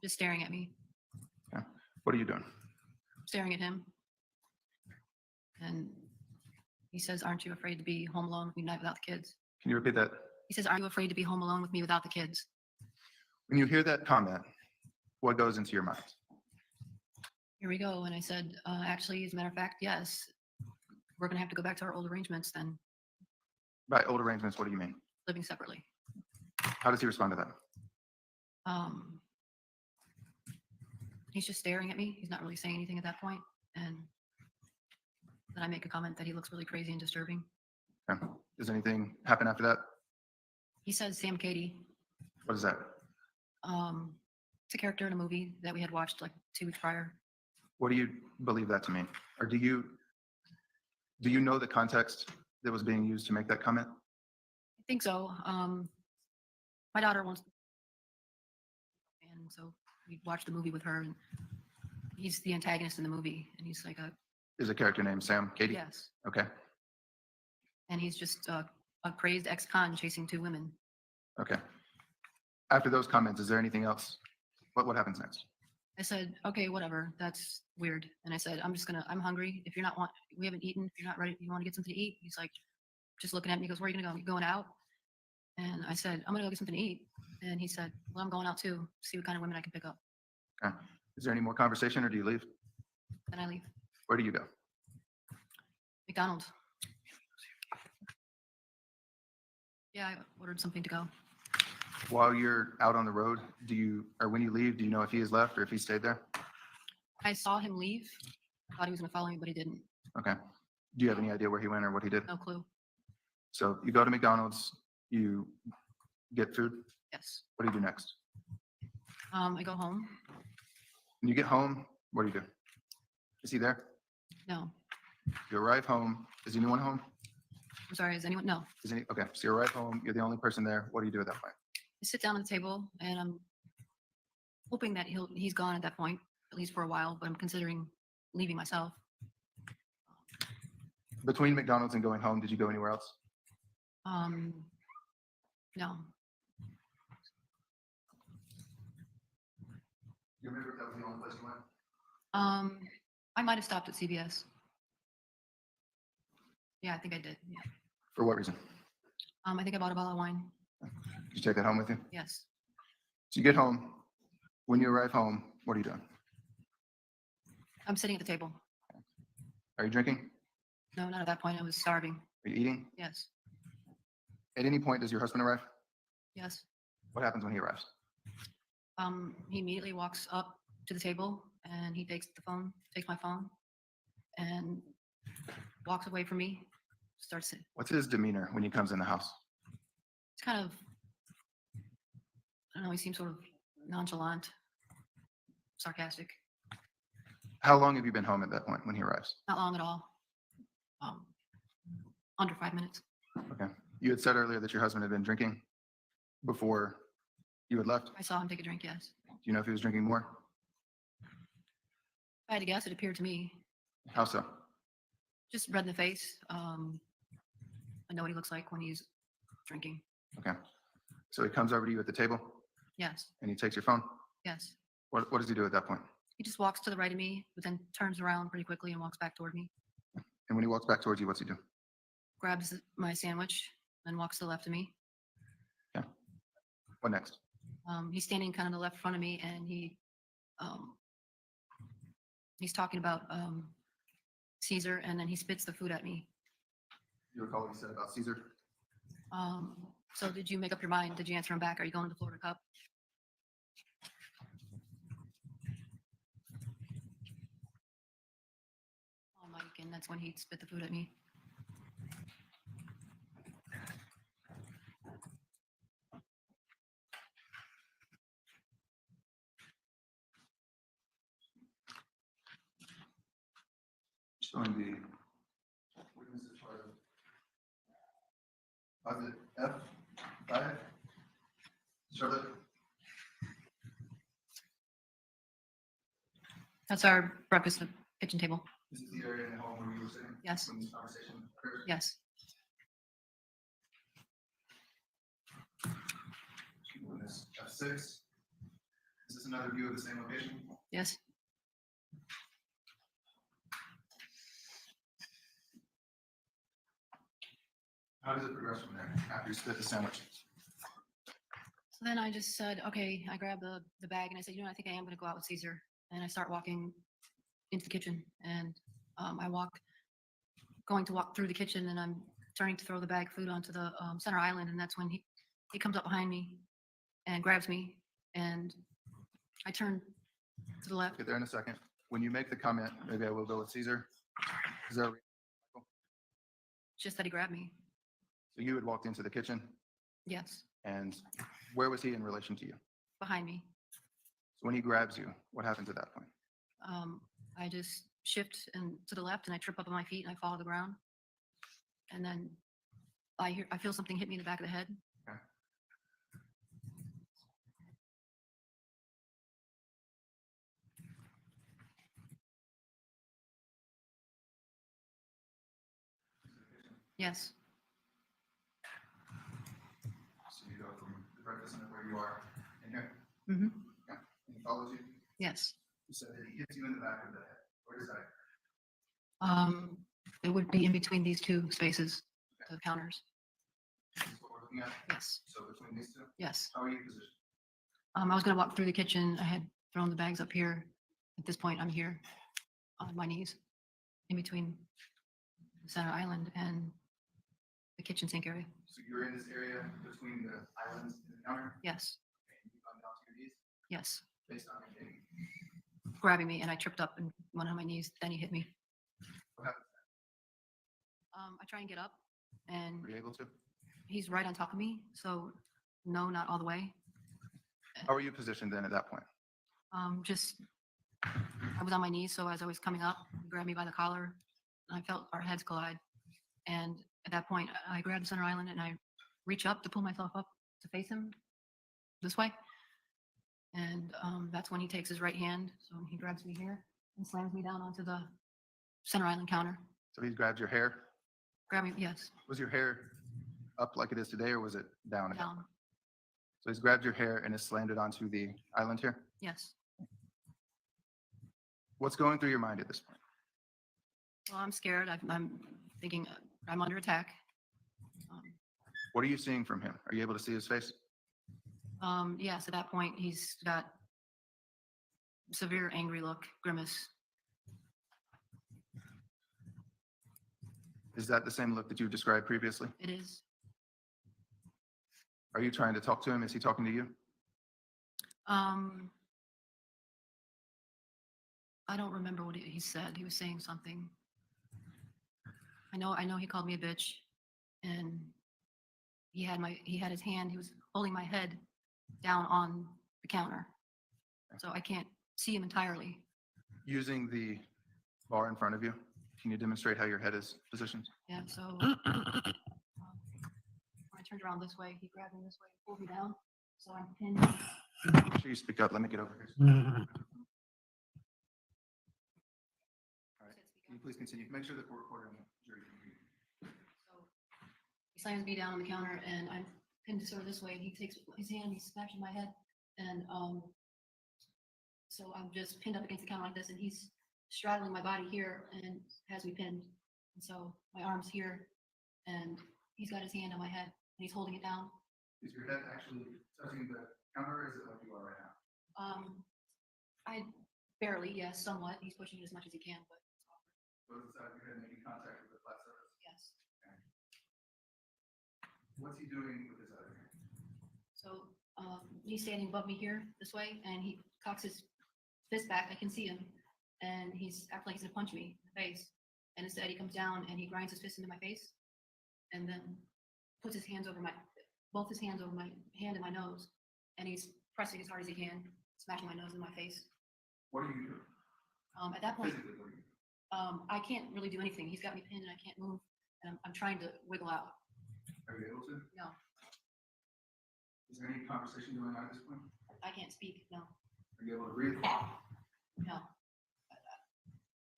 just staring at me, What are you doing? staring at him. And he says, "Aren't you afraid to be home alone with me tonight without the kids?" Can you repeat that? He says, "Are you afraid to be home alone with me without the kids?" When you hear that comment, what goes into your mind? Here we go. And I said, actually, as a matter of fact, yes, we're going to have to go back to our old arrangements then, By old arrangements, what do you mean? living separately. How does he respond to that? He's just staring at me. He's not really saying anything at that point. And then I make a comment that he looks really crazy and disturbing. Okay. Does anything happen after that? He says, "Sam Katie." What is that? It's a character in a movie that we had watched like 2 weeks prior. What do you believe that to mean? Or do you know the context that was being used to make that comment? I think so. My daughter wants, and so we watched the movie with her, and he's the antagonist in the movie, and he's like Is a character named Sam Katie? yes, Okay. and he's just a crazed ex-con chasing 2 women. Okay. After those comments, is there anything else? What happens next? I said, "Okay, whatever. That's weird." And I said, I'm hungry. If you're not we haven't eaten. If you're not ready, you want to get something to eat?" He's like, just looking at me. He goes, "Where are you gonna go? You going out?" And I said, "I'm gonna go get something to eat." And he said, "Well, I'm going out too. See what kind of women I can pick up." Okay. Is there any more conversation or do you leave? Then I leave. Where do you go? McDonald's. Yeah, I ordered something to go. While you're out on the road, or when you leave, do you know if he has left or if he stayed there? I saw him leave. Thought he was gonna follow me, but he didn't. Okay. Do you have any idea where he went or what he did? No clue. So you go to McDonald's, you get food. Yes. What do you do next? I go home. When you get home, what do you do? Is he there? No. You arrive home. Is anyone home? I'm sorry. Is anyone? No. Okay. So you arrive home. You're the only person there. What do you do at that point? I sit down at the table, and I'm hoping that he's gone at that point, at least for a while. But I'm considering leaving myself. Between McDonald's and going home, did you go anywhere else? No. You remember if that was the only place you went? I might have stopped at CVS. Yeah, I think I did. Yeah. For what reason? I think I bought a bottle of wine. Did you take that home with you? Yes. So you get home. When you arrive home, what are you doing? I'm sitting at the table. Are you drinking? No, not at that point. I was starving. Are you eating? Yes. At any point, does your husband arrive? Yes. What happens when he arrives? He immediately walks up to the table and he takes my phone and walks away from me. Starts it. What's his demeanor when he comes in the house? It's kind of, I don't know, he seems sort of nonchalant, sarcastic. How long have you been home at that point when he arrives? Not long at all. Under 5 minutes. Okay. You had said earlier that your husband had been drinking before You had left. I saw him take a drink, yes. Do you know if he was drinking more? If I had to guess, it appeared to me. How so? Just red in the face. I know what he looks like when he's drinking. Okay. So he comes over to you at the table Yes, and he takes your phone. yes. What does he do at that point? He just walks to the right of me, but then turns around pretty quickly and walks back toward me. And when he walks back towards you, what's he do? Grabs my sandwich, then walks to the left of me. What next? He's standing kind of the left front of me, and he's talking about Caesar, and then he spits the food at me. You recall what he said about Caesar? So did you make up your mind? Did you answer him back? Are you going to the Florida Cup? Oh, Mike, and that's when he spit the food at me. Showing the witnesses part of, was it F5? Charlotte? That's our breakfast kitchen table. This is the area in the home where you were sitting? Yes. When this conversation occurred? Yes. Witness F6. Is this another view of the same location? Yes. How does it progress from there after you split the sandwich? So then I just said, okay, I grabbed the bag and I said, I think I am going to go out with Caesar. And I start walking into the kitchen, and going to walk through the kitchen, and I'm turning to throw the bag of food onto the center island. And that's when he comes up behind me and grabs me, and I turn to the left. Get there in a second. When you make the comment, maybe I will go with Caesar. Is there, Just that he grabbed me. so you had walked into the kitchen, Yes. and where was he in relation to you? Behind me. So when he grabs you, what happens at that point? I just shift to the left, and I trip up on my feet, and I fall to the ground. And then I feel something hit me in the back of the head. Okay. Yes. So you go from the breakfast center where you are in here, Mm-hmm. and he follows you. Yes. You said that he hits you in the back of the head. Where does that occur? It would be in between these two spaces, the counters. This is what we're looking at. Yes. So between these two, Yes. how are you positioned? I was going to walk through the kitchen. I had thrown the bags up here. At this point, I'm here on my knees in between the center island and the kitchen sink area. So you're in this area between the islands and the counter, Yes. and you come down to your knees Yes. based on your hitting. Grabbing me, and I tripped up and went on my knees. Then he hit me. What happened? I try and get up, and Were you able to? he's right on top of me. So no, not all the way. How were you positioned then at that point? Just I was on my knees, so as I was coming up, he grabbed me by the collar, and I felt our heads collide. And at that point, I grabbed the center island, and I reach up to pull myself up to face him this way. And that's when he takes his right hand, so he grabs me here and slams me down onto the center island counter. So he grabbed your hair. Grab me, yes, Was your hair up like it is today, or was it down? at that down, point? So he's grabbed your hair and has slammed it onto the island here. yes. What's going through your mind at this point? Well, I'm scared. I'm thinking I'm under attack. What are you seeing from him? Are you able to see his face? Yes, at that point, he's got severe angry look, grimace. Is that the same look that you described previously? It is. Are you trying to talk to him? Is he talking to you? I don't remember what he said. He was saying something. I know he called me a bitch, and he had his hand, he was holding my head down on the counter. So I can't see him entirely. Using the bar in front of you, can you demonstrate how your head is positioned? Yeah, so when I turned around this way, he grabbed me this way, pulled me down, So I'm pinned. Make sure you speak up. Let me get over here. All right. Can you please continue? Make sure that we're recording the jury. So he slams me down on the counter and I'm pinned sort of this way. And he takes his hand, he smashes my head. And so I'm just pinned up against the counter like this and he's straddling my body here and has me pinned. And so my arm's here and he's got his hand on my head and he's holding it down. Is your head actually touching the counter or is it like you are right now? I barely, yes, somewhat. He's pushing it as much as he can, but Both sides of your head making contact with the flat surface? yes. What's he doing with his other hand? So he's standing above me here this way and he cocks his fist back. I can see him and he's acting like he's gonna punch me in the face. And instead he comes down and he grinds his fist into my face and then puts his hands over both his hands over my hand and my nose. And he's pressing as hard as he can, smashing my nose in my face. What do you do? At that point, Physically, what do you do? I can't really do anything. He's got me pinned and I can't move. And I'm trying to wiggle out. Are you able to? No, Is there any conversation going on at this point? I can't speak. No, Are you able to breathe? no.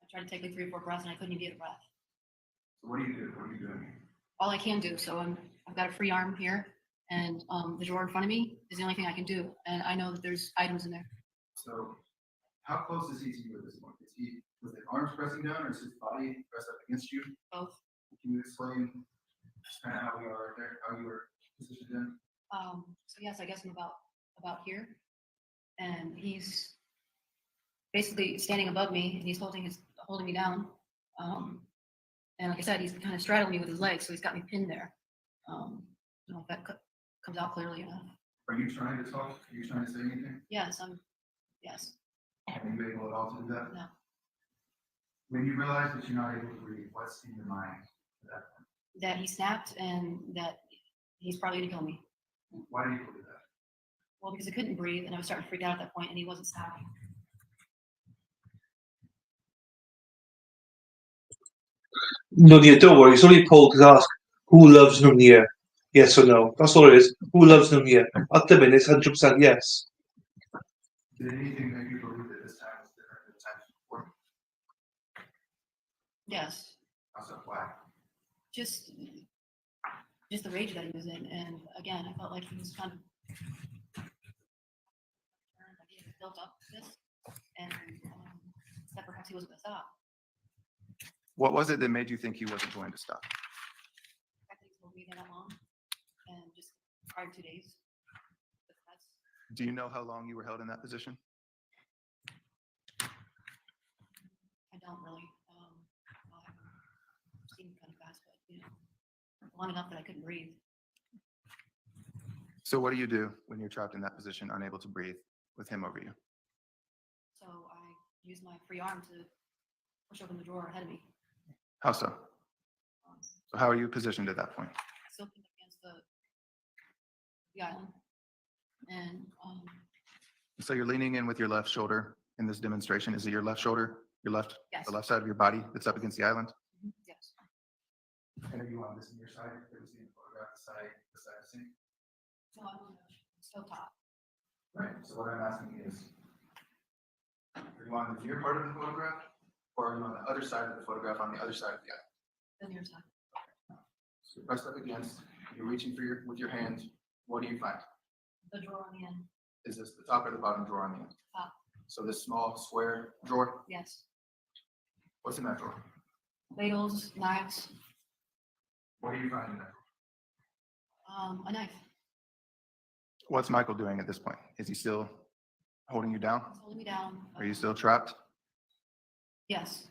I tried to take like 3 or 4 breaths and I couldn't even get a breath. So what do you do? What are you doing? All I can do. So I've got a free arm here and the drawer in front of me is the only thing I can do. And I know that there's items in there. So how close is he to you at this point? Is he with his arms pressing down or is his body pressed up against you? Both. Can you explain kind of how we are right there, how you were positioned in? So yes, I guess I'm about here. And he's basically standing above me and he's holding me down. And like I said, he's kind of straddling me with his legs, so he's got me pinned there. I don't know if that comes out clearly enough. Are you trying to talk? Are you trying to say anything? Yes, yes. Are you able at all to do that? No. When you realize that you're not able to breathe, what's in your mind at that point? That he snapped and that he's probably gonna kill me. Why do you believe that? Well, because I couldn't breathe and I was starting to freak out at that point and he wasn't stopping. Nunia, don't worry. It's only Paul to ask who loves Nunia. Yes or no? That's all it is. Who loves Nunia? At the minute, it's 100% yes. Did anything make you believe that this time was different than the times before? Yes, Also, why? just the rage that he was in, and again, I felt like he was kind of like he had built up this, and that perhaps he wasn't gonna stop. What was it that made you think he wasn't going to stop? I think he's been that long, and just prior to 2 days. But that's Do you know how long you were held in that position? I don't really. Well, I've seen kind of fast, but long enough that I couldn't breathe. So what do you do when you're trapped in that position, unable to breathe, with him over you? So I used my free arm to push open the drawer ahead of me. How so? Um, So how are you positioned at that point? Still pinned up against the island, and So you're leaning in with your left shoulder in this demonstration. Is it your left shoulder, yes, the left side of your body that's up against the island? yes, And are you on this near side? That we see in the photograph, the side of the sink? no, I'm still top. Right. So what I'm asking is, are you on the near part of the photograph, or are you on the other side of the photograph, on the other side of the island? The near side, So you're pressed up against, you're reaching for with your hand. What do you find? the drawer on the end. Is this the top or the bottom drawer on the end? Top. So this small square drawer, Yes, what's in that drawer? ladles, knives, What do you find in that drawer? a knife. What's Michael doing at this point? Is he still holding you down? He's holding me down. Are you still trapped? Yes,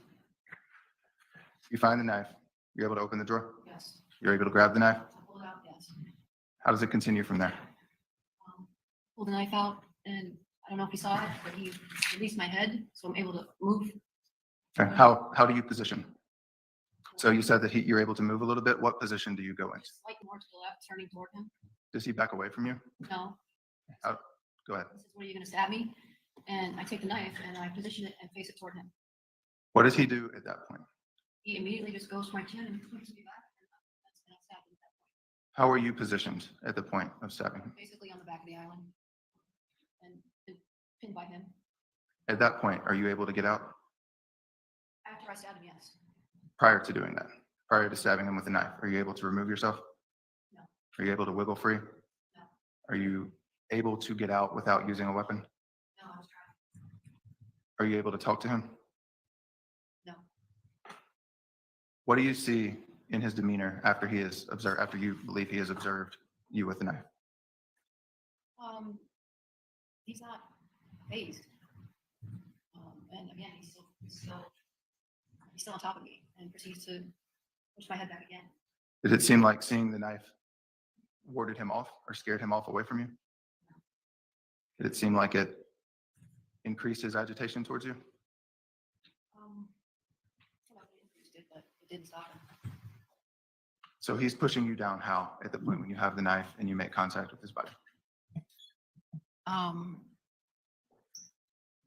You find the knife. You're able to open the drawer. yes. You're able to grab the knife. I pull it out. Yes. How does it continue from there? Pull the knife out, and I don't know if he saw it, but he released my head, so I'm able to move. Okay. How do you position? So you said that you're able to move a little bit. What position do you go into? Just like more to the left, turning toward him. Does he back away from you? No. Go ahead. He says, "What are you gonna stab me?" And I take the knife and I position it and face it toward him. What does he do at that point? He immediately just goes for my chin and pushes me back, and I stab him at that point. How are you positioned at the point of stabbing him? Basically on the back of the island and pinned by him. At that point, are you able to get out? After I stabbed him, yes. Prior to doing that, prior to stabbing him with a knife, are you able to remove yourself? No. Are you able to wiggle free? No. Are you able to get out without using a weapon? No, I was trying. Are you able to talk to him? No. What do you see in his demeanor after he is observed, after you believe he has observed you with the knife? He's not phased. And again, he's still on top of me and proceeds to push my head back again. Did it seem like seeing the knife warded him off or scared him off away from you? Did it seem like it increased his agitation towards you? It increased it, but it didn't stop him. So he's pushing you down how at the point when you have the knife and you make contact with his body?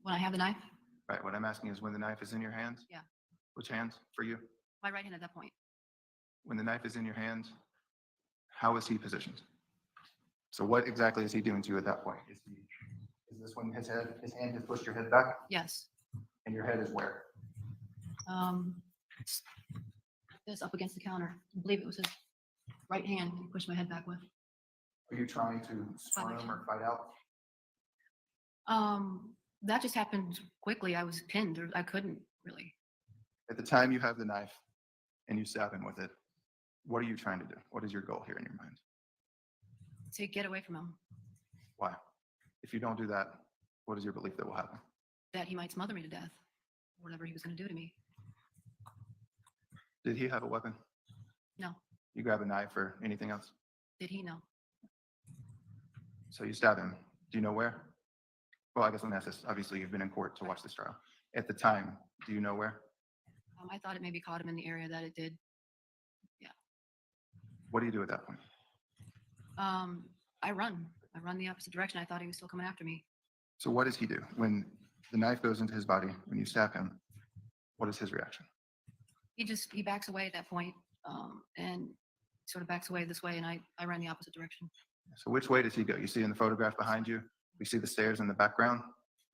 When I have the knife, Right, what I'm asking is when the knife is in your hands? Yeah. Which hands for you? my right hand at that point. When the knife is in your hand, how is he positioned? So what exactly is he doing to you at that point? Is this when his hand has pushed your head back Yes. and your head is where? This up against the counter. I believe it was his right hand he pushed my head back with. Are you trying to squirm or fight out? That just happened quickly. I was pinned, or I couldn't really. At the time you have the knife and you stab him with it, what are you trying to do? What is your goal here in your mind? To get away from him, Why? If you don't do that, what is your belief that will happen? that he might smother me to death, whatever he was going to do to me. Did he have a weapon? No. You grab a knife or anything else? Did he know? So you stab him. Do you know where? Well, I guess let me ask this. Obviously, you've been in court to watch this trial. At the time, do you know where? I thought it maybe caught him in the area that it did. What do you do at that point? I run the opposite direction. I thought he was still coming after me. So what does he do? When the knife goes into his body, when you stab him, what is his reaction? He backs away at that point, and sort of backs away this way, and I ran the opposite direction. So which way does he go? You see in the photograph behind you, we see the stairs in the background.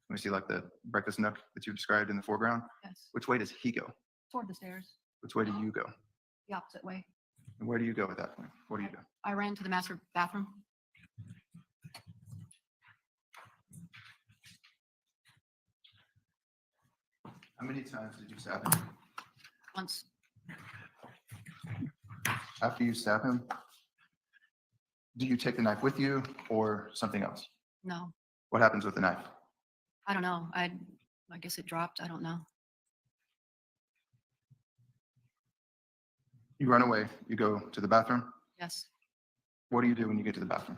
We see like the breakfast nook that you described in the foreground. Yes. Which way does he go? Toward the stairs, Which way do you go? the opposite way. And where do you go at that point? What do you do? I ran to the master bathroom. How many times did you stab him? Once. After you stab him, do you take the knife with you or something else? No, What happens with the knife? I don't know. I guess it dropped. I don't know. You run away, you go to the bathroom. Yes. What do you do when you get to the bathroom?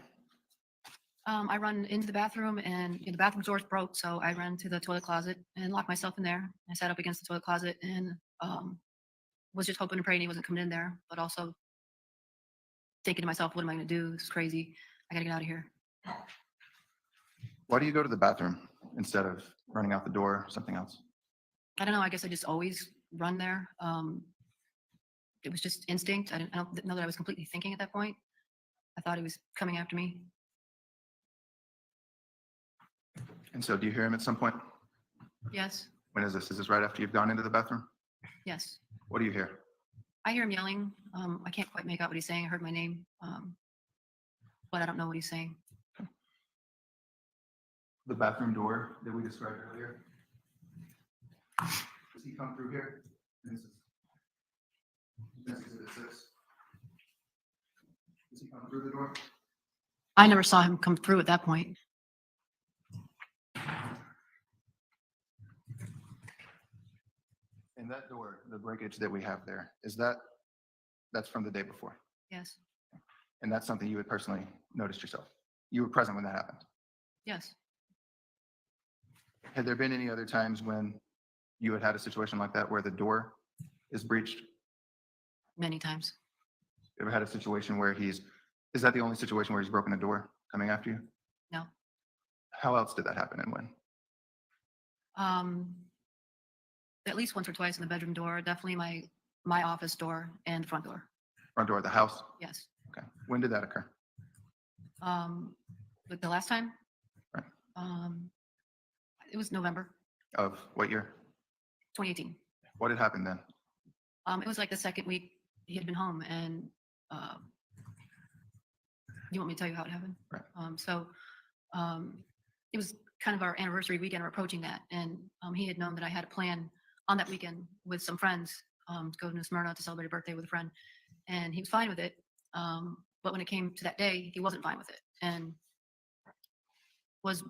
I run into the bathroom, and the bathroom door's broke, so I ran to the toilet closet and locked myself in there. I sat up against the toilet closet and was just hoping and praying he wasn't coming in there, but also thinking to myself, what am I going to do? This is crazy. I got to get out of here. Why do you go to the bathroom instead of running out the door or something else? I don't know. I guess I just always run there. It was just instinct. I don't know that I was completely thinking at that point. I thought he was coming after me. And so do you hear him at some point? Yes. When is this? Is this right after you've gone into the bathroom? Yes. What do you hear? I hear him yelling. I can't quite make out what he's saying. I heard my name, but I don't know what he's saying. The bathroom door that we described earlier. Does he come through here? This is Exhibit 6. Does he come through the door? I never saw him come through at that point. And that door, the breakage that we have there, that's from the day before. Yes. And that's something you had personally noticed yourself. You were present when that happened. Yes. Had there been any other times when you had a situation like that where the door is breached? Many times. Ever had a situation where is that the only situation where he's broken a door coming after you? No. How else did that happen and when? At least once or twice in the bedroom door, definitely my office door and front door. Front door of the house? Yes. Okay. When did that occur? But the last time, Right. it was November Of what year? 2018. What had happened then? It was like the second week he had been home, and you want me to tell you how it happened? Right. It was kind of our anniversary weekend. We're approaching that, and he had known that I had a plan on that weekend with some friends to go to Smyrna to celebrate a birthday with a friend, and he was fine with it. But when it came to that day, he wasn't fine with it, and was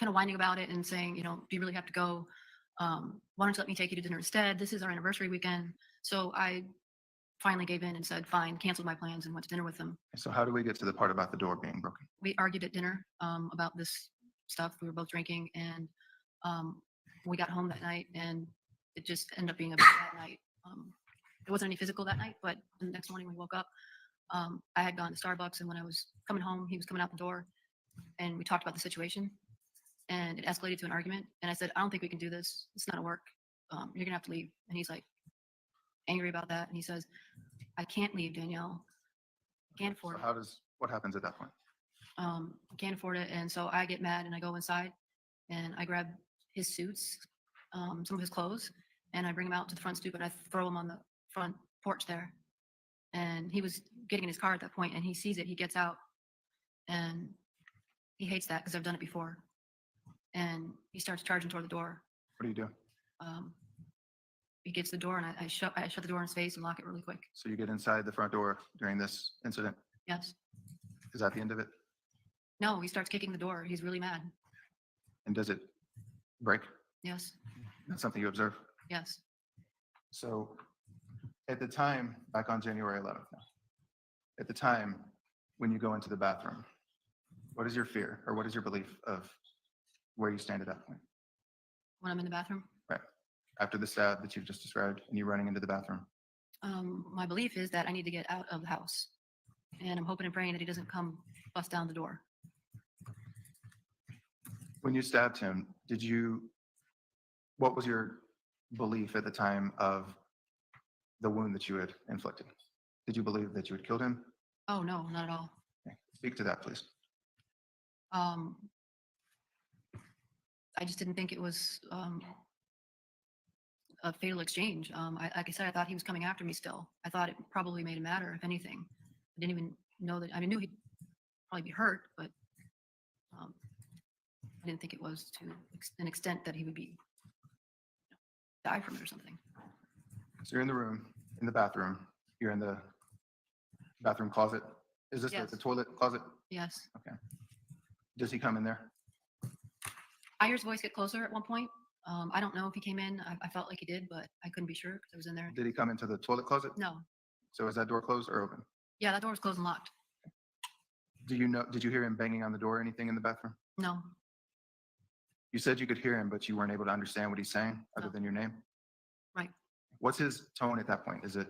kind of whining about it and saying, do you really have to go? Why don't you let me take you to dinner instead? This is our anniversary weekend. So I finally gave in and said, fine, canceled my plans and went to dinner with him. So how do we get to the part about the door being broken? We argued at dinner about this stuff. We were both drinking, and we got home that night, and it just ended up being a bad night. It wasn't any physical that night, but the next morning we woke up. I had gone to Starbucks, and when I was coming home, he was coming out the door, and we talked about the situation, and it escalated to an argument. And I said, I don't think we can do this. It's not a work. You're gonna have to leave. And he's like angry about that, and he says, I can't leave, Danielle. I can't afford So it. what happens at that point? I can't afford it. And so I get mad and I go inside and I grab his suits, some of his clothes, and I bring him out to the front stoop and I throw him on the front porch there. And he was getting in his car at that point, and he sees it. He gets out, and he hates that because I've done it before. And he starts charging toward the door. What do you do? He gets the door, and I shut the door in his face and lock it really quick. So you get inside the front door during this incident. Yes. Is that the end of it? No, he starts kicking the door. He's really mad. And does it break? Yes. That's something you observe. Yes. So at the time, back on January 11th now, at the time when you go into the bathroom, what is your fear or what is your belief of where you stand at that point? When I'm in the bathroom, Right. After the stab that you've just described and you running into the bathroom. my belief is that I need to get out of the house, and I'm hoping and praying that he doesn't come bust down the door. When you stabbed him, what was your belief at the time of the wound that you had inflicted? Did you believe that you had killed him? Oh no, not at all. Okay. Speak to that, please. I just didn't think it was a fatal exchange. Like I said, I thought he was coming after me still. I thought it probably made him madder, if anything. I didn't even know that. I knew he'd probably be hurt, but I didn't think it was to an extent that he would be die from it or something. So you're in the room, in the bathroom. You're in the bathroom closet. Is this Yes. the toilet closet? Yes. Does he come in there? I hear his voice get closer at one point. I don't know if he came in. I felt like he did, but I couldn't be sure because I was in there. Did he come into the toilet closet? No. So is that door closed or open? Yeah, that door was closed and locked. Did you hear him banging on the door or anything in the bathroom? No. You said you could hear him, but you weren't able to understand what he's saying other No. than your name? Right. What's his tone at that point? Is it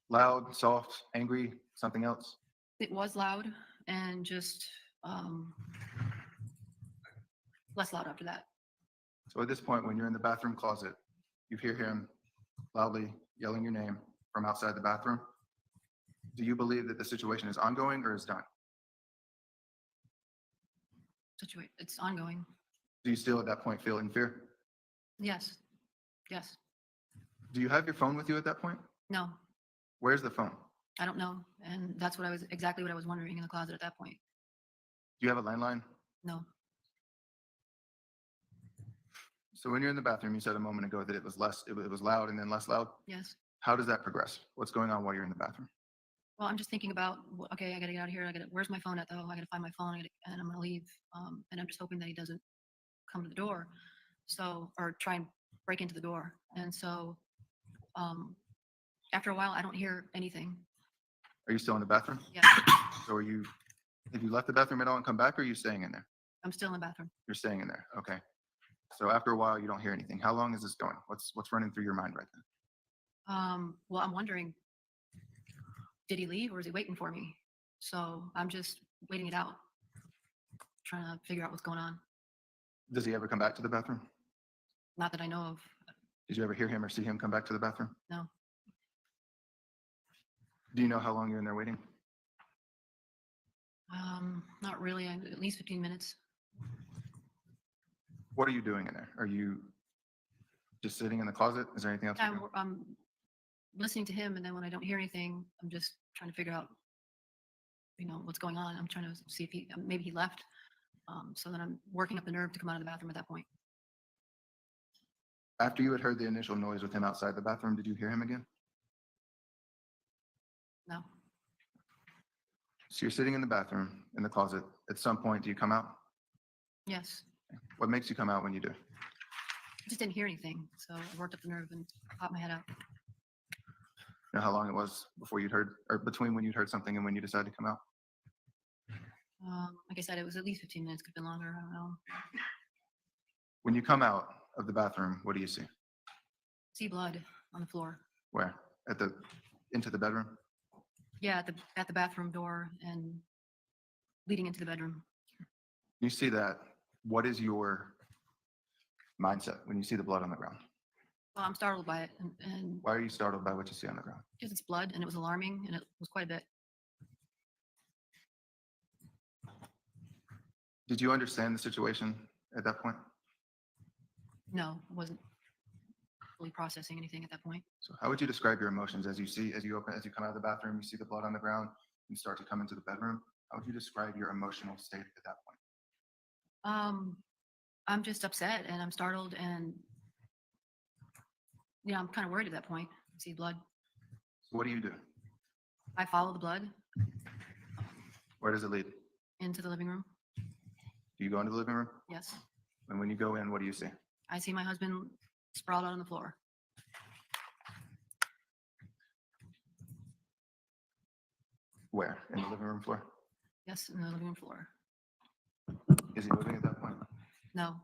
loud, soft, angry, something else? It was loud and just less loud after that. So at this point, when you're in the bathroom closet, you hear him loudly yelling your name from outside the bathroom. Do you believe that the situation is ongoing or is done? It's ongoing. Do you still at that point feel in fear? Yes. Yes. Do you have your phone with you at that point? No. Where's the phone? I don't know. And that's exactly what I was wondering in the closet at that point. Do you have a landline? No. So when you're in the bathroom, you said a moment ago that it was loud and then less loud. Yes. How does that progress? What's going on while you're in the bathroom? Well, I'm just thinking about, okay, I gotta get out of here. Where's my phone at though? I gotta find my phone. And I'm gonna leave. And I'm just hoping that he doesn't come to the door. Or try and break into the door. And so, after a while, I don't hear anything. Are you still in the bathroom? Yeah, So have you left the bathroom at all and come back, or are you staying in there? I'm still in the bathroom. You're staying in there. Okay. So after a while, you don't hear anything. How long is this going? What's running through your mind right then? Well, I'm wondering, did he leave or is he waiting for me? So I'm just waiting it out, trying to figure out what's going on. Does he ever come back to the bathroom? Not that I know of. Did you ever hear him or see him come back to the bathroom? No. Do you know how long you're in there waiting? Not really, at least 15 minutes. What are you doing in there? Are you just sitting in the closet? Is there anything else? you're doing? I'm listening to him, and then when I don't hear anything, I'm just trying to figure out, what's going on. I'm trying to see if maybe he left. So then I'm working up the nerve to come out of the bathroom at that point. After you had heard the initial noise with him outside the bathroom, did you hear him again? No, So you're sitting in the bathroom, in the closet. At some point, do you come out? yes, What makes you come out when you do? I just didn't hear anything, so I worked up the nerve and popped my head out. You know how long it was before you'd heard, or between when you'd heard something and when you decided to come out? Like I said, it was at least 15 minutes, could have been longer. I don't know. When you come out of the bathroom, what do you see? See blood on the floor. Where? Into the bedroom? Yeah, at the bathroom door and leading into the bedroom. You see that. What is your mindset when you see the blood on the ground? Well, I'm startled by it, and Why are you startled by what you see on the ground? because it's blood, and it was alarming, and it was quite a bit. Did you understand the situation at that point? No, I wasn't fully processing anything at that point. So how would you describe your emotions as you come out of the bathroom, you see the blood on the ground, you start to come into the bedroom? How would you describe your emotional state at that point? I'm just upset, and I'm startled, and I'm kind of worried at that point. I see blood. So what do you do? I follow the blood Where does it lead? into the living room. Do you go into the living room? Yes, And when you go in, what do you see? I see my husband sprawled out on the floor. Where? In the living room floor? Yes, in the living room floor. Is he moving at that point? No,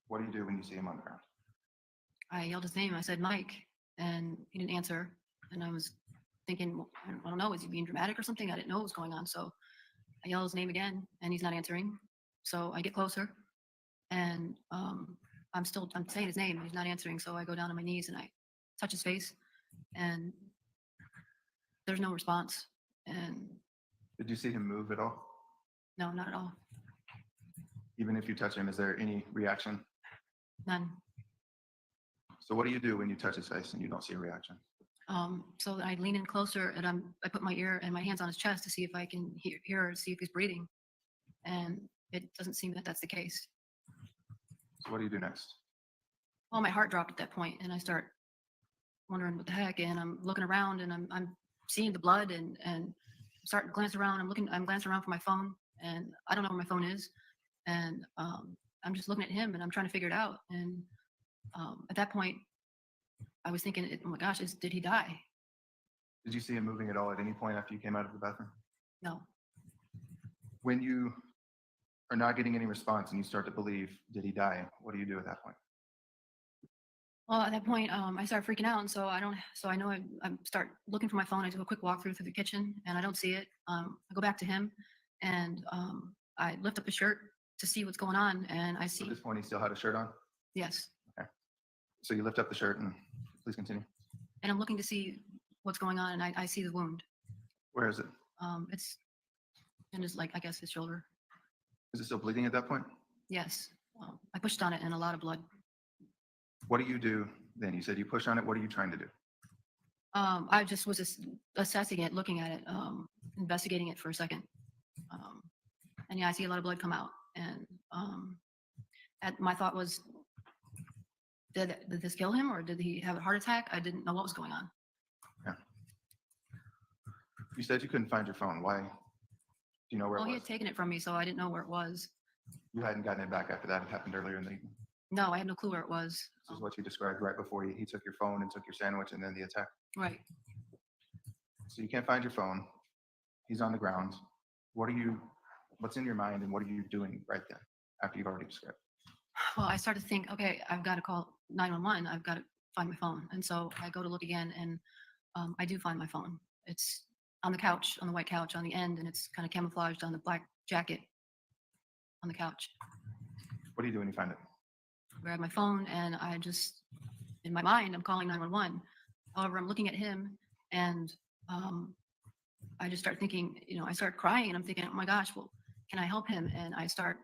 What do you do when you see him on the ground? I yelled his name. I said, Mike, and he didn't answer. And I was thinking, well, I don't know, is he being dramatic or something? I didn't know what was going on. So I yell his name again, and he's not answering. So I get closer, and I'm saying his name, and he's not answering. So I go down on my knees and I touch his face, and there's no response. And Did you see him move at all? no, not at all. Even if you touch him, is there any reaction? None. So what do you do when you touch his face and you don't see a reaction? So I lean in closer, and I put my ear and my hands on his chest to see if I can hear or see if he's breathing. And it doesn't seem that that's the case. So what do you do next? Well, my heart dropped at that point, and I start wondering what the heck. And I'm looking around, and I'm seeing the blood, and start to glance around. I'm glancing around for my phone, and I don't know where my phone is. And I'm just looking at him, and I'm trying to figure it out. And at that point, I was thinking, oh my gosh, did he die? Did you see him moving at all at any point after you came out of the bathroom? No. When you are not getting any response and you start to believe, did he die? What do you do at that point? Well, at that point, I start freaking out, and so I know I start looking for my phone. I do a quick walkthrough through the kitchen, and I don't see it. I go back to him, and I lift up the shirt to see what's going on, and I At see, this point, he still had a shirt on. yes, So you lift up the shirt and please continue. and I'm looking to see what's going on, and I see the wound. Where is it? It's in his, I guess, his shoulder. Is it still bleeding at that point? Yes, I pushed on it, and a lot of blood. What do you do then? You said you push on it. What are you trying to do? I just was assessing it, looking at it, investigating it for a second. And yeah, I see a lot of blood come out. And my thought was, did this kill him, or did he have a heart attack? I didn't know what was going on. You said you couldn't find your phone. Why? Do you know where Well, it he was? had taken it from me, so I didn't know where it was. You hadn't gotten it back after that. It happened earlier in the evening. No, I had no clue where it was. This is what you described right before he took your phone and took your sandwich and then the attack. Right. So you can't find your phone. He's on the ground. What's in your mind and what are you doing right then after you've already described? Well, I started to think, okay, I've got to call 911. I've got to find my phone. And so I go to look again, and I do find my phone. It's on the couch, on the white couch on the end, and it's kind of camouflaged on the black jacket on the couch. What do you do when you find it? Grab my phone, and I just, in my mind, I'm calling 911. However, I'm looking at him, and I just start thinking, I start crying and I'm thinking, oh my gosh, well, can I help him? And I start,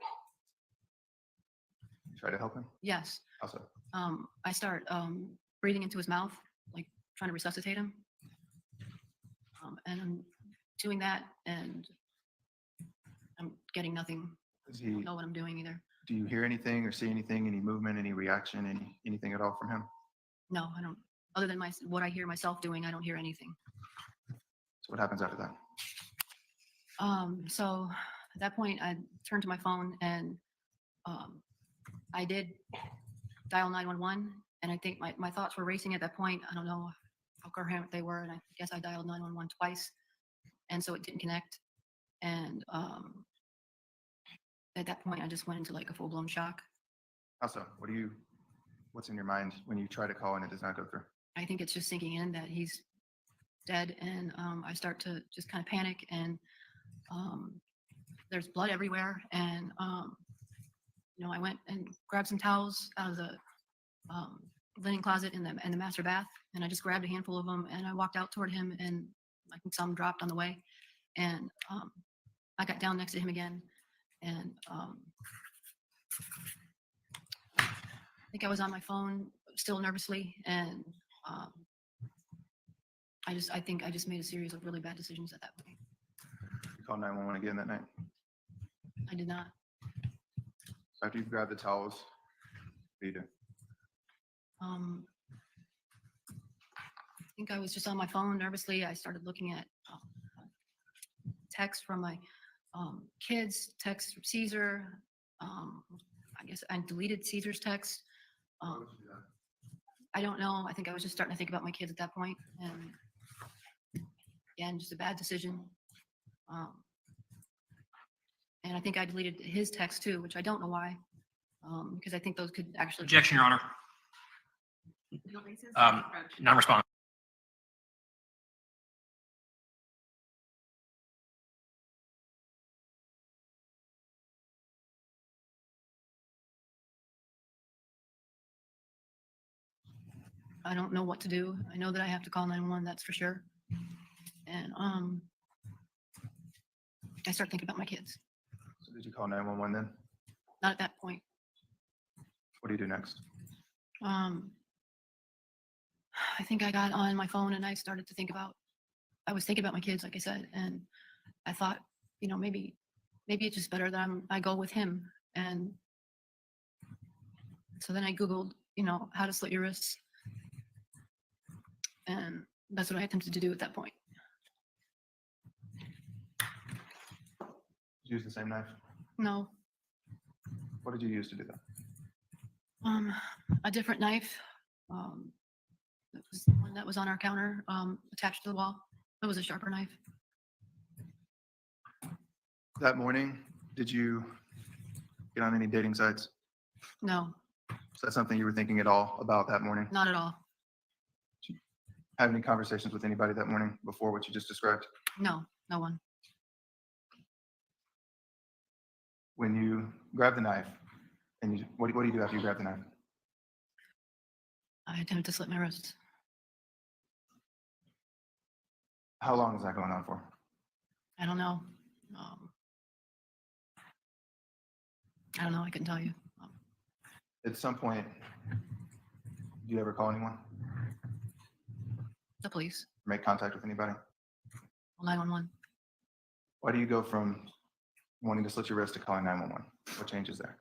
You try to help him? yes, Also, I start breathing into his mouth, like trying to resuscitate him. And I'm doing that and I'm getting nothing. is I he, don't know what I'm doing either. do you hear anything or see anything, any movement, any reaction, anything at all from him? No, I don't. Other than what I hear myself doing, I don't hear anything. So what happens after that? So at that point, I turned to my phone and I did dial 911. And I think my thoughts were racing at that point. I don't know how coherent they were. And I guess I dialed 911 twice. And so it didn't connect. And at that point, I just went into like a full blown shock. Also, what's in your mind when you try to call and it does not go through? I think it's just sinking in that he's dead. And I start to just kind of panic and there's blood everywhere. And, I went and grabbed some towels out of the linen closet in the master bath. And I just grabbed a handful of them and I walked out toward him and I think some dropped on the way. And I got down next to him again. And I think I was on my phone still nervously. And I think I just made a series of really bad decisions at that point. You called 911 again that night. I did not. So after you grab the towels, what do you do? I think I was just on my phone nervously. I started looking at texts from my kids, texts from Caesar. I guess I deleted Caesar's text. I don't know. I think I was just starting to think about my kids at that point. And again, just a bad decision. And I think I deleted his text too, which I don't know why. Because I think those could actually. Objection, Your Honor. Legal basis? Um, Non-responsive. I don't know what to do. I know that I have to call 911, that's for sure. And I start thinking about my kids. So did you call 911 then? Not at that point. What do you do next? I think I got on my phone and I started to I was thinking about my kids, like I said, and I thought, maybe it's just better that I go with him. And so then I Googled, how to slit your wrists. And that's what I attempted to do at that point. Did you use the same knife? No, What did you use to do that? a different knife. That was one that was on our counter, attached to the wall. It was a sharper knife. That morning, did you get on any dating sites? No, Is that something you were thinking at all about that morning? not at all. Have any conversations with anybody that morning before what you just described? No, no one. When you grab the knife, and what do you do after you grab the knife? I attempted to slit my wrists. How long is that going on for? I don't know. I don't know. I couldn't tell you. At some point, do you ever call anyone? The police. Make contact with anybody? 911. Why do you go from wanting to slit your wrist to calling 911? What changes there?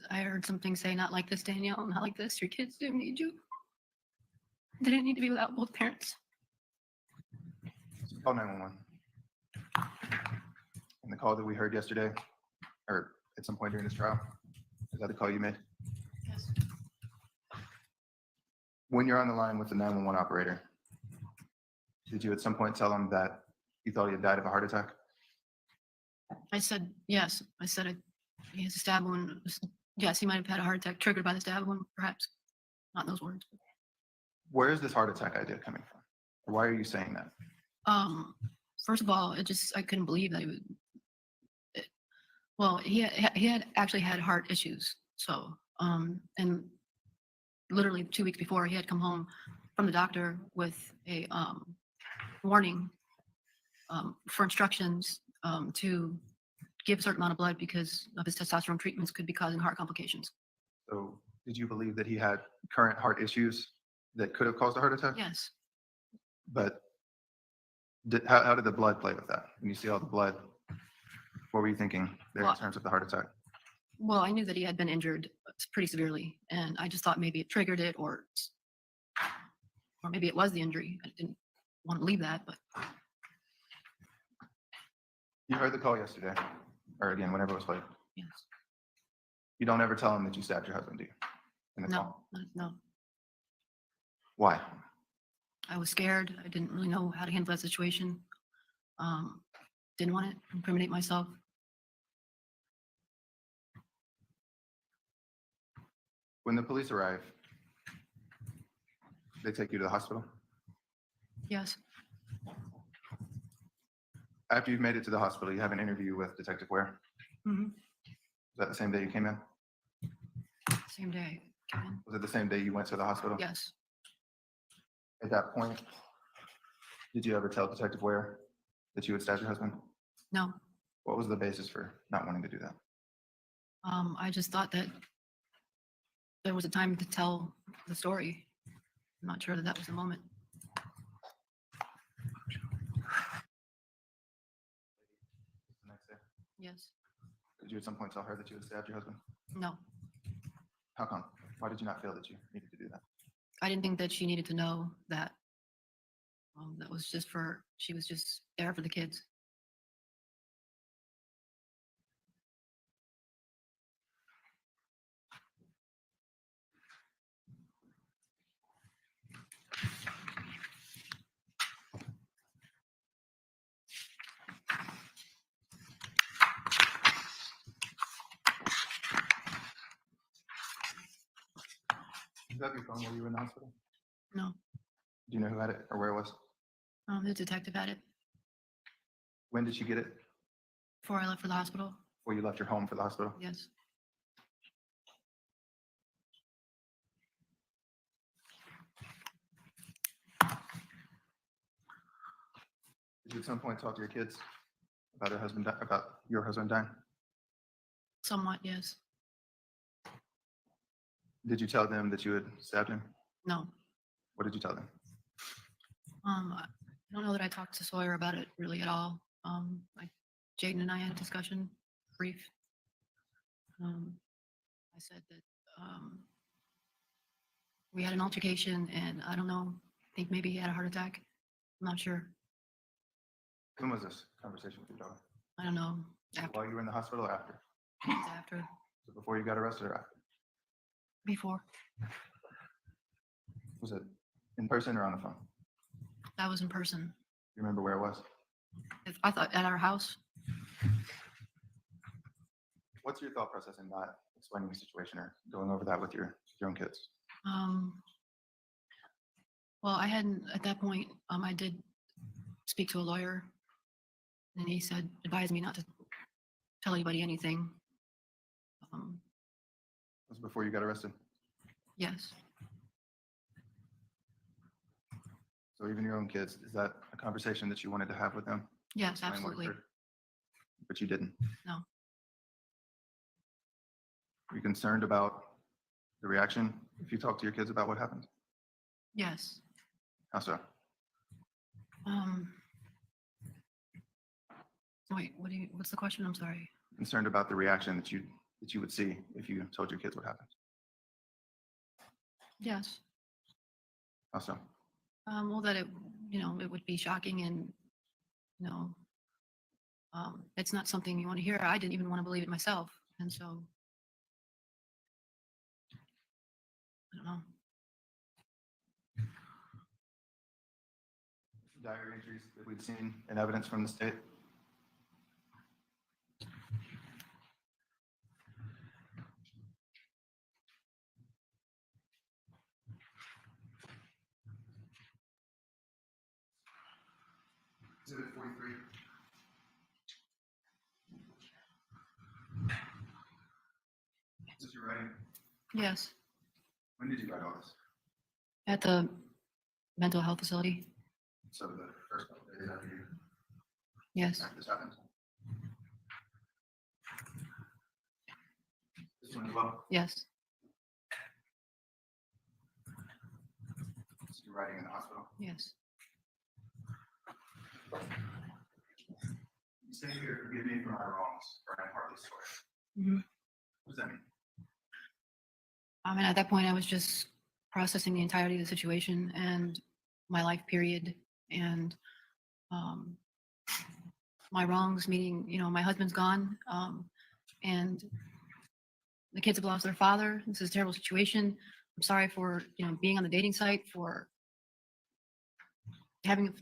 I heard something say, not like this, Danielle, not like this. Your kids do need you. They didn't need to be without both parents. So call 911. And the call that we heard yesterday, or at some point during this trial, is that the call you made? Yes. When you're on the line with the 911 operator, did you at some point tell him that you thought he had died of a heart attack? I said, yes. I said, he has a stab wound. Yes, he might have had a heart attack triggered by the stab wound, perhaps. Not in those words. Where is this heart attack idea coming from? Why are you saying that? First of all, I couldn't believe that he would. Well, he had actually had heart issues. So, and literally 2 weeks before, he had come home from the doctor with a warning for instructions to give a certain amount of blood because of his testosterone treatments could be causing heart complications. So did you believe that he had current heart issues that could have caused a heart attack? Yes. But how did the blood play with that? When you see all the blood, what were you thinking there in Well- terms of the heart attack? Well, I knew that he had been injured pretty severely, and I just thought maybe it triggered it, or maybe it was the injury. I didn't want to believe that, but You heard the call yesterday, or again, whenever it was played. yes. You don't ever tell him that you stabbed your husband, do you? In the No, call. no. Why? I was scared. I didn't really know how to handle that situation. Didn't want to incriminate myself. When the police arrive, they take you to the hospital. Yes, After you've made it to the hospital, you have an interview with Detective Ware. mhm, Is that the same day you came in? same day. Came in. Was it the same day you went to the hospital? Yes, At that point, did you ever tell Detective Ware that you had stabbed your husband? no. What was the basis for not wanting to do that? I just thought that there was a time to tell the story. I'm not sure that that was the moment. The next day, Yes, did you at some point tell her that you had stabbed your husband? no. How come? Why did you not feel that you needed to do that? I didn't think that she needed to know that. That was just for, she was just there for the kids. Did you have your phone while you were in the hospital? No, Do you know who had it or where it was? the detective had it When did she get it? before I left for the hospital. Before you left your home for the hospital? Yes, Did you at some point talk to your kids about about your husband dying? somewhat, yes. Did you tell them that you had stabbed him? No. What did you tell them? I don't know that I talked to Sawyer about it really at all. Like Jaden and I had a discussion, brief. I said that we had an altercation, and I don't know, I think maybe he had a heart attack. I'm not sure. When was this conversation with your daughter? I don't know. After, While you were in the hospital or after? after, So before you got arrested or after? before. Was it in person or on the phone? That was in person. You remember where it was? I thought at our house. What's your thought process in not explaining the situation or going over that with your own kids? Well, I hadn't at that point. I did speak to a lawyer, and he said, advised me not to tell anybody anything. It was before you got arrested. Yes, So even your own kids, is that a conversation that you wanted to have with them? yes, Explain what absolutely. occurred? But you didn't? No. Are you concerned about the reaction if you talk to your kids about what happened? Yes. How so? Wait, what's the question? I'm sorry. Concerned about the reaction that you would see if you told your kids what happened? Yes. How so? Well, that it would be shocking, and it's not something you want to hear. I didn't even want to believe it myself, and so I don't know. Diary entries that we'd seen and evidence from the state? Exhibit 43. This is your writing. Yes, When did you write all this? at the mental health facility. So the first couple of days after you, Yes, after this happened? This one as well? yes, So you're writing in the hospital? yes. You say here, forgive me for my wrongs, for I am hardly sorry. Mhm. What does that mean? I mean, at that point, I was just processing the entirety of the situation and my life period and my wrongs, meaning, my husband's gone, and the kids have lost their father. This is a terrible situation. I'm sorry for, being on the dating site, for having,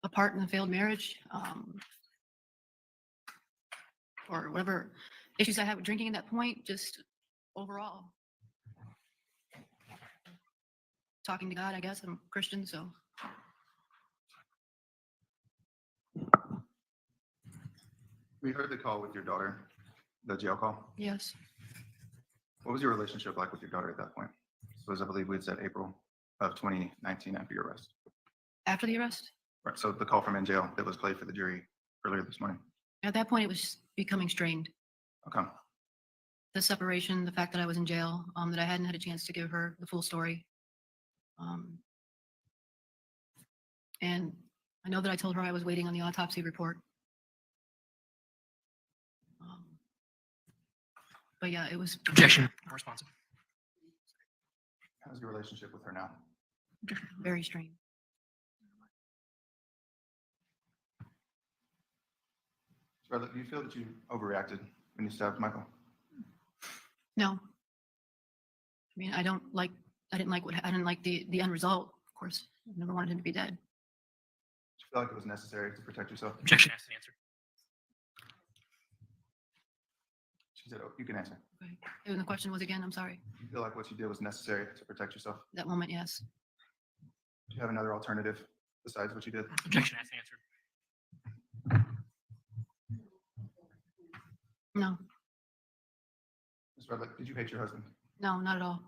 a part in a failed marriage, or whatever issues I had with drinking at that point, just overall. Talking to God, I guess. I'm a Christian, so. We heard the call with your daughter, the jail call. Yes. What was your relationship like with your daughter at that point? So as I believe we had said April of 2019 after your arrest. After the arrest, Right, so the call from in jail that was played for the jury earlier this morning. at that point, it was becoming strained. Okay. The separation, the fact that I was in jail, that I hadn't had a chance to give her the full story. And I know that I told her I was waiting on the autopsy report. But yeah, it was Objection. Responsive. How's your relationship with her now? very strained. Redlick, do you feel that you overreacted when you stabbed Michael? No. I mean, I didn't like the end result, of course. I never wanted him to be dead. Did you feel like it was necessary to protect yourself? Objection. Asked and answered. She said, oh, you can answer. Okay. And the question was again, I'm sorry. Do you feel like what you did was necessary to protect yourself? That moment, yes. Do you have another alternative besides what you did? Objection. Asked and answered. No, Ms. Redlick, did you hate your husband? no, not at all.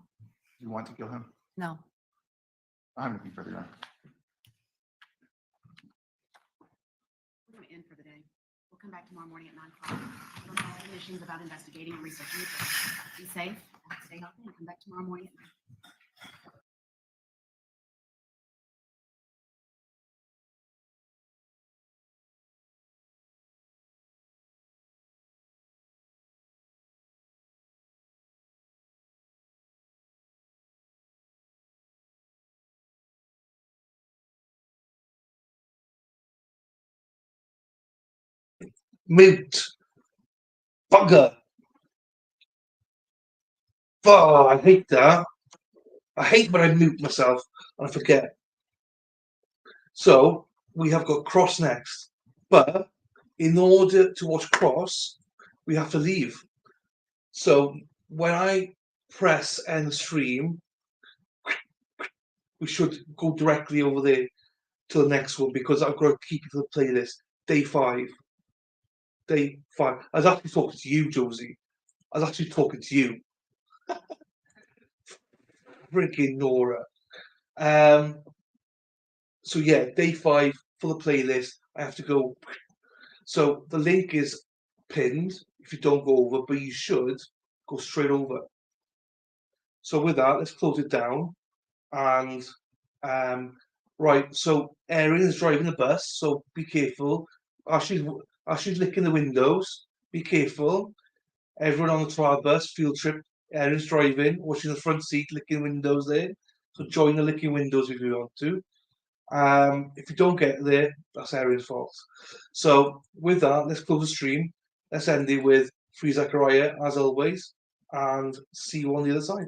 Did you want to kill him? No. I have nothing further on. We're going to end for the day. We'll come back tomorrow morning at 9 o'clock. I don't have any issues about investigating and researching it. Be safe, stay healthy, and come back tomorrow morning at 9. Mute. Bugger. Oh, I hate that. I hate when I mute myself and I forget. So we have got Cross next. But in order to watch Cross, we have to leave. So when I press end stream, we should go directly over there to the next one because I've got to keep it to the playlist. Day 5. Day 5. I was actually talking to you, Josie. I was actually talking to you. Freaking Nora. So yeah, day 5 for the playlist. I have to go. So the link is pinned if you don't go over, but you should go straight over. So with that, let's close it down. And right, so Erin is driving the bus, so be careful. As she's licking the windows, be careful. Everyone on the trial bus, field trip, Erin's driving, watching the front seat, licking windows there. So join the licking windows if you want to. If you don't get there, that's Erin's fault. So with that, let's close the stream. Let's end it with Free Zachariah as always, and see you on the other side.